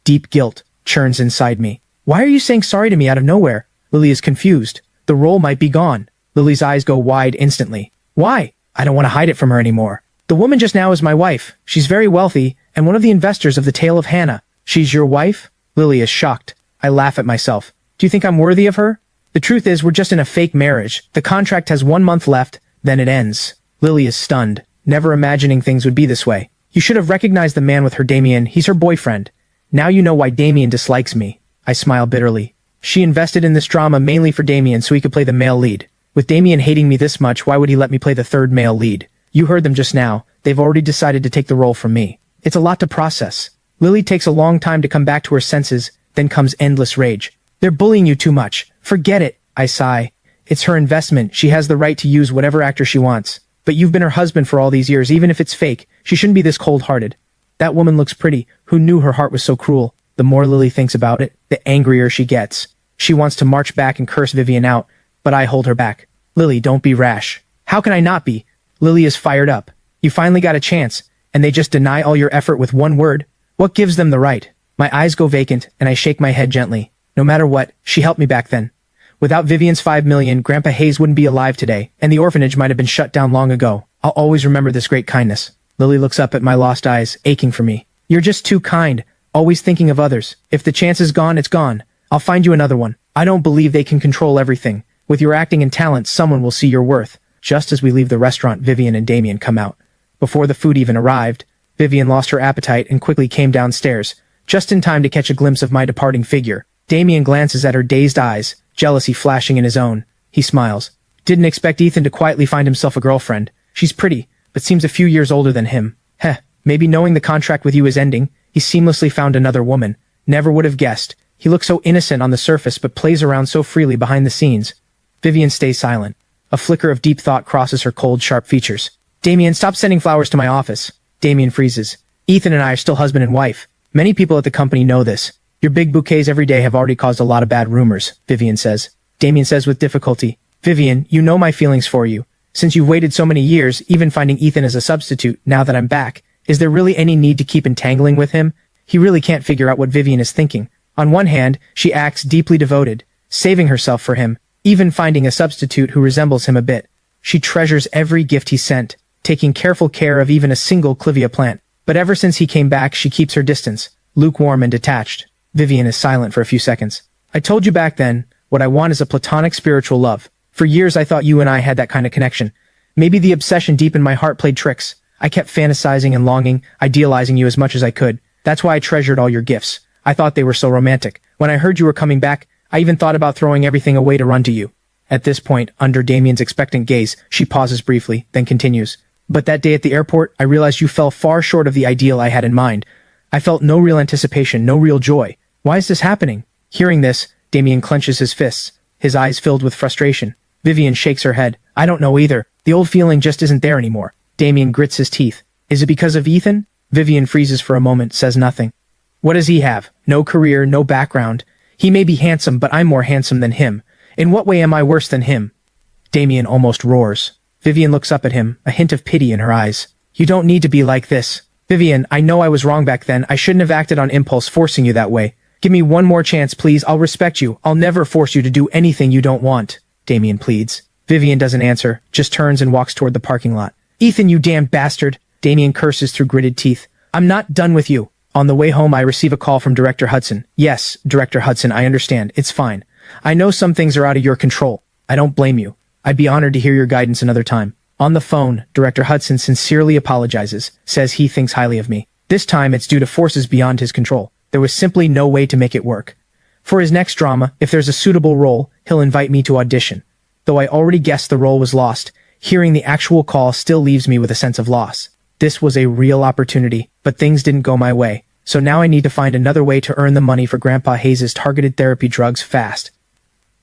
Deep guilt churns inside me. Why are you saying sorry to me out of nowhere? Lily is confused. The role might be gone. Lily's eyes go wide instantly. Why? I don't want to hide it from her anymore. The woman just now is my wife. She's very wealthy, and one of the investors of the Tale of Hannah. She's your wife? Lily is shocked. I laugh at myself. Do you think I'm worthy of her? The truth is, we're just in a fake marriage. The contract has 1 month left, then it ends. Lily is stunned, never imagining things would be this way. You should have recognized the man with her, Damien. He's her boyfriend. Now you know why Damien dislikes me. I smile bitterly. She invested in this drama mainly for Damien so he could play the male lead. With Damien hating me this much, why would he let me play the third male lead? You heard them just now. They've already decided to take the role from me. It's a lot to process. Lily takes a long time to come back to her senses, then comes endless rage. They're bullying you too much. Forget it, I sigh. It's her investment. She has the right to use whatever actor she wants. But you've been her husband for all these years, even if it's fake. She shouldn't be this cold-hearted. That woman looks pretty. Who knew her heart was so cruel? The more Lily thinks about it, the angrier she gets. She wants to march back and curse Vivian out, but I hold her back. Lily, don't be rash. How can I not be? Lily is fired up. You finally got a chance, and they just deny all your effort with one word? What gives them the right? My eyes go vacant, and I shake my head gently. No matter what, she helped me back then. Without Vivian's 5 million, Grandpa Hayes wouldn't be alive today, and the orphanage might have been shut down long ago. I'll always remember this great kindness. Lily looks up at my lost eyes, aching for me. You're just too kind, always thinking of others. If the chance is gone, it's gone. I'll find you another one. I don't believe they can control everything. With your acting and talent, someone will see your worth. Just as we leave the restaurant, Vivian and Damien come out. Before the food even arrived, Vivian lost her appetite and quickly came downstairs, just in time to catch a glimpse of my departing figure. Damien glances at her dazed eyes, jealousy flashing in his own. He smiles. Didn't expect Ethan to quietly find himself a girlfriend. She's pretty, but seems a few years older than him. Heh, maybe knowing the contract with you is ending, he seamlessly found another woman. Never would have guessed. He looks so innocent on the surface but plays around so freely behind the scenes. Vivian stays silent. A flicker of deep thought crosses her cold, sharp features. Damien, stop sending flowers to my office. Damien freezes. Ethan and I are still husband and wife. Many people at the company know this. Your big bouquets every day have already caused a lot of bad rumors, Vivian says. Damien says with difficulty. Vivian, you know my feelings for you. Since you've waited so many years, even finding Ethan as a substitute, now that I'm back, is there really any need to keep entangling with him? He really can't figure out what Vivian is thinking. On one hand, she acts deeply devoted, saving herself for him, even finding a substitute who resembles him a bit. She treasures every gift he sent, taking careful care of even a single clivia plant. But ever since he came back, she keeps her distance, lukewarm and detached. Vivian is silent for a few seconds. I told you back then, what I want is a platonic spiritual love. For years I thought you and I had that kind of connection. Maybe the obsession deep in my heart played tricks. I kept fantasizing and longing, idealizing you as much as I could. That's why I treasured all your gifts. I thought they were so romantic. When I heard you were coming back, I even thought about throwing everything away to run to you. At this point, under Damien's expectant gaze, she pauses briefly, then continues. But that day at the airport, I realized you fell far short of the ideal I had in mind. I felt no real anticipation, no real joy. Why is this happening? Hearing this, Damien clenches his fists, his eyes filled with frustration. Vivian shakes her head. I don't know either. The old feeling just isn't there anymore. Damien grits his teeth. Is it because of Ethan? Vivian freezes for a moment, says nothing. What does he have? No career, no background. He may be handsome, but I'm more handsome than him. In what way am I worse than him? Damien almost roars. Vivian looks up at him, a hint of pity in her eyes. You don't need to be like this. Vivian, I know I was wrong back then. I shouldn't have acted on impulse forcing you that way. Give me one more chance, please. I'll respect you. I'll never force you to do anything you don't want. Damien pleads. Vivian doesn't answer, just turns and walks toward the parking lot. Ethan, you damned bastard. Damien curses through gritted teeth. I'm not done with you. On the way home, I receive a call from Director Hudson. Yes, Director Hudson, I understand. It's fine. I know some things are out of your control. I don't blame you. I'd be honored to hear your guidance another time. On the phone, Director Hudson sincerely apologizes, says he thinks highly of me. This time it's due to forces beyond his control. There was simply no way to make it work. For his next drama, if there's a suitable role, he'll invite me to audition. Though I already guessed the role was lost, hearing the actual call still leaves me with a sense of loss. This was a real opportunity, but things didn't go my way. So now I need to find another way to earn the money for Grandpa Hayes' targeted therapy drugs fast.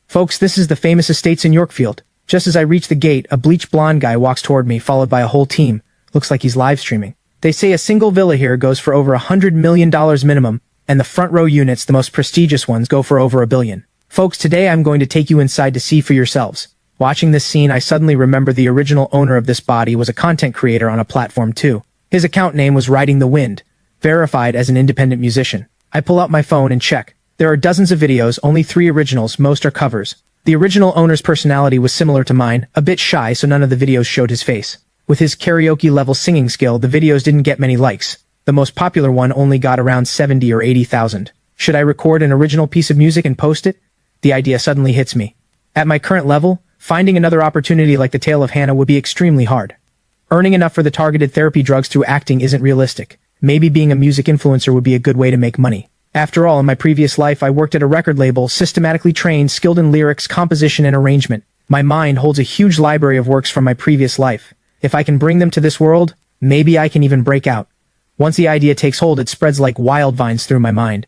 Folks, this is the famous estates in Yorkfield. Just as I reach the gate, a bleached blonde guy walks toward me, followed by a whole team. Looks like he's live streaming. They say a single villa here goes for over $100 million minimum, and the front row units, the most prestigious ones, go for over $1 billion. Folks, today I'm going to take you inside to see for yourselves. Watching this scene, I suddenly remember the original owner of this body was a content creator on a platform too. His account name was Riding the Wind, verified as an independent musician. I pull out my phone and check. There are dozens of videos, only 3 originals, most are covers. The original owner's personality was similar to mine, a bit shy, so none of the videos showed his face. With his karaoke-level singing skill, the videos didn't get many likes. The most popular one only got around 70 or 80,000. Should I record an original piece of music and post it? The idea suddenly hits me. At my current level, finding another opportunity like the tale of Hannah would be extremely hard. Earning enough for the targeted therapy drugs through acting isn't realistic. Maybe being a music influencer would be a good way to make money. After all, in my previous life, I worked at a record label, systematically trained, skilled in lyrics, composition, and arrangement. My mind holds a huge library of works from my previous life. If I can bring them to this world, maybe I can even break out. Once the idea takes hold, it spreads like wildvines through my mind.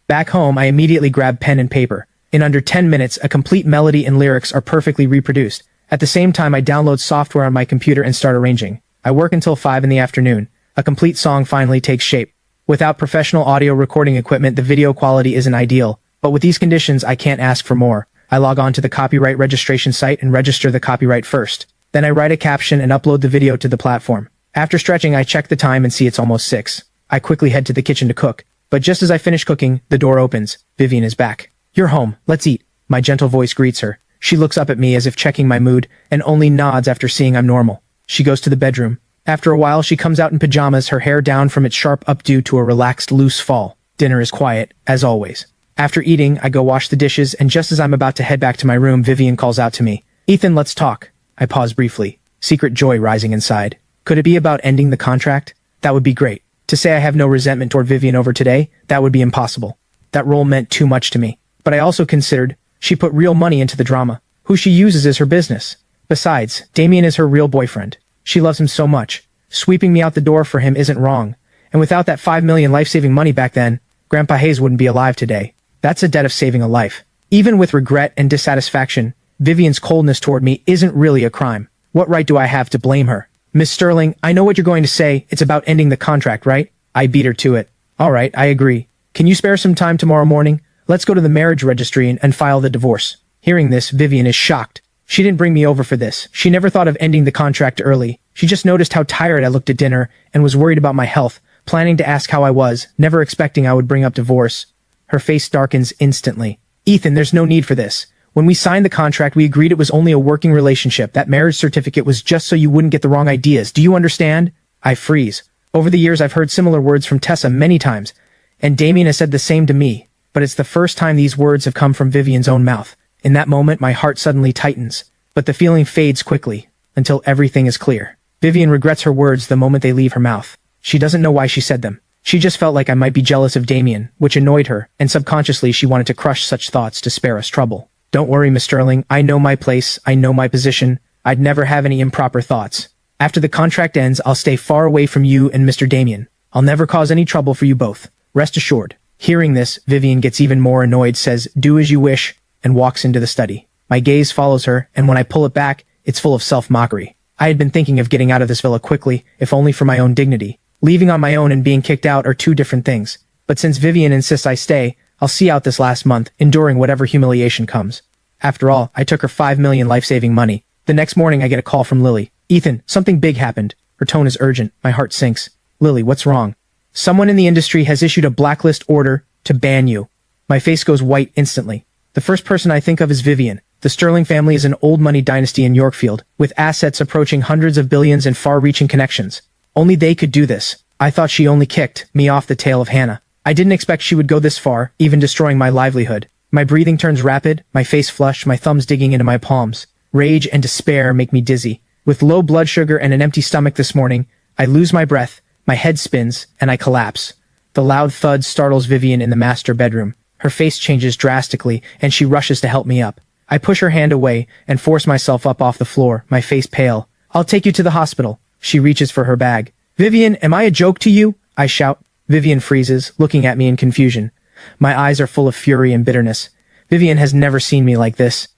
Back home, I immediately grab pen and paper. In under 10 minutes, a complete melody and lyrics are perfectly reproduced. At the same time, I download software on my computer and start arranging. I work until 5 in the afternoon. A complete song finally takes shape. Without professional audio recording equipment, the video quality isn't ideal, but with these conditions, I can't ask for more. I log on to the copyright registration site and register the copyright first. Then I write a caption and upload the video to the platform. After stretching, I check the time and see it's almost 6. I quickly head to the kitchen to cook. But just as I finish cooking, the door opens. Vivian is back. You're home. Let's eat. My gentle voice greets her. She looks up at me as if checking my mood, and only nods after seeing I'm normal. She goes to the bedroom. After a while, she comes out in pajamas, her hair down from its sharp updo to a relaxed, loose fall. Dinner is quiet, as always. After eating, I go wash the dishes, and just as I'm about to head back to my room, Vivian calls out to me. Ethan, let's talk. I pause briefly, secret joy rising inside. Could it be about ending the contract? That would be great. To say I have no resentment toward Vivian over today, that would be impossible. That role meant too much to me. But I also considered, she put real money into the drama. Who she uses is her business. Besides, Damien is her real boyfriend. She loves him so much. Sweeping me out the door for him isn't wrong. And without that $5 million life-saving money back then, Grandpa Hayes wouldn't be alive today. That's a debt of saving a life. Even with regret and dissatisfaction, Vivian's coldness toward me isn't really a crime. What right do I have to blame her? Miss Sterling, I know what you're going to say. It's about ending the contract, right? I beat her to it. All right, I agree. Can you spare some time tomorrow morning? Let's go to the marriage registry and file the divorce. Hearing this, Vivian is shocked. She didn't bring me over for this. She never thought of ending the contract early. She just noticed how tired I looked at dinner and was worried about my health, planning to ask how I was, never expecting I would bring up divorce. Her face darkens instantly. Ethan, there's no need for this. When we signed the contract, we agreed it was only a working relationship. That marriage certificate was just so you wouldn't get the wrong ideas. Do you understand? I freeze. Over the years, I've heard similar words from Tessa many times, and Damien has said the same to me, but it's the first time these words have come from Vivian's own mouth. In that moment, my heart suddenly tightens, but the feeling fades quickly, until everything is clear. Vivian regrets her words the moment they leave her mouth. She doesn't know why she said them. She just felt like I might be jealous of Damien, which annoyed her, and subconsciously she wanted to crush such thoughts to spare us trouble. Don't worry, Miss Sterling, I know my place, I know my position. I'd never have any improper thoughts. After the contract ends, I'll stay far away from you and Mr. Damien. I'll never cause any trouble for you both. Rest assured. Hearing this, Vivian gets even more annoyed, says, do as you wish, and walks into the study. My gaze follows her, and when I pull it back, it's full of self-mockery. I had been thinking of getting out of this villa quickly, if only for my own dignity. Leaving on my own and being kicked out are two different things. But since Vivian insists I stay, I'll see out this last month, enduring whatever humiliation comes. After all, I took her $5 million life-saving money. The next morning I get a call from Lily. Ethan, something big happened. Her tone is urgent. My heart sinks. Lily, what's wrong? Someone in the industry has issued a blacklist order to ban you. My face goes white instantly. The first person I think of is Vivian. The Sterling family is an old money dynasty in Yorkfield, with assets approaching hundreds of billions and far-reaching connections. Only they could do this. I thought she only kicked me off the tail of Hannah. I didn't expect she would go this far, even destroying my livelihood. My breathing turns rapid, my face flushed, my thumbs digging into my palms. Rage and despair make me dizzy. With low blood sugar and an empty stomach this morning, I lose my breath, my head spins, and I collapse. The loud thud startles Vivian in the master bedroom. Her face changes drastically, and she rushes to help me up. I push her hand away and force myself up off the floor, my face pale. I'll take you to the hospital. She reaches for her bag. Vivian, am I a joke to you? I shout. Vivian freezes, looking at me in confusion. My eyes are full of fury and bitterness. Vivian has never seen me like this.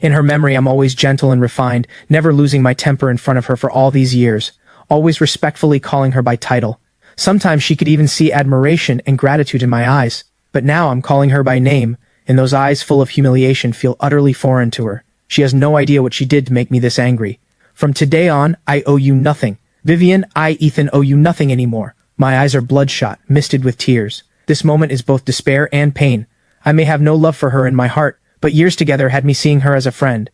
In her memory, I'm always gentle and refined, never losing my temper in front of her for all these years, always respectfully calling her by title. Sometimes she could even see admiration and gratitude in my eyes. But now I'm calling her by name, and those eyes full of humiliation feel utterly foreign to her. She has no idea what she did to make me this angry. From today on, I owe you nothing. Vivian, Ethan, owe you nothing anymore. My eyes are bloodshot, misted with tears. This moment is both despair and pain. I may have no love for her in my heart, but years together had me seeing her as a friend.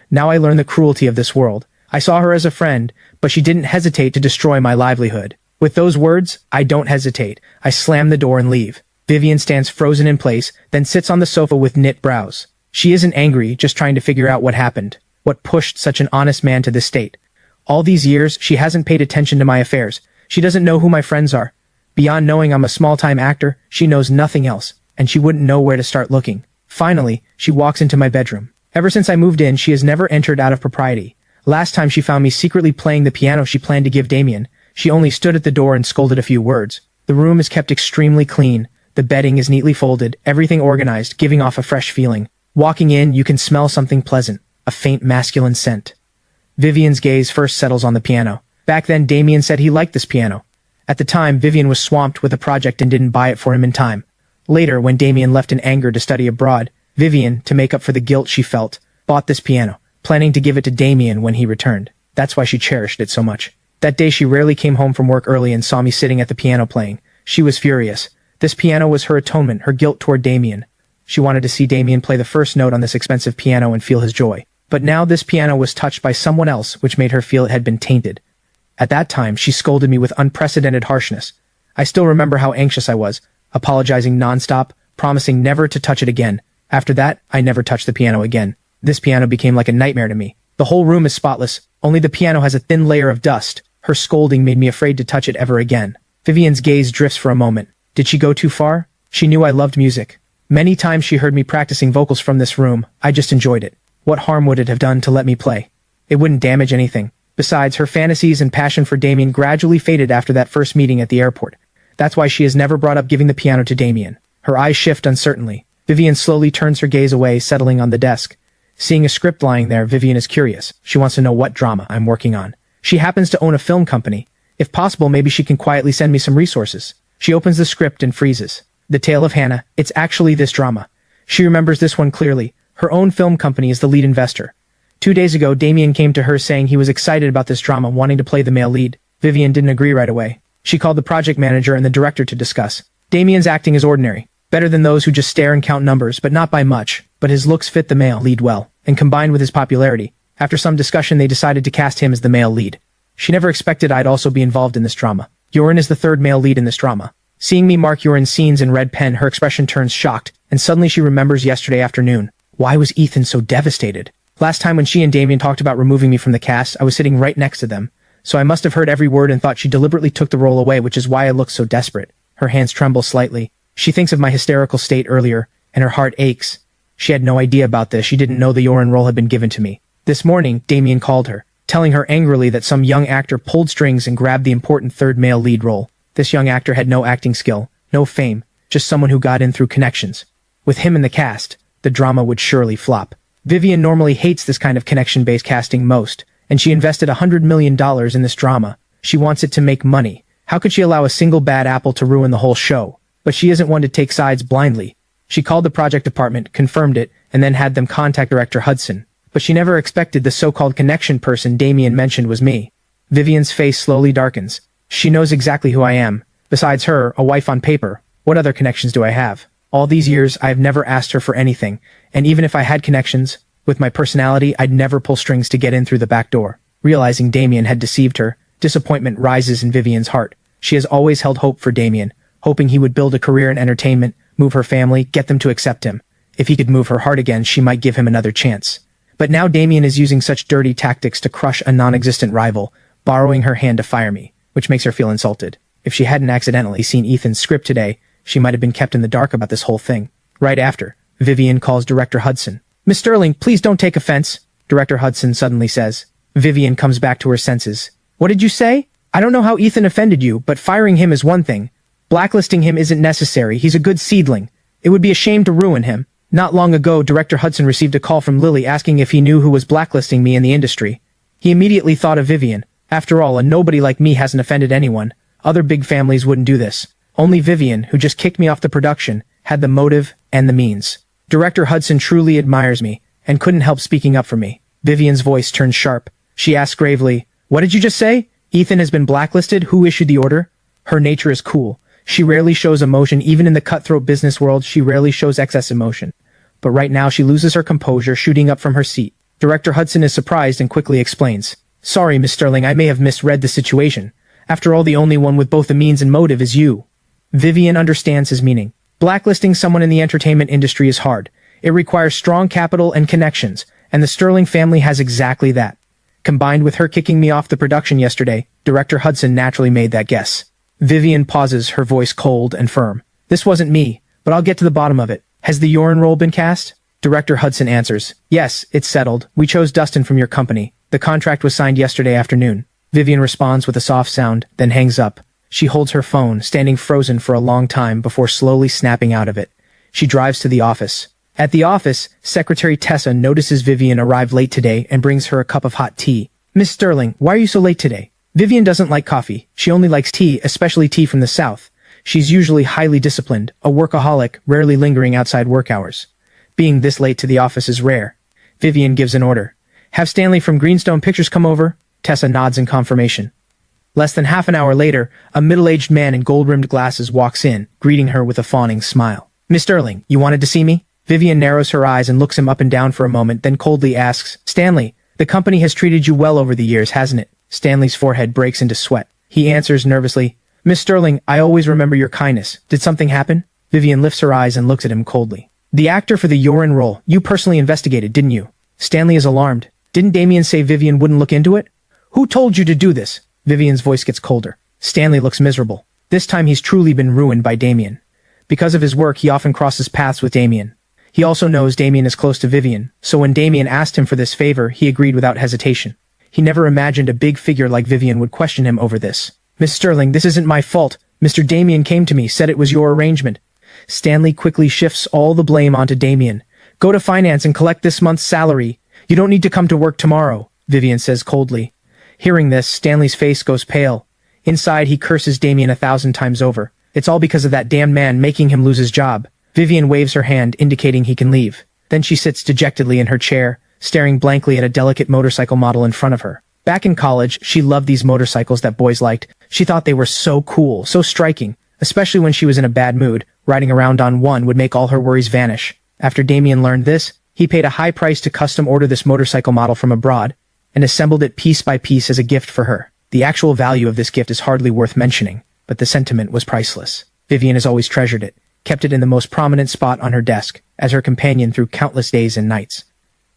Now I learn the cruelty of this world. I saw her as a friend, but she didn't hesitate to destroy my livelihood. With those words, I don't hesitate. I slam the door and leave. Vivian stands frozen in place, then sits on the sofa with knit brows. She isn't angry, just trying to figure out what happened. What pushed such an honest man to this state? All these years, she hasn't paid attention to my affairs. She doesn't know who my friends are. Beyond knowing I'm a small-time actor, she knows nothing else, and she wouldn't know where to start looking. Finally, she walks into my bedroom. Ever since I moved in, she has never entered out of propriety. Last time she found me secretly playing the piano she planned to give Damien, she only stood at the door and scolded a few words. The room is kept extremely clean. The bedding is neatly folded, everything organized, giving off a fresh feeling. Walking in, you can smell something pleasant, a faint masculine scent. Vivian's gaze first settles on the piano. Back then, Damien said he liked this piano. At the time, Vivian was swamped with a project and didn't buy it for him in time. Later, when Damien left in anger to study abroad, Vivian, to make up for the guilt she felt, bought this piano, planning to give it to Damien when he returned. That's why she cherished it so much. That day she rarely came home from work early and saw me sitting at the piano playing. She was furious. This piano was her atonement, her guilt toward Damien. She wanted to see Damien play the first note on this expensive piano and feel his joy. But now this piano was touched by someone else, which made her feel it had been tainted. At that time, she scolded me with unprecedented harshness. I still remember how anxious I was, apologizing nonstop, promising never to touch it again. After that, I never touched the piano again. This piano became like a nightmare to me. The whole room is spotless, only the piano has a thin layer of dust. Her scolding made me afraid to touch it ever again. Vivian's gaze drifts for a moment. Did she go too far? She knew I loved music. Many times she heard me practicing vocals from this room. I just enjoyed it. What harm would it have done to let me play? It wouldn't damage anything. Besides, her fantasies and passion for Damien gradually faded after that first meeting at the airport. That's why she has never brought up giving the piano to Damien. Her eyes shift uncertainly. Vivian slowly turns her gaze away, settling on the desk. Seeing a script lying there, Vivian is curious. She wants to know what drama I'm working on. She happens to own a film company. If possible, maybe she can quietly send me some resources. She opens the script and freezes. The Tale of Hannah. It's actually this drama. She remembers this one clearly. Her own film company is the lead investor. 2 days ago, Damien came to her saying he was excited about this drama, wanting to play the male lead. Vivian didn't agree right away. She called the project manager and the director to discuss. Damien's acting is ordinary. Better than those who just stare and count numbers, but not by much. But his looks fit the male lead well, and combined with his popularity, after some discussion they decided to cast him as the male lead. She never expected I'd also be involved in this drama. Yorin is the third male lead in this drama. Seeing me mark Yorin's scenes in red pen, her expression turns shocked, and suddenly she remembers yesterday afternoon. Why was Ethan so devastated? Last time when she and Damien talked about removing me from the cast, I was sitting right next to them, so I must have heard every word and thought she deliberately took the role away, which is why I looked so desperate. Her hands tremble slightly. She thinks of my hysterical state earlier, and her heart aches. She had no idea about this. She didn't know the Yorin role had been given to me. This morning, Damien called her, telling her angrily that some young actor pulled strings and grabbed the important third male lead role. This young actor had no acting skill, no fame, just someone who got in through connections. With him in the cast, the drama would surely flop. Vivian normally hates this kind of connection-based casting most, and she invested $100 million in this drama. She wants it to make money. How could she allow a single bad apple to ruin the whole show? But she isn't one to take sides blindly. She called the project department, confirmed it, and then had them contact director Hudson. But she never expected the so-called connection person Damien mentioned was me. Vivian's face slowly darkens. She knows exactly who I am. Besides her, a wife on paper, what other connections do I have? All these years, I've never asked her for anything, and even if I had connections, with my personality, I'd never pull strings to get in through the back door. Realizing Damien had deceived her, disappointment rises in Vivian's heart. She has always held hope for Damien, hoping he would build a career in entertainment, move her family, get them to accept him. If he could move her heart again, she might give him another chance. But now Damien is using such dirty tactics to crush a non-existent rival, borrowing her hand to fire me, which makes her feel insulted. If she hadn't accidentally seen Ethan's script today, she might have been kept in the dark about this whole thing. Right after, Vivian calls Director Hudson. "Miss Sterling, please don't take offense," Director Hudson suddenly says. Vivian comes back to her senses. "What did you say? I don't know how Ethan offended you, but firing him is one thing. Blacklisting him isn't necessary. He's a good seedling. It would be a shame to ruin him." Not long ago, Director Hudson received a call from Lily asking if he knew who was blacklisting me in the industry. He immediately thought of Vivian. After all, a nobody like me hasn't offended anyone. Other big families wouldn't do this. Only Vivian, who just kicked me off the production, had the motive and the means. Director Hudson truly admires me, and couldn't help speaking up for me. Vivian's voice turns sharp. She asks gravely, "What did you just say? Ethan has been blacklisted? Who issued the order?" Her nature is cool. She rarely shows emotion. Even in the cutthroat business world, she rarely shows excess emotion. But right now she loses her composure, shooting up from her seat. Director Hudson is surprised and quickly explains. "Sorry, Miss Sterling, I may have misread the situation. After all, the only one with both the means and motive is you." Vivian understands his meaning. Blacklisting someone in the entertainment industry is hard. It requires strong capital and connections, and the Sterling family has exactly that. Combined with her kicking me off the production yesterday, Director Hudson naturally made that guess. Vivian pauses, her voice cold and firm. "This wasn't me, but I'll get to the bottom of it. Has the Yorin role been cast?" Director Hudson answers. "Yes, it's settled. We chose Dustin from your company. The contract was signed yesterday afternoon." Vivian responds with a soft sound, then hangs up. She holds her phone, standing frozen for a long time before slowly snapping out of it. She drives to the office. At the office, Secretary Tessa notices Vivian arrived late today and brings her a cup of hot tea. "Miss Sterling, why are you so late today?" Vivian doesn't like coffee. She only likes tea, especially tea from the South. She's usually highly disciplined, a workaholic, rarely lingering outside work hours. Being this late to the office is rare. Vivian gives an order. "Have Stanley from Greenstone Pictures come over?" Tessa nods in confirmation. Less than half an hour later, a middle-aged man in gold-rimmed glasses walks in, greeting her with a fawning smile. "Miss Sterling, you wanted to see me?" Vivian narrows her eyes and looks him up and down for a moment, then coldly asks, "Stanley, the company has treated you well over the years, hasn't it?" Stanley's forehead breaks into sweat. He answers nervously, "Miss Sterling, I always remember your kindness. Did something happen?" Vivian lifts her eyes and looks at him coldly. "The actor for the Yorin role, you personally investigated, didn't you?" Stanley is alarmed. "Didn't Damien say Vivian wouldn't look into it?" "Who told you to do this?" Vivian's voice gets colder. Stanley looks miserable. This time he's truly been ruined by Damien. Because of his work, he often crosses paths with Damien. He also knows Damien is close to Vivian, so when Damien asked him for this favor, he agreed without hesitation. He never imagined a big figure like Vivian would question him over this. "Miss Sterling, this isn't my fault. Mr. Damien came to me, said it was your arrangement." Stanley quickly shifts all the blame onto Damien. "Go to finance and collect this month's salary. You don't need to come to work tomorrow," Vivian says coldly. Hearing this, Stanley's face goes pale. Inside, he curses Damien 1,000 times over. It's all because of that damn man making him lose his job. Vivian waves her hand, indicating he can leave. Then she sits dejectedly in her chair, staring blankly at a delicate motorcycle model in front of her. Back in college, she loved these motorcycles that boys liked. She thought they were so cool, so striking. especially when she was in a bad mood. Riding around on one would make all her worries vanish. After Damien learned this, he paid a high price to custom order this motorcycle model from abroad, and assembled it piece by piece as a gift for her. The actual value of this gift is hardly worth mentioning, but the sentiment was priceless. Vivian has always treasured it, kept it in the most prominent spot on her desk, as her companion through countless days and nights.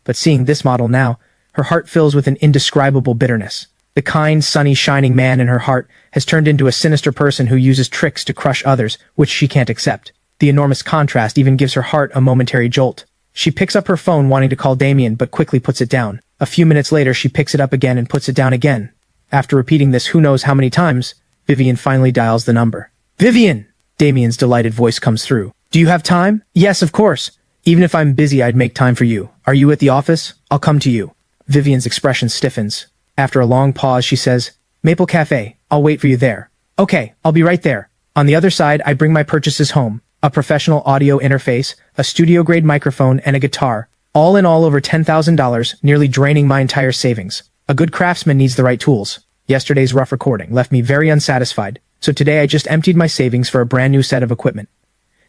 But seeing this model now, her heart fills with an indescribable bitterness. The kind, sunny, shining man in her heart has turned into a sinister person who uses tricks to crush others, which she can't accept. The enormous contrast even gives her heart a momentary jolt. She picks up her phone wanting to call Damien but quickly puts it down. A few minutes later she picks it up again and puts it down again. After repeating this who knows how many times, Vivian finally dials the number. "Vivian!" Damien's delighted voice comes through. "Do you have time?" "Yes, of course. Even if I'm busy, I'd make time for you. Are you at the office? I'll come to you." Vivian's expression stiffens. After a long pause, she says, "Maple Cafe. I'll wait for you there." "Okay, I'll be right there." On the other side, I bring my purchases home. A professional audio interface, a studio-grade microphone, and a guitar. All in all over $10,000, nearly draining my entire savings. A good craftsman needs the right tools. Yesterday's rough recording left me very unsatisfied, so today I just emptied my savings for a brand new set of equipment.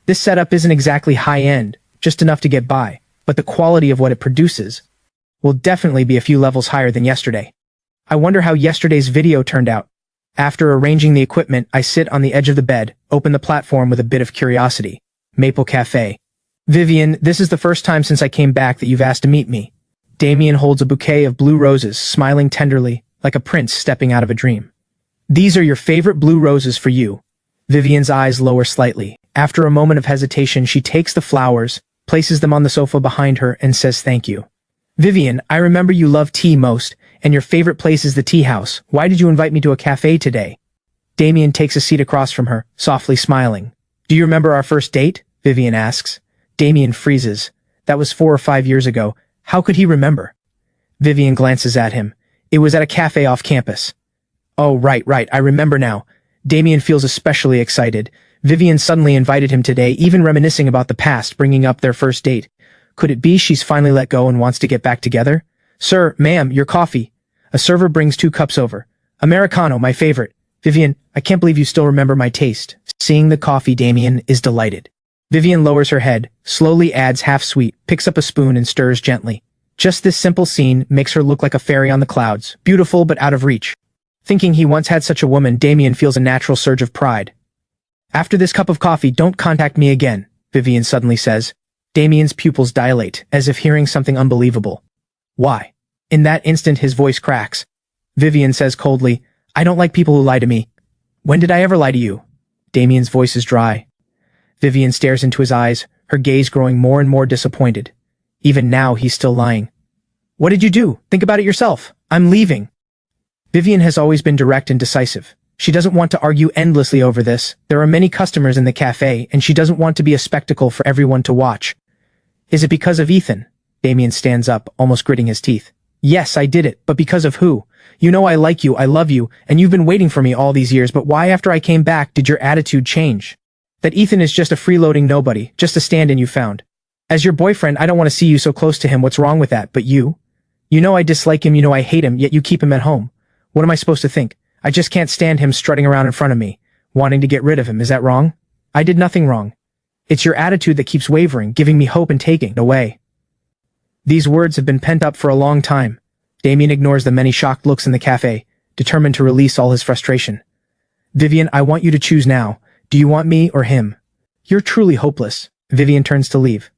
This setup isn't exactly high-end, just enough to get by, but the quality of what it produces will definitely be a few levels higher than yesterday. I wonder how yesterday's video turned out. After arranging the equipment, I sit on the edge of the bed, open the platform with a bit of curiosity. Maple Cafe. "Vivian, this is the first time since I came back that you've asked to meet me." Damien holds a bouquet of blue roses, smiling tenderly, like a prince stepping out of a dream. "These are your favorite blue roses for you." Vivian's eyes lower slightly. After a moment of hesitation, she takes the flowers, places them on the sofa behind her, and says thank you. "Vivian, I remember you love tea most, and your favorite place is the tea house. Why did you invite me to a cafe today?" Damien takes a seat across from her, softly smiling. "Do you remember our first date?" Vivian asks. Damien freezes. That was 4 or 5 years ago. How could he remember? Vivian glances at him. "It was at a cafe off campus." "Oh, right, I remember now." Damien feels especially excited. Vivian suddenly invited him today, even reminiscing about the past, bringing up their first date. Could it be she's finally let go and wants to get back together? "Sir, ma'am, your coffee." A server brings 2 cups over. "Americano, my favorite." "Vivian, I can't believe you still remember my taste." Seeing the coffee, Damien is delighted. Vivian lowers her head, slowly adds half sweet, picks up a spoon and stirs gently. Just this simple scene makes her look like a fairy on the clouds, beautiful but out of reach. Thinking he once had such a woman, Damien feels a natural surge of pride. "After this cup of coffee, don't contact me again," Vivian suddenly says. Damien's pupils dilate, as if hearing something unbelievable. "Why?" In that instant his voice cracks. Vivian says coldly, "I don't like people who lie to me." "When did I ever lie to you?" Damien's voice is dry. Vivian stares into his eyes, her gaze growing more and more disappointed. Even now he's still lying. "What did you do? Think about it yourself. I'm leaving." Vivian has always been direct and decisive. She doesn't want to argue endlessly over this. There are many customers in the cafe, and she doesn't want to be a spectacle for everyone to watch. "Is it because of Ethan?" Damien stands up, almost gritting his teeth. "Yes, I did it, but because of who? You know I like you, I love you, and you've been waiting for me all these years, but why after I came back did your attitude change? That Ethan is just a freeloading nobody, just a stand-in you found. As your boyfriend, I don't want to see you so close to him, what's wrong with that, but you? You know I dislike him, you know I hate him, yet you keep him at home. What am I supposed to think? I just can't stand him strutting around in front of me, wanting to get rid of him, is that wrong? I did nothing wrong. It's your attitude that keeps wavering, giving me hope and taking it away." These words have been pent up for a long time. Damien ignores the many shocked looks in the cafe, determined to release all his frustration. "Vivian, I want you to choose now. Do you want me or him?" "You're truly hopeless." Vivian turns to leave.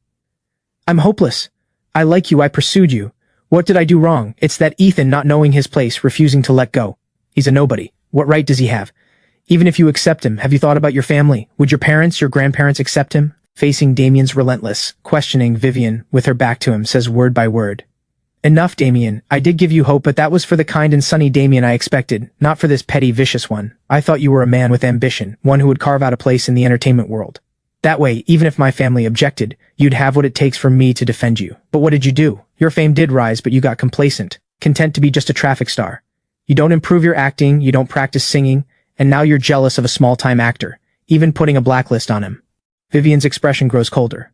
"I'm hopeless. I like you, I pursued you. What did I do wrong? It's that Ethan not knowing his place, refusing to let go. He's a nobody. What right does he have? Even if you accept him, have you thought about your family? Would your parents, your grandparents accept him?" Facing Damien's relentless, questioning, Vivian, with her back to him, says word by word. "Enough, Damien. I did give you hope, but that was for the kind and sunny Damien I expected, not for this petty, vicious one. I thought you were a man with ambition, one who would carve out a place in the entertainment world. That way, even if my family objected, you'd have what it takes for me to defend you. But what did you do? Your fame did rise, but you got complacent, content to be just a traffic star. You don't improve your acting, you don't practice singing, and now you're jealous of a small-time actor, even putting a blacklist on him." Vivian's expression grows colder.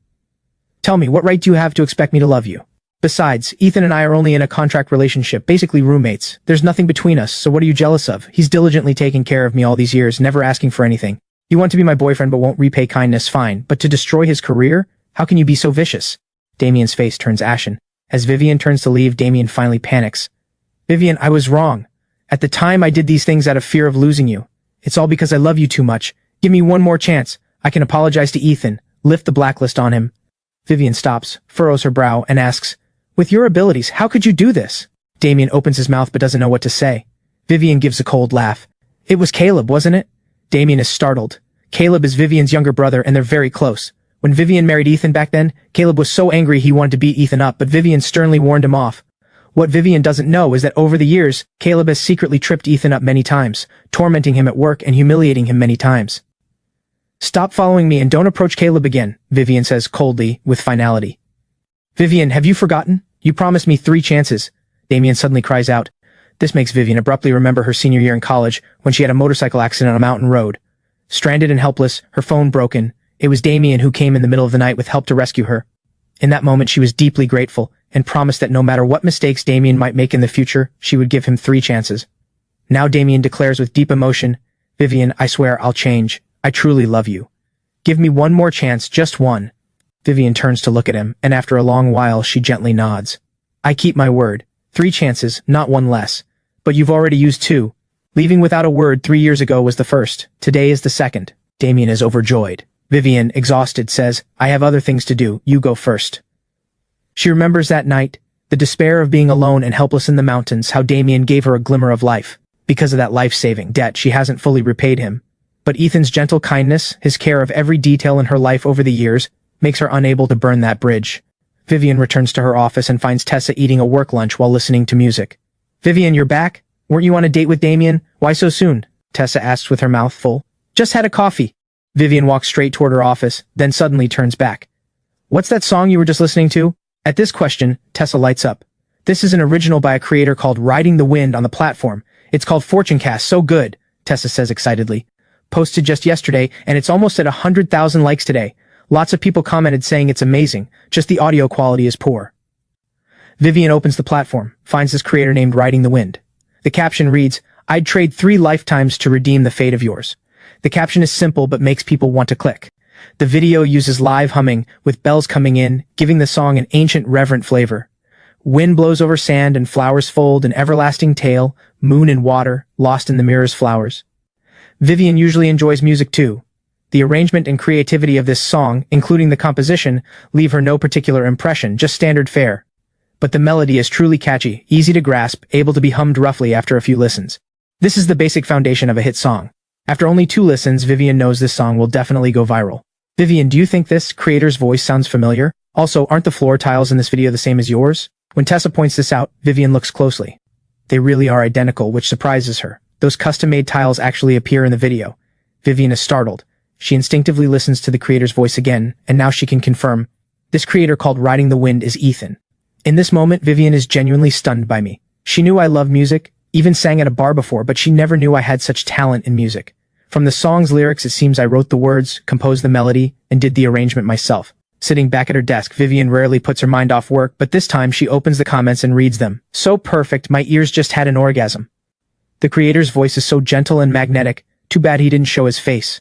"Tell me, what right do you have to expect me to love you? Besides, Ethan and I are only in a contract relationship, basically roommates. There's nothing between us, so what are you jealous of? He's diligently taken care of me all these years, never asking for anything. You want to be my boyfriend but won't repay kindness, fine, but to destroy his career? How can you be so vicious? Damien's face turns ashen. As Vivian turns to leave, Damien finally panics. Vivian, I was wrong. At the time I did these things out of fear of losing you. It's all because I love you too much. Give me one more chance. I can apologize to Ethan, lift the blacklist on him. Vivian stops, furrows her brow, and asks, with your abilities, how could you do this? Damien opens his mouth but doesn't know what to say. Vivian gives a cold laugh. It was Caleb, wasn't it? Damien is startled. Caleb is Vivian's younger brother and they're very close. When Vivian married Ethan back then, Caleb was so angry he wanted to beat Ethan up, but Vivian sternly warned him off. What Vivian doesn't know is that over the years, Caleb has secretly tripped Ethan up many times, tormenting him at work and humiliating him many times. Stop following me and don't approach Caleb again, Vivian says coldly, with finality. Vivian, have you forgotten? You promised me 3 chances. Damien suddenly cries out. This makes Vivian abruptly remember her senior year in college, when she had a motorcycle accident on a mountain road. Stranded and helpless, her phone broken, it was Damien who came in the middle of the night with help to rescue her. In that moment she was deeply grateful, and promised that no matter what mistakes Damien might make in the future, she would give him 3 chances. Now Damien declares with deep emotion, Vivian, I swear I'll change. I truly love you. Give me one more chance, just one. Vivian turns to look at him, and after a long while she gently nods. I keep my word. 3 chances, not 1 less. But you've already used 2. Leaving without a word 3 years ago was the first. Today is the second. Damien is overjoyed. Vivian, exhausted, says, I have other things to do. You go first. She remembers that night, the despair of being alone and helpless in the mountains, how Damien gave her a glimmer of life. Because of that life-saving debt, she hasn't fully repaid him. But Ethan's gentle kindness, his care of every detail in her life over the years, makes her unable to burn that bridge. Vivian returns to her office and finds Tessa eating a work lunch while listening to music. Vivian, you're back? Weren't you on a date with Damien? Why so soon? Tessa asks with her mouth full. Just had a coffee. Vivian walks straight toward her office, then suddenly turns back. What's that song you were just listening to? At this question, Tessa lights up. This is an original by a creator called Riding the Wind on the platform. It's called Fortunecast, so good, Tessa says excitedly. Posted just yesterday, and it's almost at 100,000 likes today. Lots of people commented saying it's amazing, just the audio quality is poor. Vivian opens the platform, finds this creator named Riding the Wind. The caption reads, I'd trade 3 lifetimes to redeem the fate of yours. The caption is simple but makes people want to click. The video uses live humming, with bells coming in, giving the song an ancient reverent flavor. Wind blows over sand and flowers fold an everlasting tale, moon in water, lost in the mirror's flowers. Vivian usually enjoys music too. The arrangement and creativity of this song, including the composition, leave her no particular impression, just standard fare. But the melody is truly catchy, easy to grasp, able to be hummed roughly after a few listens. This is the basic foundation of a hit song. After only 2 listens, Vivian knows this song will definitely go viral. Vivian, do you think this creator's voice sounds familiar? Also, aren't the floor tiles in this video the same as yours? When Tessa points this out, Vivian looks closely. They really are identical, which surprises her. Those custom-made tiles actually appear in the video. Vivian is startled. She instinctively listens to the creator's voice again, and now she can confirm. This creator called Riding the Wind is Ethan. In this moment, Vivian is genuinely stunned by me. She knew I loved music, even sang at a bar before, but she never knew I had such talent in music. From the song's lyrics, it seems I wrote the words, composed the melody, and did the arrangement myself. Sitting back at her desk, Vivian rarely puts her mind off work, but this time she opens the comments and reads them. So perfect, my ears just had an orgasm. The creator's voice is so gentle and magnetic, too bad he didn't show his face.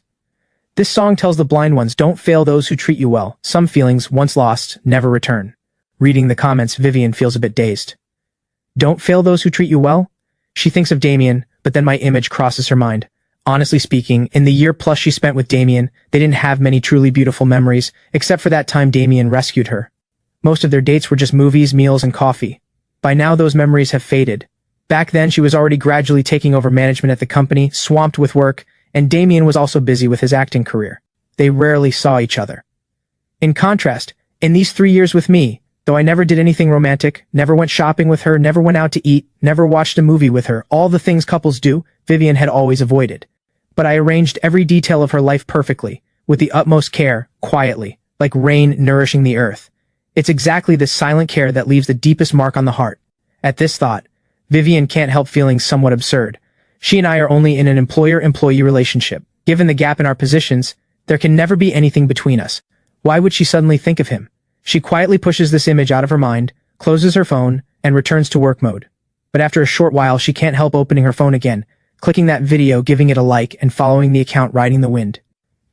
This song tells the blind ones, don't fail those who treat you well. Some feelings, once lost, never return. Reading the comments, Vivian feels a bit dazed. Don't fail those who treat you well? She thinks of Damien, but then my image crosses her mind. Honestly speaking, in the year plus she spent with Damien, they didn't have many truly beautiful memories, except for that time Damien rescued her. Most of their dates were just movies, meals, and coffee. By now those memories have faded. Back then she was already gradually taking over management at the company, swamped with work, and Damien was also busy with his acting career. They rarely saw each other. In contrast, in these 3 years with me, though I never did anything romantic, never went shopping with her, never went out to eat, never watched a movie with her, all the things couples do, Vivian had always avoided. But I arranged every detail of her life perfectly, with the utmost care, quietly, like rain nourishing the earth. It's exactly this silent care that leaves the deepest mark on the heart. At this thought, Vivian can't help feeling somewhat absurd. She and I are only in an employer-employee relationship. Given the gap in our positions, there can never be anything between us. Why would she suddenly think of him? She quietly pushes this image out of her mind, closes her phone, and returns to work mode. But after a short while, she can't help opening her phone again, clicking that video, giving it a like, and following the account Riding the Wind.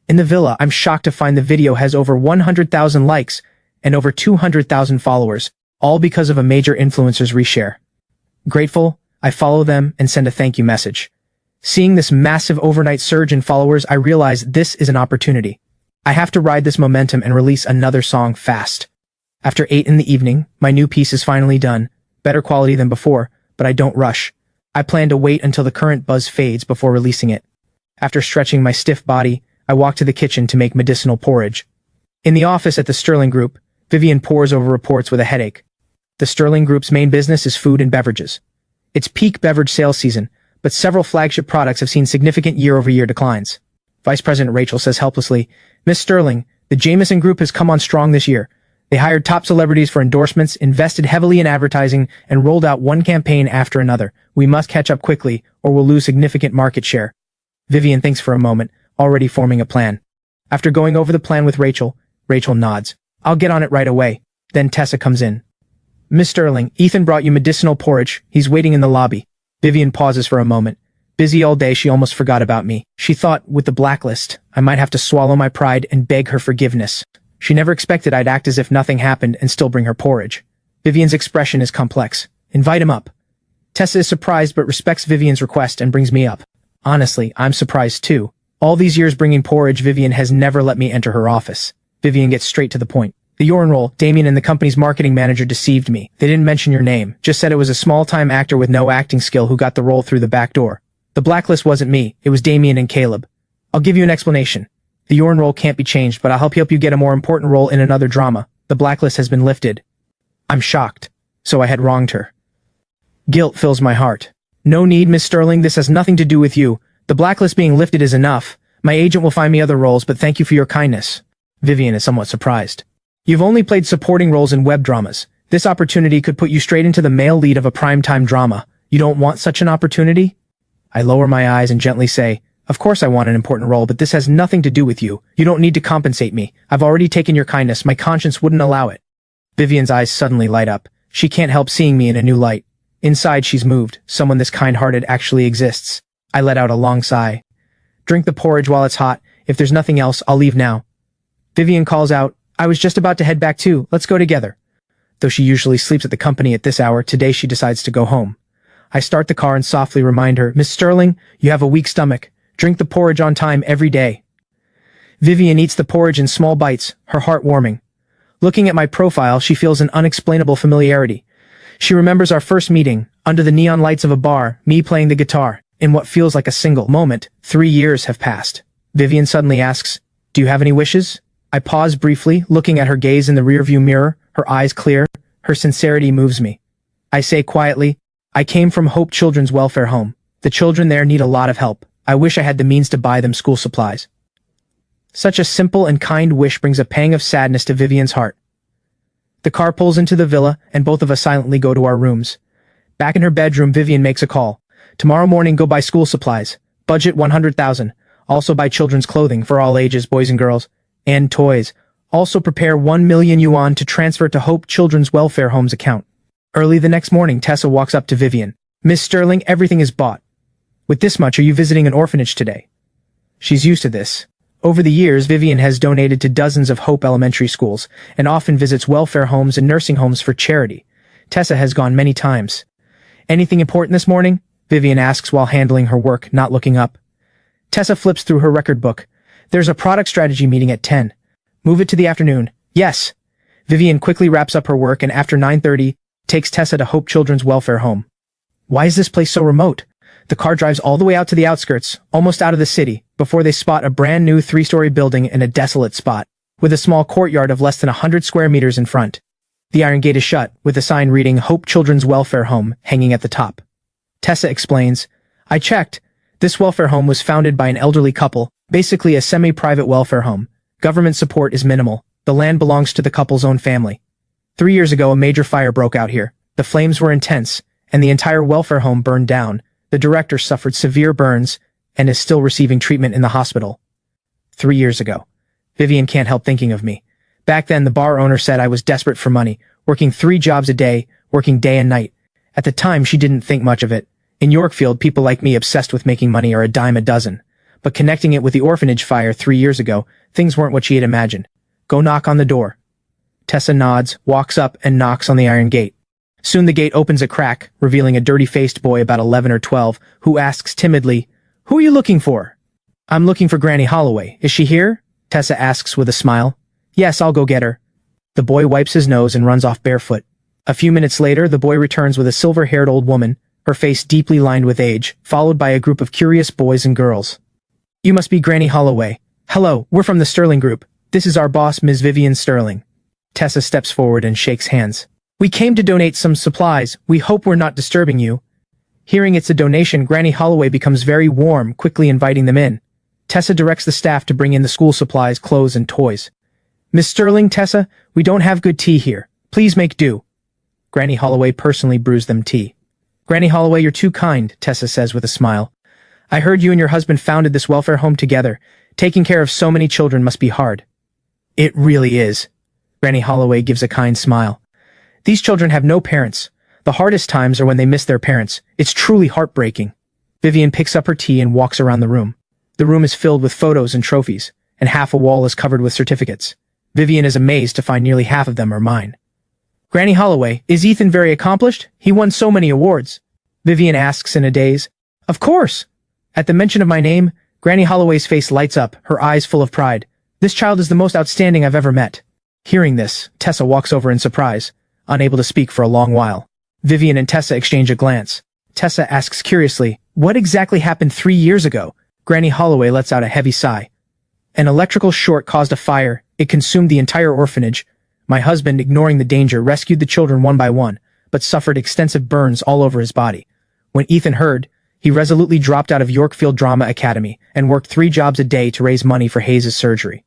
In the villa, I'm shocked to find the video has over 100,000 likes and over 200,000 followers, all because of a major influencer's reshare. Grateful, I follow them and send a thank you message. Seeing this massive overnight surge in followers, I realize this is an opportunity. I have to ride this momentum and release another song fast. After 8 in the evening, my new piece is finally done, better quality than before, but I don't rush. I plan to wait until the current buzz fades before releasing it. After stretching my stiff body, I walk to the kitchen to make medicinal porridge. In the office at the Sterling Group, Vivian pores over reports with a headache. The Sterling Group's main business is food and beverages. It's peak beverage sales season, but several flagship products have seen significant year-over-year declines. Vice President Rachel says helplessly, "Miss Sterling, the Jameson Group has come on strong this year. They hired top celebrities for endorsements, invested heavily in advertising, and rolled out one campaign after another. We must catch up quickly, or we'll lose significant market share." Vivian thinks for a moment, already forming a plan. After going over the plan with Rachel, Rachel nods. "I'll get on it right away." Then Tessa comes in. "Miss Sterling, Ethan brought you medicinal porridge. He's waiting in the lobby." Vivian pauses for a moment. Busy all day, she almost forgot about me. She thought, with the blacklist, I might have to swallow my pride and beg her forgiveness. She never expected I'd act as if nothing happened and still bring her porridge. Vivian's expression is complex. "Invite him up." Tessa is surprised but respects Vivian's request and brings me up. Honestly, I'm surprised too. All these years bringing porridge, Vivian has never let me enter her office. Vivian gets straight to the point. "The urine roll, Damien and the company's marketing manager deceived me. They didn't mention your name, just said it was a small-time actor with no acting skill who got the role through the back door. The blacklist wasn't me, it was Damien and Caleb. I'll give you an explanation. The urine roll can't be changed, but I'll help you get a more important role in another drama. The blacklist has been lifted." I'm shocked. So I had wronged her. Guilt fills my heart. "No need, Miss Sterling, this has nothing to do with you. The blacklist being lifted is enough. My agent will find me other roles, but thank you for your kindness." Vivian is somewhat surprised. "You've only played supporting roles in web dramas. This opportunity could put you straight into the male lead of a primetime drama. You don't want such an opportunity?" I lower my eyes and gently say, "Of course I want an important role, but this has nothing to do with you. You don't need to compensate me. I've already taken your kindness. My conscience wouldn't allow it." Vivian's eyes suddenly light up. She can't help seeing me in a new light. Inside she's moved. Someone this kind-hearted actually exists. I let out a long sigh. "Drink the porridge while it's hot. If there's nothing else, I'll leave now." Vivian calls out, "I was just about to head back too. Let's go together." Though she usually sleeps at the company at this hour, today she decides to go home. I start the car and softly remind her, "Miss Sterling, you have a weak stomach. Drink the porridge on time every day." Vivian eats the porridge in small bites, her heart warming. Looking at my profile, she feels an unexplainable familiarity. She remembers our first meeting, under the neon lights of a bar, me playing the guitar. In what feels like a single moment, 3 years have passed. Vivian suddenly asks, "Do you have any wishes?" I pause briefly, looking at her gaze in the rearview mirror, her eyes clear. Her sincerity moves me. I say quietly, "I came from Hope Children's Welfare Home. The children there need a lot of help. I wish I had the means to buy them school supplies." Such a simple and kind wish brings a pang of sadness to Vivian's heart. The car pulls into the villa, and both of us silently go to our rooms. Back in her bedroom, Vivian makes a call. "Tomorrow morning, go buy school supplies. Budget 100,000. Also buy children's clothing for all ages, boys and girls. And toys. Also prepare 1 million yuan to transfer to Hope Children's Welfare Home's account." Early the next morning, Tessa walks up to Vivian. "Miss Sterling, everything is bought. With this much, are you visiting an orphanage today?" She's used to this. Over the years, Vivian has donated to dozens of Hope elementary schools, and often visits welfare homes and nursing homes for charity. Tessa has gone many times. "Anything important this morning?" Vivian asks while handling her work, not looking up. Tessa flips through her record book. "There's a product strategy meeting at 10. Move it to the afternoon." "Yes." Vivian quickly wraps up her work and after 9:30, takes Tessa to Hope Children's Welfare Home. Why is this place so remote? The car drives all the way out to the outskirts, almost out of the city, before they spot a brand new 3-story building in a desolate spot, with a small courtyard of less than 100 square meters in front. The iron gate is shut, with a sign reading Hope Children's Welfare Home hanging at the top. Tessa explains, "I checked. This welfare home was founded by an elderly couple, basically a semi-private welfare home. Government support is minimal. The land belongs to the couple's own family. 3 years ago, a major fire broke out here. The flames were intense, and the entire welfare home burned down. The director suffered severe burns and is still receiving treatment in the hospital." 3 years ago. Vivian can't help thinking of me. Back then, the bar owner said I was desperate for money, working 3 jobs a day, working day and night. At the time, she didn't think much of it. In Yorkfield, people like me obsessed with making money are a dime a dozen. but connecting it with the orphanage fire 3 years ago, things weren't what she had imagined. Go knock on the door. Tessa nods, walks up, and knocks on the iron gate. Soon the gate opens a crack, revealing a dirty-faced boy about 11 or 12, who asks timidly, "Who are you looking for?" "I'm looking for Granny Holloway. Is she here?" Tessa asks with a smile. "Yes, I'll go get her." The boy wipes his nose and runs off barefoot. A few minutes later, the boy returns with a silver-haired old woman, her face deeply lined with age, followed by a group of curious boys and girls. "You must be Granny Holloway. Hello, we're from the Sterling Group. This is our boss, Ms. Vivian Sterling." Tessa steps forward and shakes hands. "We came to donate some supplies. We hope we're not disturbing you." Hearing it's a donation, Granny Holloway becomes very warm, quickly inviting them in. Tessa directs the staff to bring in the school supplies, clothes, and toys. "Miss Sterling, Tessa, we don't have good tea here. Please make do." Granny Holloway personally brews them tea. "Granny Holloway, you're too kind," Tessa says with a smile. "I heard you and your husband founded this welfare home together. Taking care of so many children must be hard." "It really is." Granny Holloway gives a kind smile. "These children have no parents. The hardest times are when they miss their parents. It's truly heartbreaking." Vivian picks up her tea and walks around the room. The room is filled with photos and trophies, and half a wall is covered with certificates. Vivian is amazed to find nearly half of them are mine. "Granny Holloway, is Ethan very accomplished? He won so many awards." Vivian asks in a daze. "Of course." At the mention of my name, Granny Holloway's face lights up, her eyes full of pride. "This child is the most outstanding I've ever met." Hearing this, Tessa walks over in surprise, unable to speak for a long while. Vivian and Tessa exchange a glance. Tessa asks curiously, "What exactly happened 3 years ago?" Granny Holloway lets out a heavy sigh. "An electrical short caused a fire. It consumed the entire orphanage. My husband, ignoring the danger, rescued the children one by one, but suffered extensive burns all over his body. When Ethan heard, he resolutely dropped out of Yorkfield Drama Academy and worked 3 jobs a day to raise money for Hayes' surgery."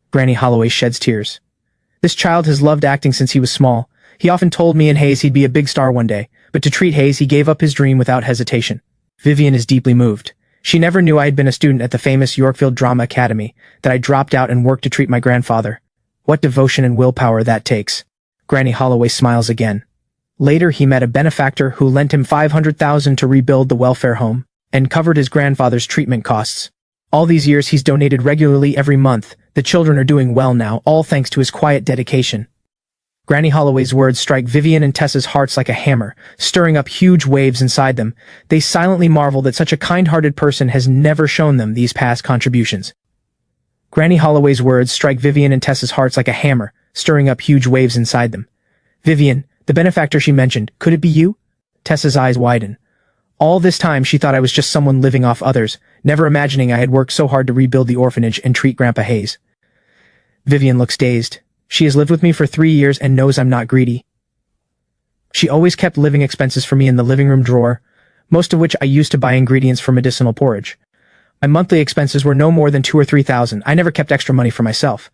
Granny Holloway sheds tears. "This child has loved acting since he was small. He often told me and Hayes he'd be a big star one day, but to treat Hayes he gave up his dream without hesitation." Vivian is deeply moved. She never knew I had been a student at the famous Yorkfield Drama Academy, that I dropped out and worked to treat my grandfather. What devotion and willpower that takes. Granny Holloway smiles again. Later he met a benefactor who lent him $500,000 to rebuild the welfare home, and covered his grandfather's treatment costs. All these years he's donated regularly every month. The children are doing well now, all thanks to his quiet dedication. Granny Holloway's words strike Vivian and Tessa's hearts like a hammer, stirring up huge waves inside them. They silently marvel that such a kind-hearted person has never shown them these past contributions. Granny Holloway's words strike Vivian and Tessa's hearts like a hammer, stirring up huge waves inside them. "Vivian, the benefactor she mentioned, could it be you?" Tessa's eyes widen. All this time she thought I was just someone living off others, never imagining I had worked so hard to rebuild the orphanage and treat Grandpa Hayes. Vivian looks dazed. She has lived with me for 3 years and knows I'm not greedy. She always kept living expenses for me in the living room drawer, most of which I used to buy ingredients for medicinal porridge. My monthly expenses were no more than $2,000 or $3,000. I never kept extra money for myself.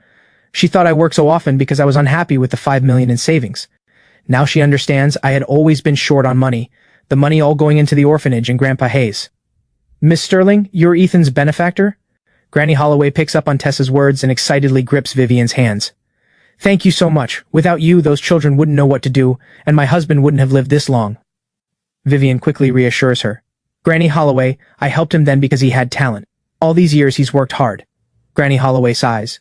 She thought I worked so often because I was unhappy with the $5 million in savings. Now she understands I had always been short on money, the money all going into the orphanage and Grandpa Hayes. "Miss Sterling, you're Ethan's benefactor?" Granny Holloway picks up on Tessa's words and excitedly grips Vivian's hands. "Thank you so much. Without you, those children wouldn't know what to do, and my husband wouldn't have lived this long." Vivian quickly reassures her. "Granny Holloway, I helped him then because he had talent. All these years he's worked hard." Granny Holloway sighs.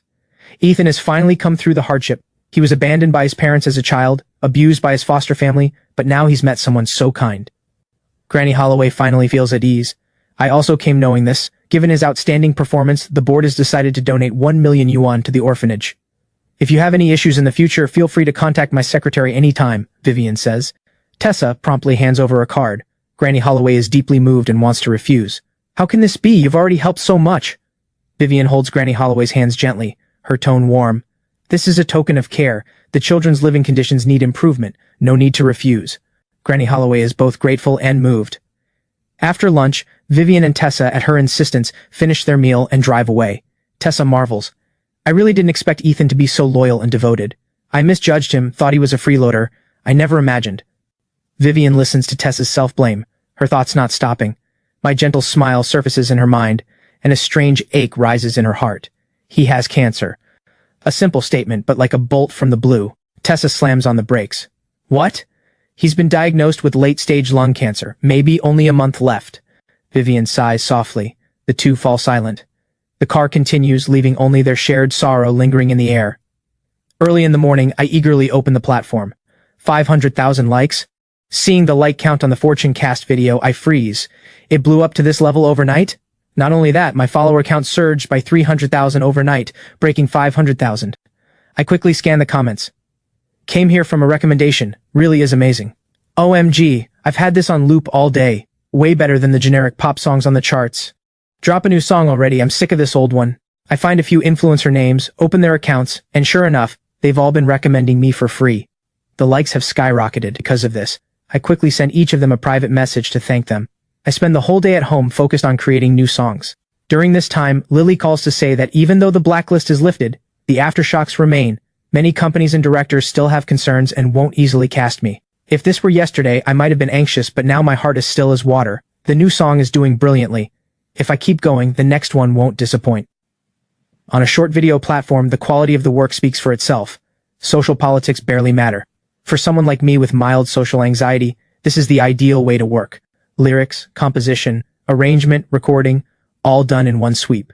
"Ethan has finally come through the hardship. He was abandoned by his parents as a child, abused by his foster family, but now he's met someone so kind." Granny Holloway finally feels at ease. "I also came knowing this. Given his outstanding performance, the board has decided to donate 1 million yuan to the orphanage. If you have any issues in the future, feel free to contact my secretary anytime," Vivian says. Tessa promptly hands over a card. Granny Holloway is deeply moved and wants to refuse. "How can this be? You've already helped so much." Vivian holds Granny Holloway's hands gently, her tone warm. "This is a token of care. The children's living conditions need improvement. No need to refuse." Granny Holloway is both grateful and moved. After lunch, Vivian and Tessa, at her insistence, finish their meal and drive away. Tessa marvels. "I really didn't expect Ethan to be so loyal and devoted. I misjudged him, thought he was a freeloader. I never imagined." Vivian listens to Tessa's self-blame, her thoughts not stopping. My gentle smile surfaces in her mind, and a strange ache rises in her heart. He has cancer. A simple statement, but like a bolt from the blue. Tessa slams on the brakes. "What?" "He's been diagnosed with late-stage lung cancer, maybe only a month left." Vivian sighs softly. The two fall silent. The car continues, leaving only their shared sorrow lingering in the air. Early in the morning, I eagerly open the platform. 500,000 likes? Seeing the like count on the Fortune cast video, I freeze. It blew up to this level overnight? Not only that, my follower count surged by 300,000 overnight, breaking 500,000. I quickly scan the comments. Came here from a recommendation. Really is amazing. OMG, I've had this on loop all day. Way better than the generic pop songs on the charts. Drop a new song already, I'm sick of this old one. I find a few influencer names, open their accounts, and sure enough, they've all been recommending me for free. The likes have skyrocketed because of this. I quickly send each of them a private message to thank them. I spend the whole day at home focused on creating new songs. During this time, Lily calls to say that even though the blacklist is lifted, the aftershocks remain. Many companies and directors still have concerns and won't easily cast me. If this were yesterday, I might have been anxious, but now my heart is still as water. The new song is doing brilliantly. If I keep going, the next one won't disappoint. On a short video platform, the quality of the work speaks for itself. Social politics barely matter. For someone like me with mild social anxiety, this is the ideal way to work. Lyrics, composition, arrangement, recording, all done in one sweep.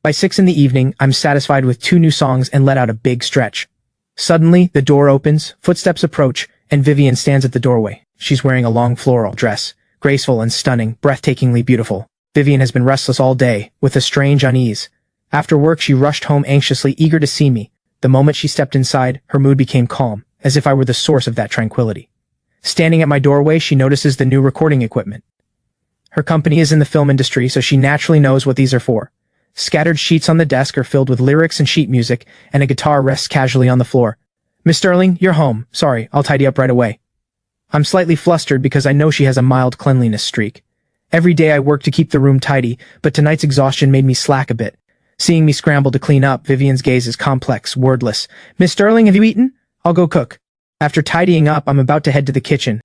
By 6 in the evening, I'm satisfied with 2 new songs and let out a big stretch. Suddenly, the door opens, footsteps approach, and Vivian stands at the doorway. She's wearing a long floral dress, graceful and stunning, breathtakingly beautiful. Vivian has been restless all day, with a strange unease. After work, she rushed home anxiously, eager to see me. The moment she stepped inside, her mood became calm, as if I were the source of that tranquility. Standing at my doorway, she notices the new recording equipment. Her company is in the film industry, so she naturally knows what these are for. Scattered sheets on the desk are filled with lyrics and sheet music, and a guitar rests casually on the floor. Miss Sterling, you're home. Sorry, I'll tidy up right away. I'm slightly flustered because I know she has a mild cleanliness streak. Every day I work to keep the room tidy, but tonight's exhaustion made me slack a bit. Seeing me scramble to clean up, Vivian's gaze is complex, wordless. Miss Sterling, have you eaten? I'll go cook. After tidying up, I'm about to head to the kitchen.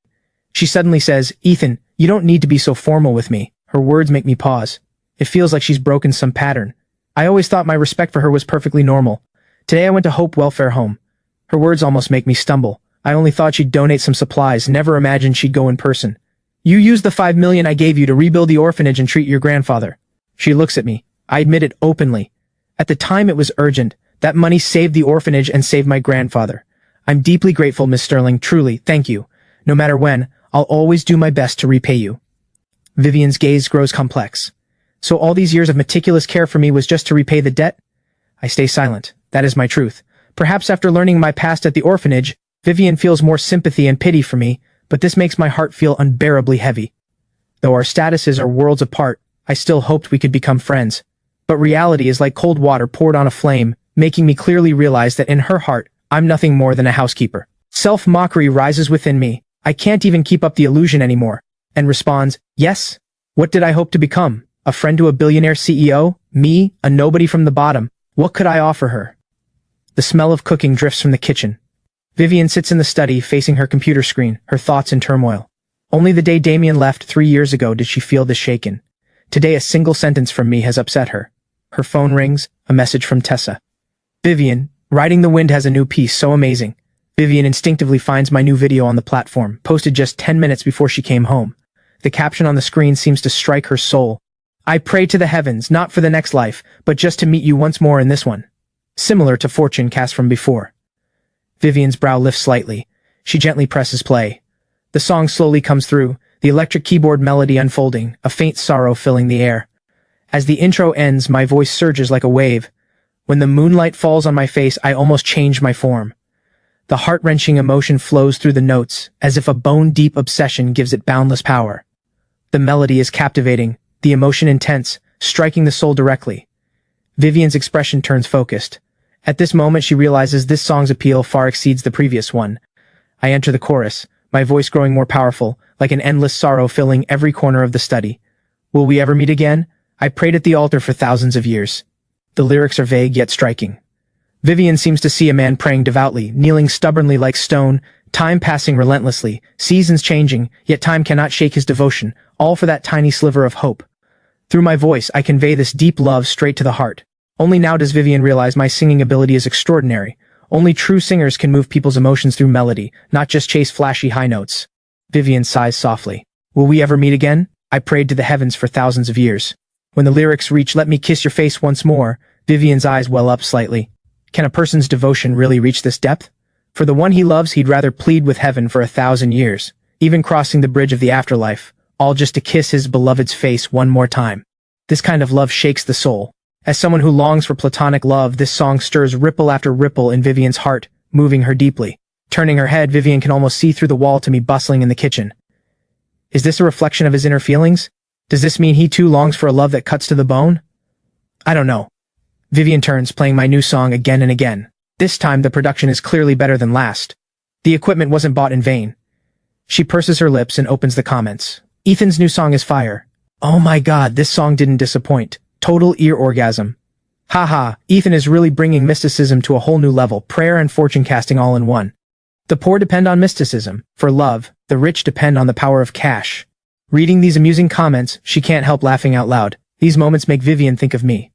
She suddenly says, Ethan, you don't need to be so formal with me. Her words make me pause. It feels like she's broken some pattern. I always thought my respect for her was perfectly normal. Today I went to Hope Welfare Home. Her words almost make me stumble. I only thought she'd donate some supplies, never imagined she'd go in person. You used the $5 million I gave you to rebuild the orphanage and treat your grandfather. She looks at me. I admit it openly. At the time it was urgent. That money saved the orphanage and saved my grandfather. I'm deeply grateful, Miss Sterling, truly, thank you. No matter when, I'll always do my best to repay you. Vivian's gaze grows complex. So all these years of meticulous care for me was just to repay the debt? I stay silent. That is my truth. Perhaps after learning my past at the orphanage, Vivian feels more sympathy and pity for me, but this makes my heart feel unbearably heavy. Though our statuses are worlds apart, I still hoped we could become friends. But reality is like cold water poured on a flame, making me clearly realize that in her heart, I'm nothing more than a housekeeper. Self-mockery rises within me. I can't even keep up the illusion anymore. And responds, yes? What did I hope to become? A friend to a billionaire CEO? Me, a nobody from the bottom? What could I offer her? The smell of cooking drifts from the kitchen. Vivian sits in the study, facing her computer screen, her thoughts in turmoil. Only the day Damien left 3 years ago did she feel this shaken. Today a single sentence from me has upset her. Her phone rings, a message from Tessa. Vivian, Riding the Wind has a new piece, so amazing. Vivian instinctively finds my new video on the platform, posted just 10 minutes before she came home. The caption on the screen seems to strike her soul. I pray to the heavens, not for the next life, but just to meet you once more in this one. Similar to Fortune cast from before. Vivian's brow lifts slightly. She gently presses play. The song slowly comes through, the electric keyboard melody unfolding, a faint sorrow filling the air. As the intro ends, my voice surges like a wave. When the moonlight falls on my face, I almost change my form. The heart-wrenching emotion flows through the notes, as if a bone-deep obsession gives it boundless power. The melody is captivating, the emotion intense, striking the soul directly. Vivian's expression turns focused. At this moment, she realizes this song's appeal far exceeds the previous one. I enter the chorus, my voice growing more powerful, like an endless sorrow filling every corner of the study. Will we ever meet again? I prayed at the altar for thousands of years. The lyrics are vague yet striking. Vivian seems to see a man praying devoutly, kneeling stubbornly like stone, time passing relentlessly, seasons changing, yet time cannot shake his devotion, all for that tiny sliver of hope. Through my voice, I convey this deep love straight to the heart. Only now does Vivian realize my singing ability is extraordinary. Only true singers can move people's emotions through melody, not just chase flashy high notes. Vivian sighs softly. Will we ever meet again? I prayed to the heavens for thousands of years. When the lyrics reach "Let me kiss your face once more," Vivian's eyes well up slightly. Can a person's devotion really reach this depth? For the one he loves, he'd rather plead with heaven for 1,000 years, even crossing the bridge of the afterlife, all just to kiss his beloved's face one more time. This kind of love shakes the soul. As someone who longs for platonic love, this song stirs ripple after ripple in Vivian's heart, moving her deeply. Turning her head, Vivian can almost see through the wall to me bustling in the kitchen. Is this a reflection of his inner feelings? Does this mean he too longs for a love that cuts to the bone? I don't know. Vivian turns, playing my new song again and again. This time the production is clearly better than last. The equipment wasn't bought in vain. She purses her lips and opens the comments. Ethan's new song is fire. Oh my god, this song didn't disappoint. Total ear orgasm. Haha, Ethan is really bringing mysticism to a whole new level, prayer and fortune casting all in one. The poor depend on mysticism. For love, the rich depend on the power of cash. Reading these amusing comments, she can't help laughing out loud. These moments make Vivian think of me.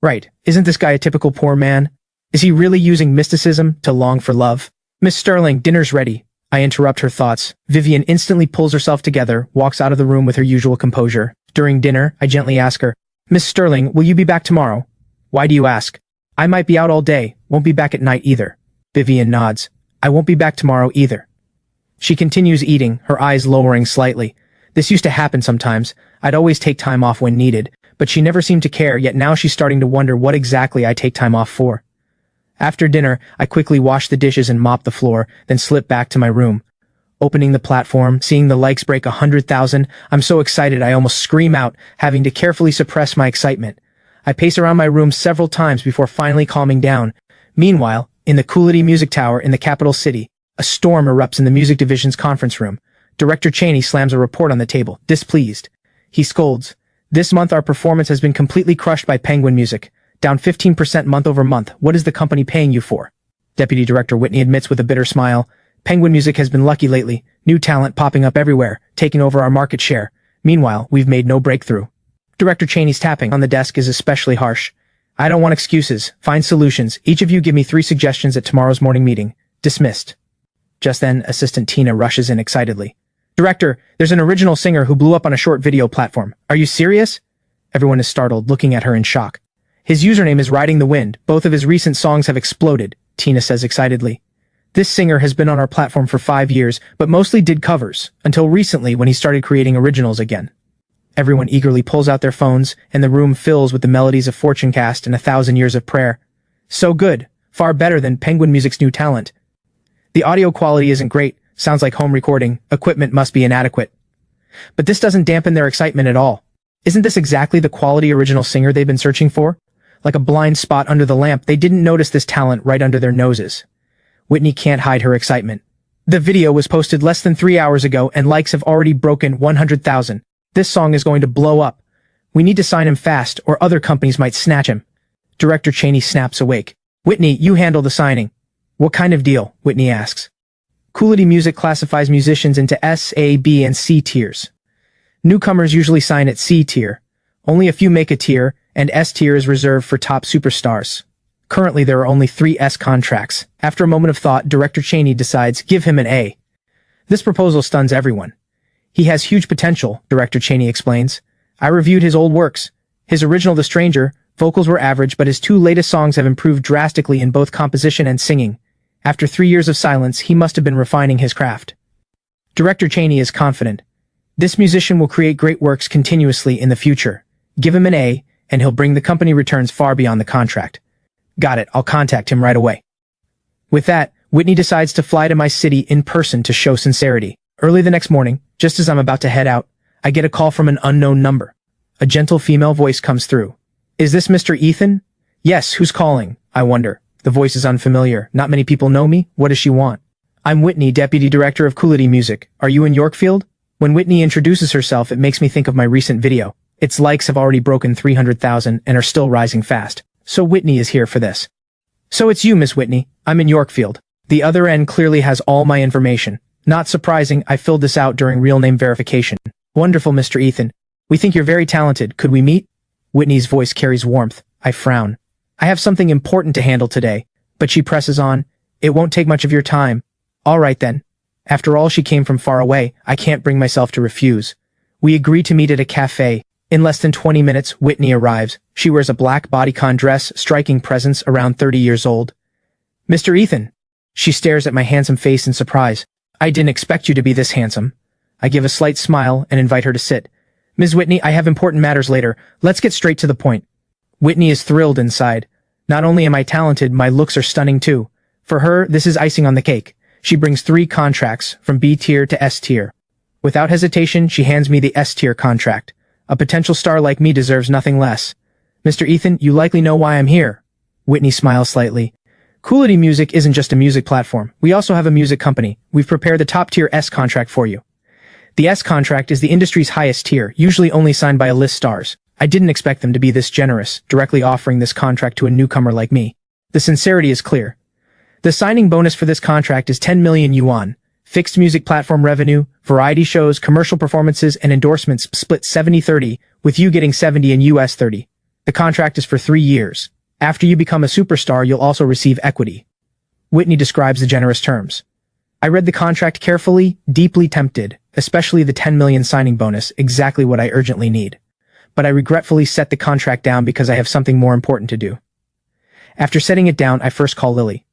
Right, isn't this guy a typical poor man? Is he really using mysticism to long for love? Miss Sterling, dinner's ready. I interrupt her thoughts. Vivian instantly pulls herself together, walks out of the room with her usual composure. During dinner, I gently ask her, Miss Sterling, will you be back tomorrow? Why do you ask? I might be out all day, won't be back at night either. Vivian nods. I won't be back tomorrow either. She continues eating, her eyes lowering slightly. This used to happen sometimes. I'd always take time off when needed, but she never seemed to care, yet now she's starting to wonder what exactly I take time off for. After dinner, I quickly wash the dishes and mop the floor, then slip back to my room. Opening the platform, seeing the likes break 100,000, I'm so excited I almost scream out, having to carefully suppress my excitement. I pace around my room several times before finally calming down. Meanwhile, in the Coolidge Music Tower in the capital city, a storm erupts in the music division's conference room. Director Cheney slams a report on the table, displeased. He scolds. This month our performance has been completely crushed by Penguin Music. Down 15% month over month. What is the company paying you for? Deputy Director Whitney admits with a bitter smile. Penguin Music has been lucky lately. New talent popping up everywhere, taking over our market share. Meanwhile, we've made no breakthrough. Director Cheney's tapping on the desk is especially harsh. I don't want excuses. Find solutions. Each of you give me 3 suggestions at tomorrow's morning meeting. Dismissed. Just then, Assistant Tina rushes in excitedly. Director, there's an original singer who blew up on a short video platform. Are you serious? Everyone is startled, looking at her in shock. His username is Riding the Wind. Both of his recent songs have exploded, Tina says excitedly. This singer has been on our platform for 5 years, but mostly did covers, until recently when he started creating originals again. Everyone eagerly pulls out their phones, and the room fills with the melodies of Fortune Cast and 1,000 Years of Prayer. So good, far better than Penguin Music's new talent. The audio quality isn't great, sounds like home recording, equipment must be inadequate. But this doesn't dampen their excitement at all. Isn't this exactly the quality original singer they've been searching for? Like a blind spot under the lamp, they didn't notice this talent right under their noses. Whitney can't hide her excitement. The video was posted less than 3 hours ago and likes have already broken 100,000. This song is going to blow up. We need to sign him fast or other companies might snatch him. Director Cheney snaps awake. Whitney, you handle the signing. What kind of deal? Whitney asks. Coolidge Music classifies musicians into S, A, B, and C tiers. Newcomers usually sign at C tier. Only a few make a tier, and S tier is reserved for top superstars. Currently there are only 3 S contracts. After a moment of thought, Director Cheney decides, give him an A. This proposal stuns everyone. He has huge potential, Director Cheney explains. I reviewed his old works. His original The Stranger, vocals were average, but his 2 latest songs have improved drastically in both composition and singing. After 3 years of silence, he must have been refining his craft. Director Cheney is confident. This musician will create great works continuously in the future. Give him an A, and he'll bring the company returns far beyond the contract. Got it, I'll contact him right away. With that, Whitney decides to fly to my city in person to show sincerity. Early the next morning, just as I'm about to head out, I get a call from an unknown number. A gentle female voice comes through. Is this Mr. Ethan? Yes, who's calling? I wonder. The voice is unfamiliar. Not many people know me. What does she want? I'm Whitney, Deputy Director of Coolidge Music. Are you in Yorkfield? When Whitney introduces herself, it makes me think of my recent video. Its likes have already broken 300,000 and are still rising fast. So Whitney is here for this. So it's you, Miss Whitney. I'm in Yorkfield. The other end clearly has all my information. Not surprising, I filled this out during real name verification. Wonderful, Mr. Ethan. We think you're very talented. Could we meet? Whitney's voice carries warmth. I frown. I have something important to handle today. But she presses on. It won't take much of your time. All right then. After all, she came from far away. I can't bring myself to refuse. We agree to meet at a cafe. In less than 20 minutes, Whitney arrives. She wears a black bodycon dress, striking presence, around 30 years old. Mr. Ethan. She stares at my handsome face in surprise. I didn't expect you to be this handsome. I give a slight smile and invite her to sit. Ms. Whitney, I have important matters later. Let's get straight to the point. Whitney is thrilled inside. Not only am I talented, my looks are stunning too. For her, this is icing on the cake. She brings 3 contracts, from B tier to S tier. Without hesitation, she hands me the S tier contract. A potential star like me deserves nothing less. Mr. Ethan, you likely know why I'm here. Whitney smiles slightly. Coolity Music isn't just a music platform. We also have a music company. We've prepared the top-tier S contract for you. The S contract is the industry's highest tier, usually only signed by A-list stars. I didn't expect them to be this generous, directly offering this contract to a newcomer like me. The sincerity is clear. The signing bonus for this contract is 10 million yuan. Fixed music platform revenue, variety shows, commercial performances, and endorsements split 70-30, with you getting 70 and US 30. The contract is for 3 years. After you become a superstar, you'll also receive equity. Whitney describes the generous terms. I read the contract carefully, deeply tempted, especially the 10 million signing bonus, exactly what I urgently need. But I regretfully set the contract down because I have something more important to do. After setting it down, I first call Lily.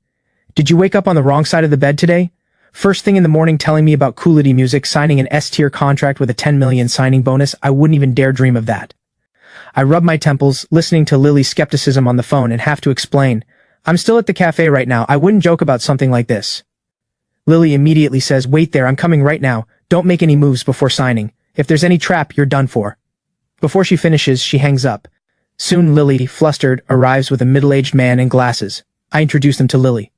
Did you wake up on the wrong side of the bed today? First thing in the morning telling me about Coolity Music signing an S-tier contract with a 10 million signing bonus, I wouldn't even dare dream of that. I rub my temples, listening to Lily's skepticism on the phone and have to explain. I'm still at the cafe right now, I wouldn't joke about something like this. Lily immediately says, wait there, I'm coming right now, don't make any moves before signing. If there's any trap, you're done for. Before she finishes, she hangs up. Soon Lily, flustered, arrives with a middle-aged man in glasses. I introduce them to Lily.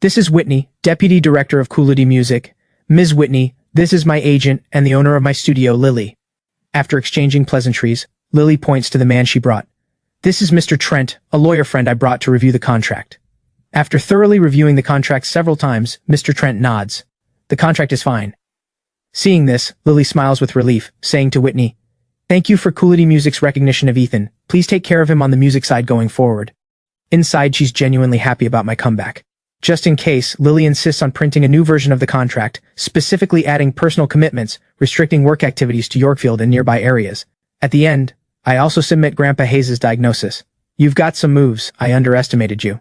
This is Whitney, Deputy Director of Coolity Music. Ms. Whitney, this is my agent and the owner of my studio, Lily. After exchanging pleasantries, Lily points to the man she brought. This is Mr. Trent, a lawyer friend I brought to review the contract. After thoroughly reviewing the contract several times, Mr. Trent nods. The contract is fine. Seeing this, Lily smiles with relief, saying to Whitney, thank you for Coolity Music's recognition of Ethan. Please take care of him on the music side going forward. Inside, she's genuinely happy about my comeback. Just in case, Lily insists on printing a new version of the contract, specifically adding personal commitments, restricting work activities to Yorkfield and nearby areas. At the end, I also submit Grandpa Hayes' diagnosis. You've got some moves, I underestimated you.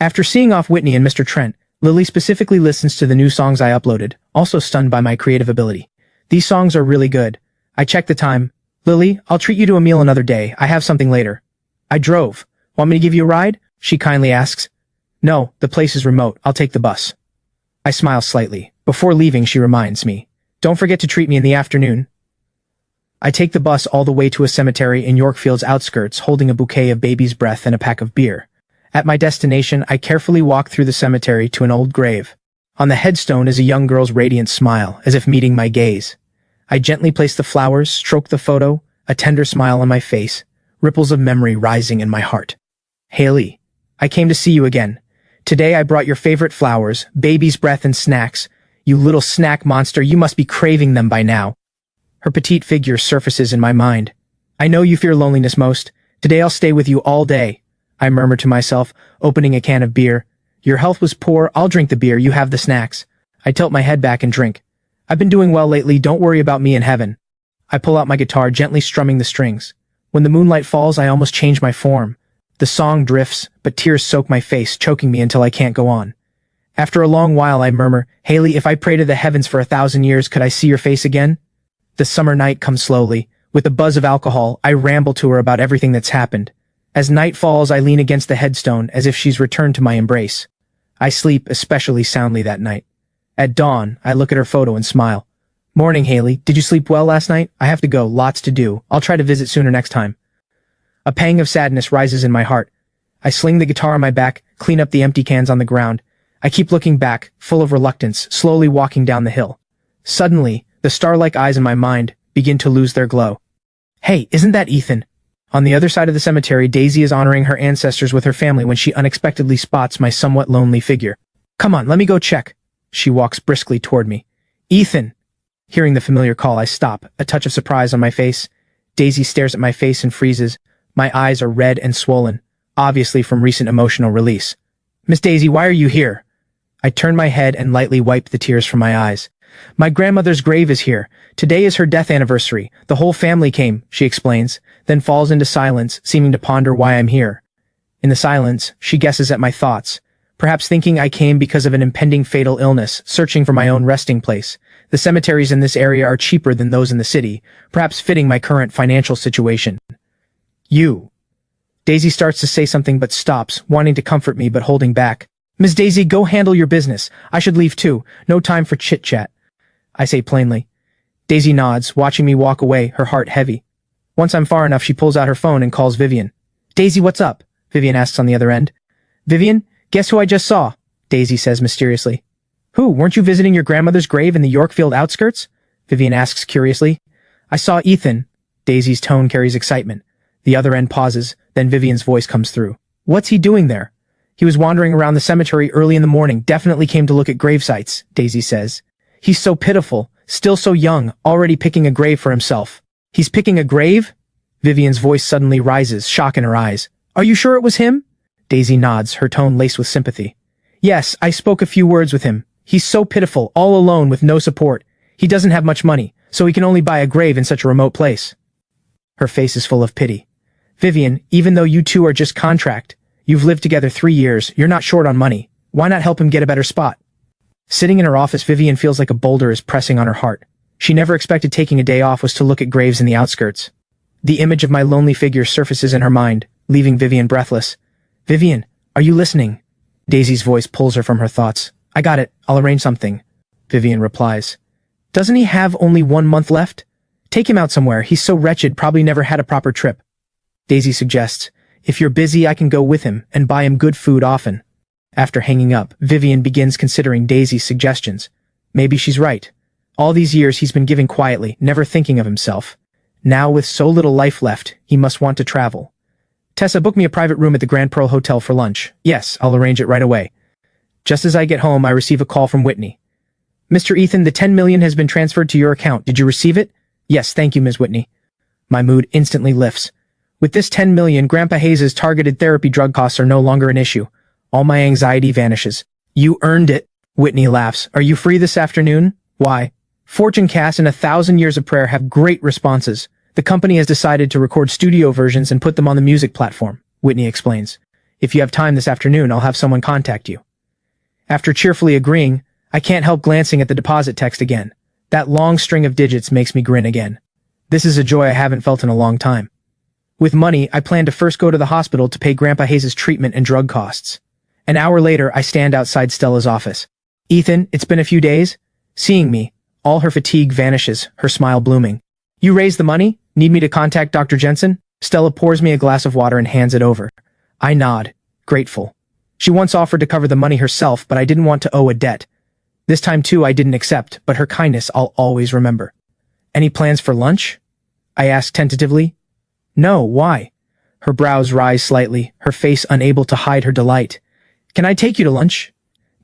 After seeing off Whitney and Mr. Trent, Lily specifically listens to the new songs I uploaded, also stunned by my creative ability. These songs are really good. I check the time. Lily, I'll treat you to a meal another day, I have something later. I drove. Want me to give you a ride? She kindly asks. No, the place is remote, I'll take the bus. I smile slightly. Before leaving, she reminds me. Don't forget to treat me in the afternoon. I take the bus all the way to a cemetery in Yorkfield's outskirts, holding a bouquet of baby's breath and a pack of beer. At my destination, I carefully walk through the cemetery to an old grave. On the headstone is a young girl's radiant smile, as if meeting my gaze. I gently place the flowers, stroke the photo, a tender smile on my face, ripples of memory rising in my heart. Haley, I came to see you again. Today I brought your favorite flowers, baby's breath and snacks. You little snack monster, you must be craving them by now. Her petite figure surfaces in my mind. I know you fear loneliness most. Today I'll stay with you all day. I murmur to myself, opening a can of beer. Your health was poor, I'll drink the beer, you have the snacks. I tilt my head back and drink. I've been doing well lately, don't worry about me in heaven. I pull out my guitar, gently strumming the strings. When the moonlight falls, I almost change my form. The song drifts, but tears soak my face, choking me until I can't go on. After a long while, I murmur, Haley, if I pray to the heavens for 1,000 years, could I see your face again? The summer night comes slowly. With a buzz of alcohol, I ramble to her about everything that's happened. As night falls, I lean against the headstone, as if she's returned to my embrace. I sleep especially soundly that night. At dawn, I look at her photo and smile. Morning, Haley. Did you sleep well last night? I have to go, lots to do. I'll try to visit sooner next time. A pang of sadness rises in my heart. I sling the guitar on my back, clean up the empty cans on the ground. I keep looking back, full of reluctance, slowly walking down the hill. Suddenly, the star-like eyes in my mind begin to lose their glow. Hey, isn't that Ethan? On the other side of the cemetery, Daisy is honoring her ancestors with her family when she unexpectedly spots my somewhat lonely figure. Come on, let me go check. She walks briskly toward me. Ethan! Hearing the familiar call, I stop, a touch of surprise on my face. Daisy stares at my face and freezes. My eyes are red and swollen, obviously from recent emotional release. Miss Daisy, why are you here? I turn my head and lightly wipe the tears from my eyes. My grandmother's grave is here. Today is her death anniversary. The whole family came, she explains, then falls into silence, seeming to ponder why I'm here. In the silence, she guesses at my thoughts, perhaps thinking I came because of an impending fatal illness, searching for my own resting place. The cemeteries in this area are cheaper than those in the city, perhaps fitting my current financial situation. You. Daisy starts to say something but stops, wanting to comfort me but holding back. Ms. Daisy, go handle your business. I should leave too. No time for chit-chat. I say plainly. Daisy nods, watching me walk away, her heart heavy. Once I'm far enough, she pulls out her phone and calls Vivian. Daisy, what's up? Vivian asks on the other end. Vivian, guess who I just saw? Daisy says mysteriously. Who, weren't you visiting your grandmother's grave in the Yorkfield outskirts? Vivian asks curiously. I saw Ethan. Daisy's tone carries excitement. The other end pauses, then Vivian's voice comes through. What's he doing there? He was wandering around the cemetery early in the morning, definitely came to look at grave sites, Daisy says. He's so pitiful, still so young, already picking a grave for himself. He's picking a grave? Vivian's voice suddenly rises, shock in her eyes. Are you sure it was him? Daisy nods, her tone laced with sympathy. Yes, I spoke a few words with him. He's so pitiful, all alone with no support. He doesn't have much money, so he can only buy a grave in such a remote place. Her face is full of pity. Vivian, even though you two are just contract, you've lived together 3 years, you're not short on money. Why not help him get a better spot? Sitting in her office, Vivian feels like a boulder is pressing on her heart. She never expected taking a day off was to look at graves in the outskirts. The image of my lonely figure surfaces in her mind, leaving Vivian breathless. Vivian, are you listening? Daisy's voice pulls her from her thoughts. I got it, I'll arrange something. Vivian replies. Doesn't he have only 1 month left? Take him out somewhere, he's so wretched, probably never had a proper trip. Daisy suggests, if you're busy, I can go with him and buy him good food often. After hanging up, Vivian begins considering Daisy's suggestions. Maybe she's right. All these years he's been giving quietly, never thinking of himself. Now with so little life left, he must want to travel. Tessa, book me a private room at the Grand Pearl Hotel for lunch. Yes, I'll arrange it right away. Just as I get home, I receive a call from Whitney. Mr. Ethan, the 10 million has been transferred to your account. Did you receive it? Yes, thank you, Ms. Whitney. My mood instantly lifts. With this 10 million, Grandpa Hayes' targeted therapy drug costs are no longer an issue. All my anxiety vanishes. You earned it, Whitney laughs. Are you free this afternoon? Why? Fortune Cast and 1,000 Years of Prayer have great responses. The company has decided to record studio versions and put them on the music platform, Whitney explains. If you have time this afternoon, I'll have someone contact you. After cheerfully agreeing, I can't help glancing at the deposit text again. That long string of digits makes me grin again. This is a joy I haven't felt in a long time. With money, I plan to first go to the hospital to pay Grandpa Hayes' treatment and drug costs. An hour later, I stand outside Stella's office. Ethan, it's been a few days? Seeing me, all her fatigue vanishes, her smile blooming. You raised the money? Need me to contact Dr. Jensen? Stella pours me a glass of water and hands it over. I nod, grateful. She once offered to cover the money herself, but I didn't want to owe a debt. This time too I didn't accept, but her kindness I'll always remember. Any plans for lunch? I ask tentatively. No, why? Her brows rise slightly, her face unable to hide her delight. Can I take you to lunch?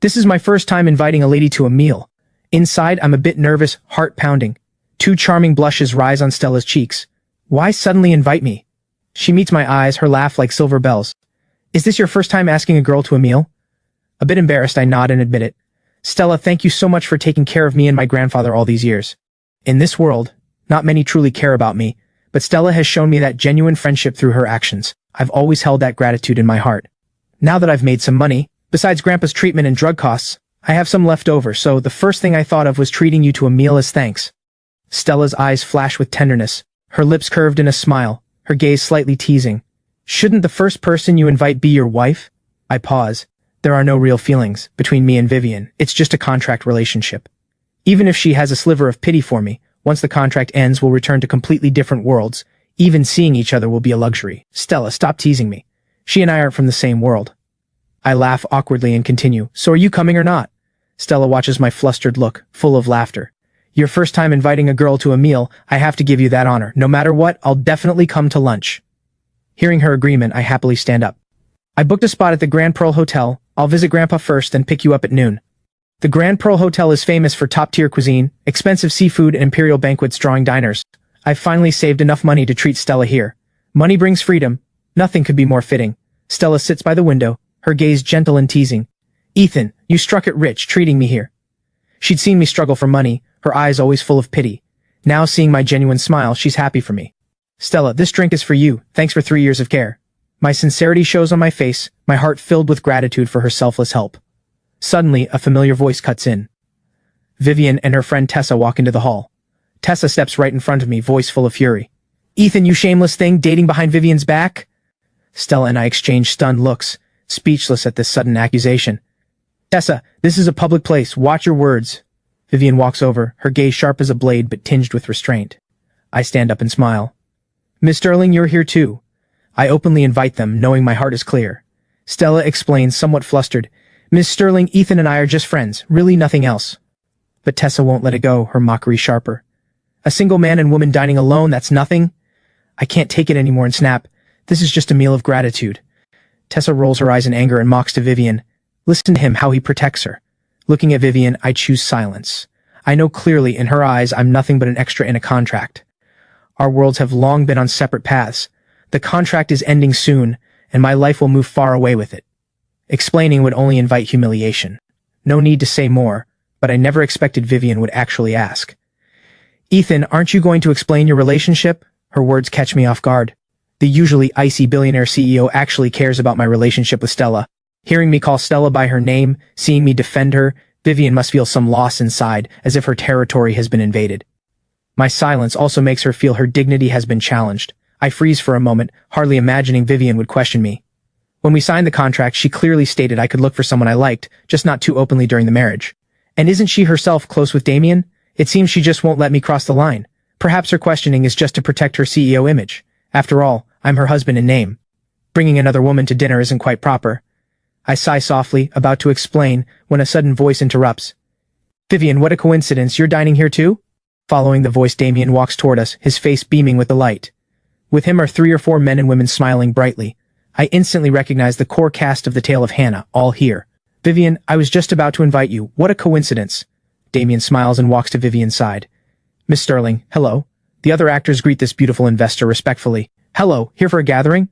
This is my first time inviting a lady to a meal. Inside, I'm a bit nervous, heart pounding. 2 charming blushes rise on Stella's cheeks. Why suddenly invite me? She meets my eyes, her laugh like silver bells. Is this your first time asking a girl to a meal? A bit embarrassed, I nod and admit it. Stella, thank you so much for taking care of me and my grandfather all these years. In this world, not many truly care about me, but Stella has shown me that genuine friendship through her actions. I've always held that gratitude in my heart. Now that I've made some money, besides Grandpa's treatment and drug costs, I have some left over, so the first thing I thought of was treating you to a meal as thanks. Stella's eyes flash with tenderness, her lips curved in a smile, her gaze slightly teasing. Shouldn't the first person you invite be your wife? I pause. There are no real feelings between me and Vivian. It's just a contract relationship. Even if she has a sliver of pity for me, once the contract ends, we'll return to completely different worlds. Even seeing each other will be a luxury. Stella, stop teasing me. She and I aren't from the same world. I laugh awkwardly and continue. So are you coming or not? Stella watches my flustered look, full of laughter. Your first time inviting a girl to a meal, I have to give you that honor. No matter what, I'll definitely come to lunch. Hearing her agreement, I happily stand up. I booked a spot at the Grand Pearl Hotel. I'll visit Grandpa first, then pick you up at noon. The Grand Pearl Hotel is famous for top-tier cuisine, expensive seafood, and imperial banquets drawing diners. I've finally saved enough money to treat Stella here. Money brings freedom. Nothing could be more fitting. Stella sits by the window, her gaze gentle and teasing. Ethan, you struck it rich treating me here. She'd seen me struggle for money, her eyes always full of pity. Now seeing my genuine smile, she's happy for me. Stella, this drink is for you, thanks for 3 years of care. My sincerity shows on my face, my heart filled with gratitude for her selfless help. Suddenly, a familiar voice cuts in. Vivian and her friend Tessa walk into the hall. Tessa steps right in front of me, voice full of fury. Ethan, you shameless thing, dating behind Vivian's back? Stella and I exchange stunned looks, speechless at this sudden accusation. Tessa, this is a public place, watch your words. Vivian walks over, her gaze sharp as a blade but tinged with restraint. I stand up and smile. Miss Sterling, you're here too. I openly invite them, knowing my heart is clear. Stella explains, somewhat flustered. Miss Sterling, Ethan and I are just friends, really nothing else. But Tessa won't let it go, her mockery sharper. A single man and woman dining alone, that's nothing? I can't take it anymore and snap. This is just a meal of gratitude. Tessa rolls her eyes in anger and mocks to Vivian. Listen to him, how he protects her. Looking at Vivian, I choose silence. I know clearly in her eyes I'm nothing but an extra in a contract. Our worlds have long been on separate paths. The contract is ending soon, and my life will move far away with it. Explaining would only invite humiliation. No need to say more, but I never expected Vivian would actually ask. Ethan, aren't you going to explain your relationship? Her words catch me off guard. The usually icy billionaire CEO actually cares about my relationship with Stella. Hearing me call Stella by her name, seeing me defend her, Vivian must feel some loss inside, as if her territory has been invaded. My silence also makes her feel her dignity has been challenged. I freeze for a moment, hardly imagining Vivian would question me. When we signed the contract, she clearly stated I could look for someone I liked, just not too openly during the marriage. And isn't she herself close with Damien? It seems she just won't let me cross the line. Perhaps her questioning is just to protect her CEO image. After all, I'm her husband in name. Bringing another woman to dinner isn't quite proper. I sigh softly, about to explain, when a sudden voice interrupts. Vivian, what a coincidence, you're dining here too? Following the voice, Damien walks toward us, his face beaming with delight. With him are 3 or 4 men and women smiling brightly. I instantly recognize the core cast of The Tale of Hannah, all here. Vivian, I was just about to invite you. What a coincidence. Damien smiles and walks to Vivian's side. Miss Sterling, hello. The other actors greet this beautiful investor respectfully. Hello, here for a gathering?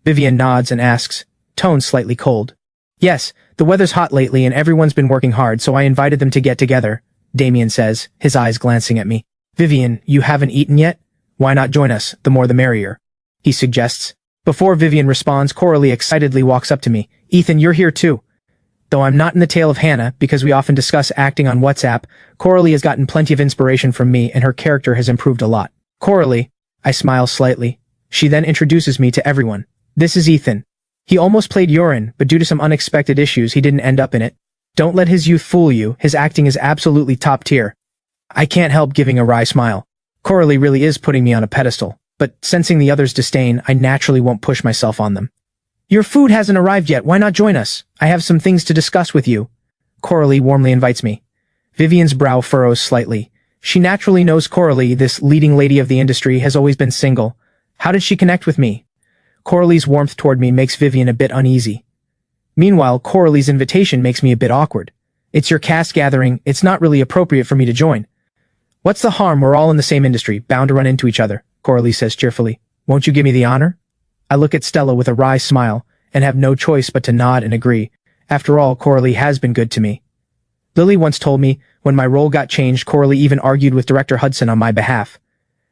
Vivian nods and asks, tone slightly cold. Yes, the weather's hot lately and everyone's been working hard, so I invited them to get together, Damien says, his eyes glancing at me. Vivian, you haven't eaten yet? Why not join us, the more the merrier, he suggests. Before Vivian responds, Coralie excitedly walks up to me. Ethan, you're here too. Though I'm not in The Tale of Hannah, because we often discuss acting on WhatsApp, Coralie has gotten plenty of inspiration from me and her character has improved a lot. Coralie, I smile slightly. She then introduces me to everyone. This is Ethan. He almost played Yorin, but due to some unexpected issues, he didn't end up in it. Don't let his youth fool you, his acting is absolutely top tier. I can't help giving a wry smile. Coralie really is putting me on a pedestal, but sensing the others' disdain, I naturally won't push myself on them. Your food hasn't arrived yet, why not join us? I have some things to discuss with you. Coralie warmly invites me. Vivian's brow furrows slightly. She naturally knows Coralie, this leading lady of the industry, has always been single. How did she connect with me? Coralie's warmth toward me makes Vivian a bit uneasy. Meanwhile, Coralie's invitation makes me a bit awkward. It's your cast gathering, it's not really appropriate for me to join. What's the harm, we're all in the same industry, bound to run into each other, Coralie says cheerfully. Won't you give me the honor? I look at Stella with a wry smile, and have no choice but to nod and agree. After all, Coralie has been good to me. Lily once told me, when my role got changed, Coralie even argued with director Hudson on my behalf.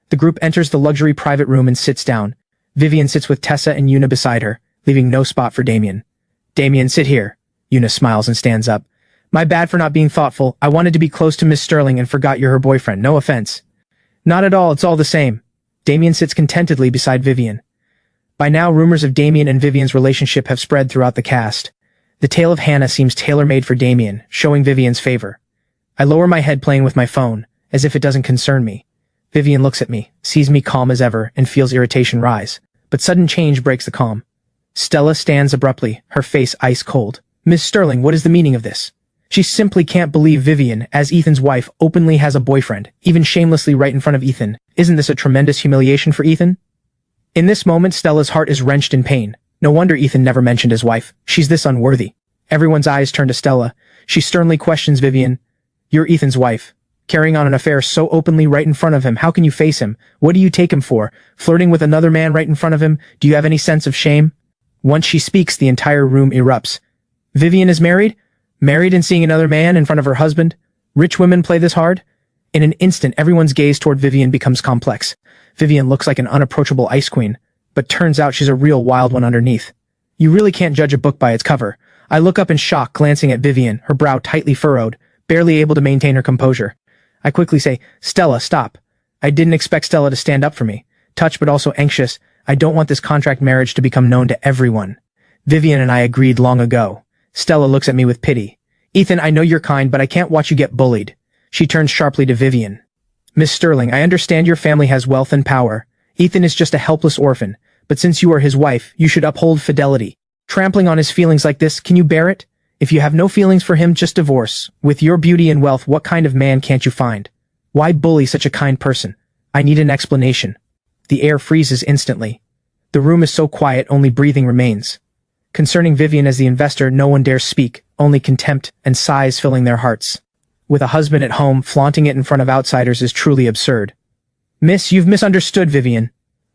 The group enters the luxury private room and sits down. Vivian sits with Tessa and Una beside her, leaving no spot for Damien. Damien, sit here. Una smiles and stands up. My bad for not being thoughtful. I wanted to be close to Miss Sterling and forgot you're her boyfriend. No offense. Not at all, it's all the same. Damien sits contentedly beside Vivian. By now, rumors of Damien and Vivian's relationship have spread throughout the cast. The Tale of Hannah seems tailor-made for Damien, showing Vivian's favor. I lower my head playing with my phone, as if it doesn't concern me. Vivian looks at me, sees me calm as ever, and feels irritation rise. But sudden change breaks the calm. Stella stands abruptly, her face ice cold. Miss Sterling, what is the meaning of this? She simply can't believe Vivian, as Ethan's wife, openly has a boyfriend, even shamelessly right in front of Ethan. Isn't this a tremendous humiliation for Ethan? In this moment, Stella's heart is wrenched in pain. No wonder Ethan never mentioned his wife. She's this unworthy. Everyone's eyes turn to Stella. She sternly questions Vivian. You're Ethan's wife. Carrying on an affair so openly right in front of him, how can you face him? What do you take him for? Flirting with another man right in front of him? Do you have any sense of shame? Once she speaks, the entire room erupts. Vivian is married? Married and seeing another man in front of her husband? Rich women play this hard? In an instant, everyone's gaze toward Vivian becomes complex. Vivian looks like an unapproachable ice queen, but turns out she's a real wild one underneath. You really can't judge a book by its cover. I look up in shock, glancing at Vivian, her brow tightly furrowed, barely able to maintain her composure. I quickly say, "Stella, stop." I didn't expect Stella to stand up for me. Touched but also anxious, I don't want this contract marriage to become known to everyone. Vivian and I agreed long ago. Stella looks at me with pity. "Ethan, I know you're kind, but I can't watch you get bullied." She turns sharply to Vivian. "Miss Sterling, I understand your family has wealth and power. Ethan is just a helpless orphan, but since you are his wife, you should uphold fidelity. Trampling on his feelings like this, can you bear it? If you have no feelings for him, just divorce. With your beauty and wealth, what kind of man can't you find? Why bully such a kind person? I need an explanation." The air freezes instantly. The room is so quiet, only breathing remains. Concerning Vivian as the investor, no one dares speak, only contempt and sighs filling their hearts. With a husband at home, flaunting it in front of outsiders is truly absurd. "Miss, you've misunderstood Vivian."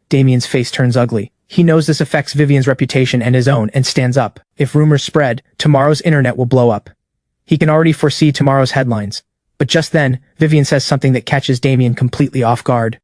Damien's face turns ugly. He knows this affects Vivian's reputation and his own, and stands up. If rumors spread, tomorrow's internet will blow up. He can already foresee tomorrow's headlines. But just then, Vivian says something that catches Damien completely off guard.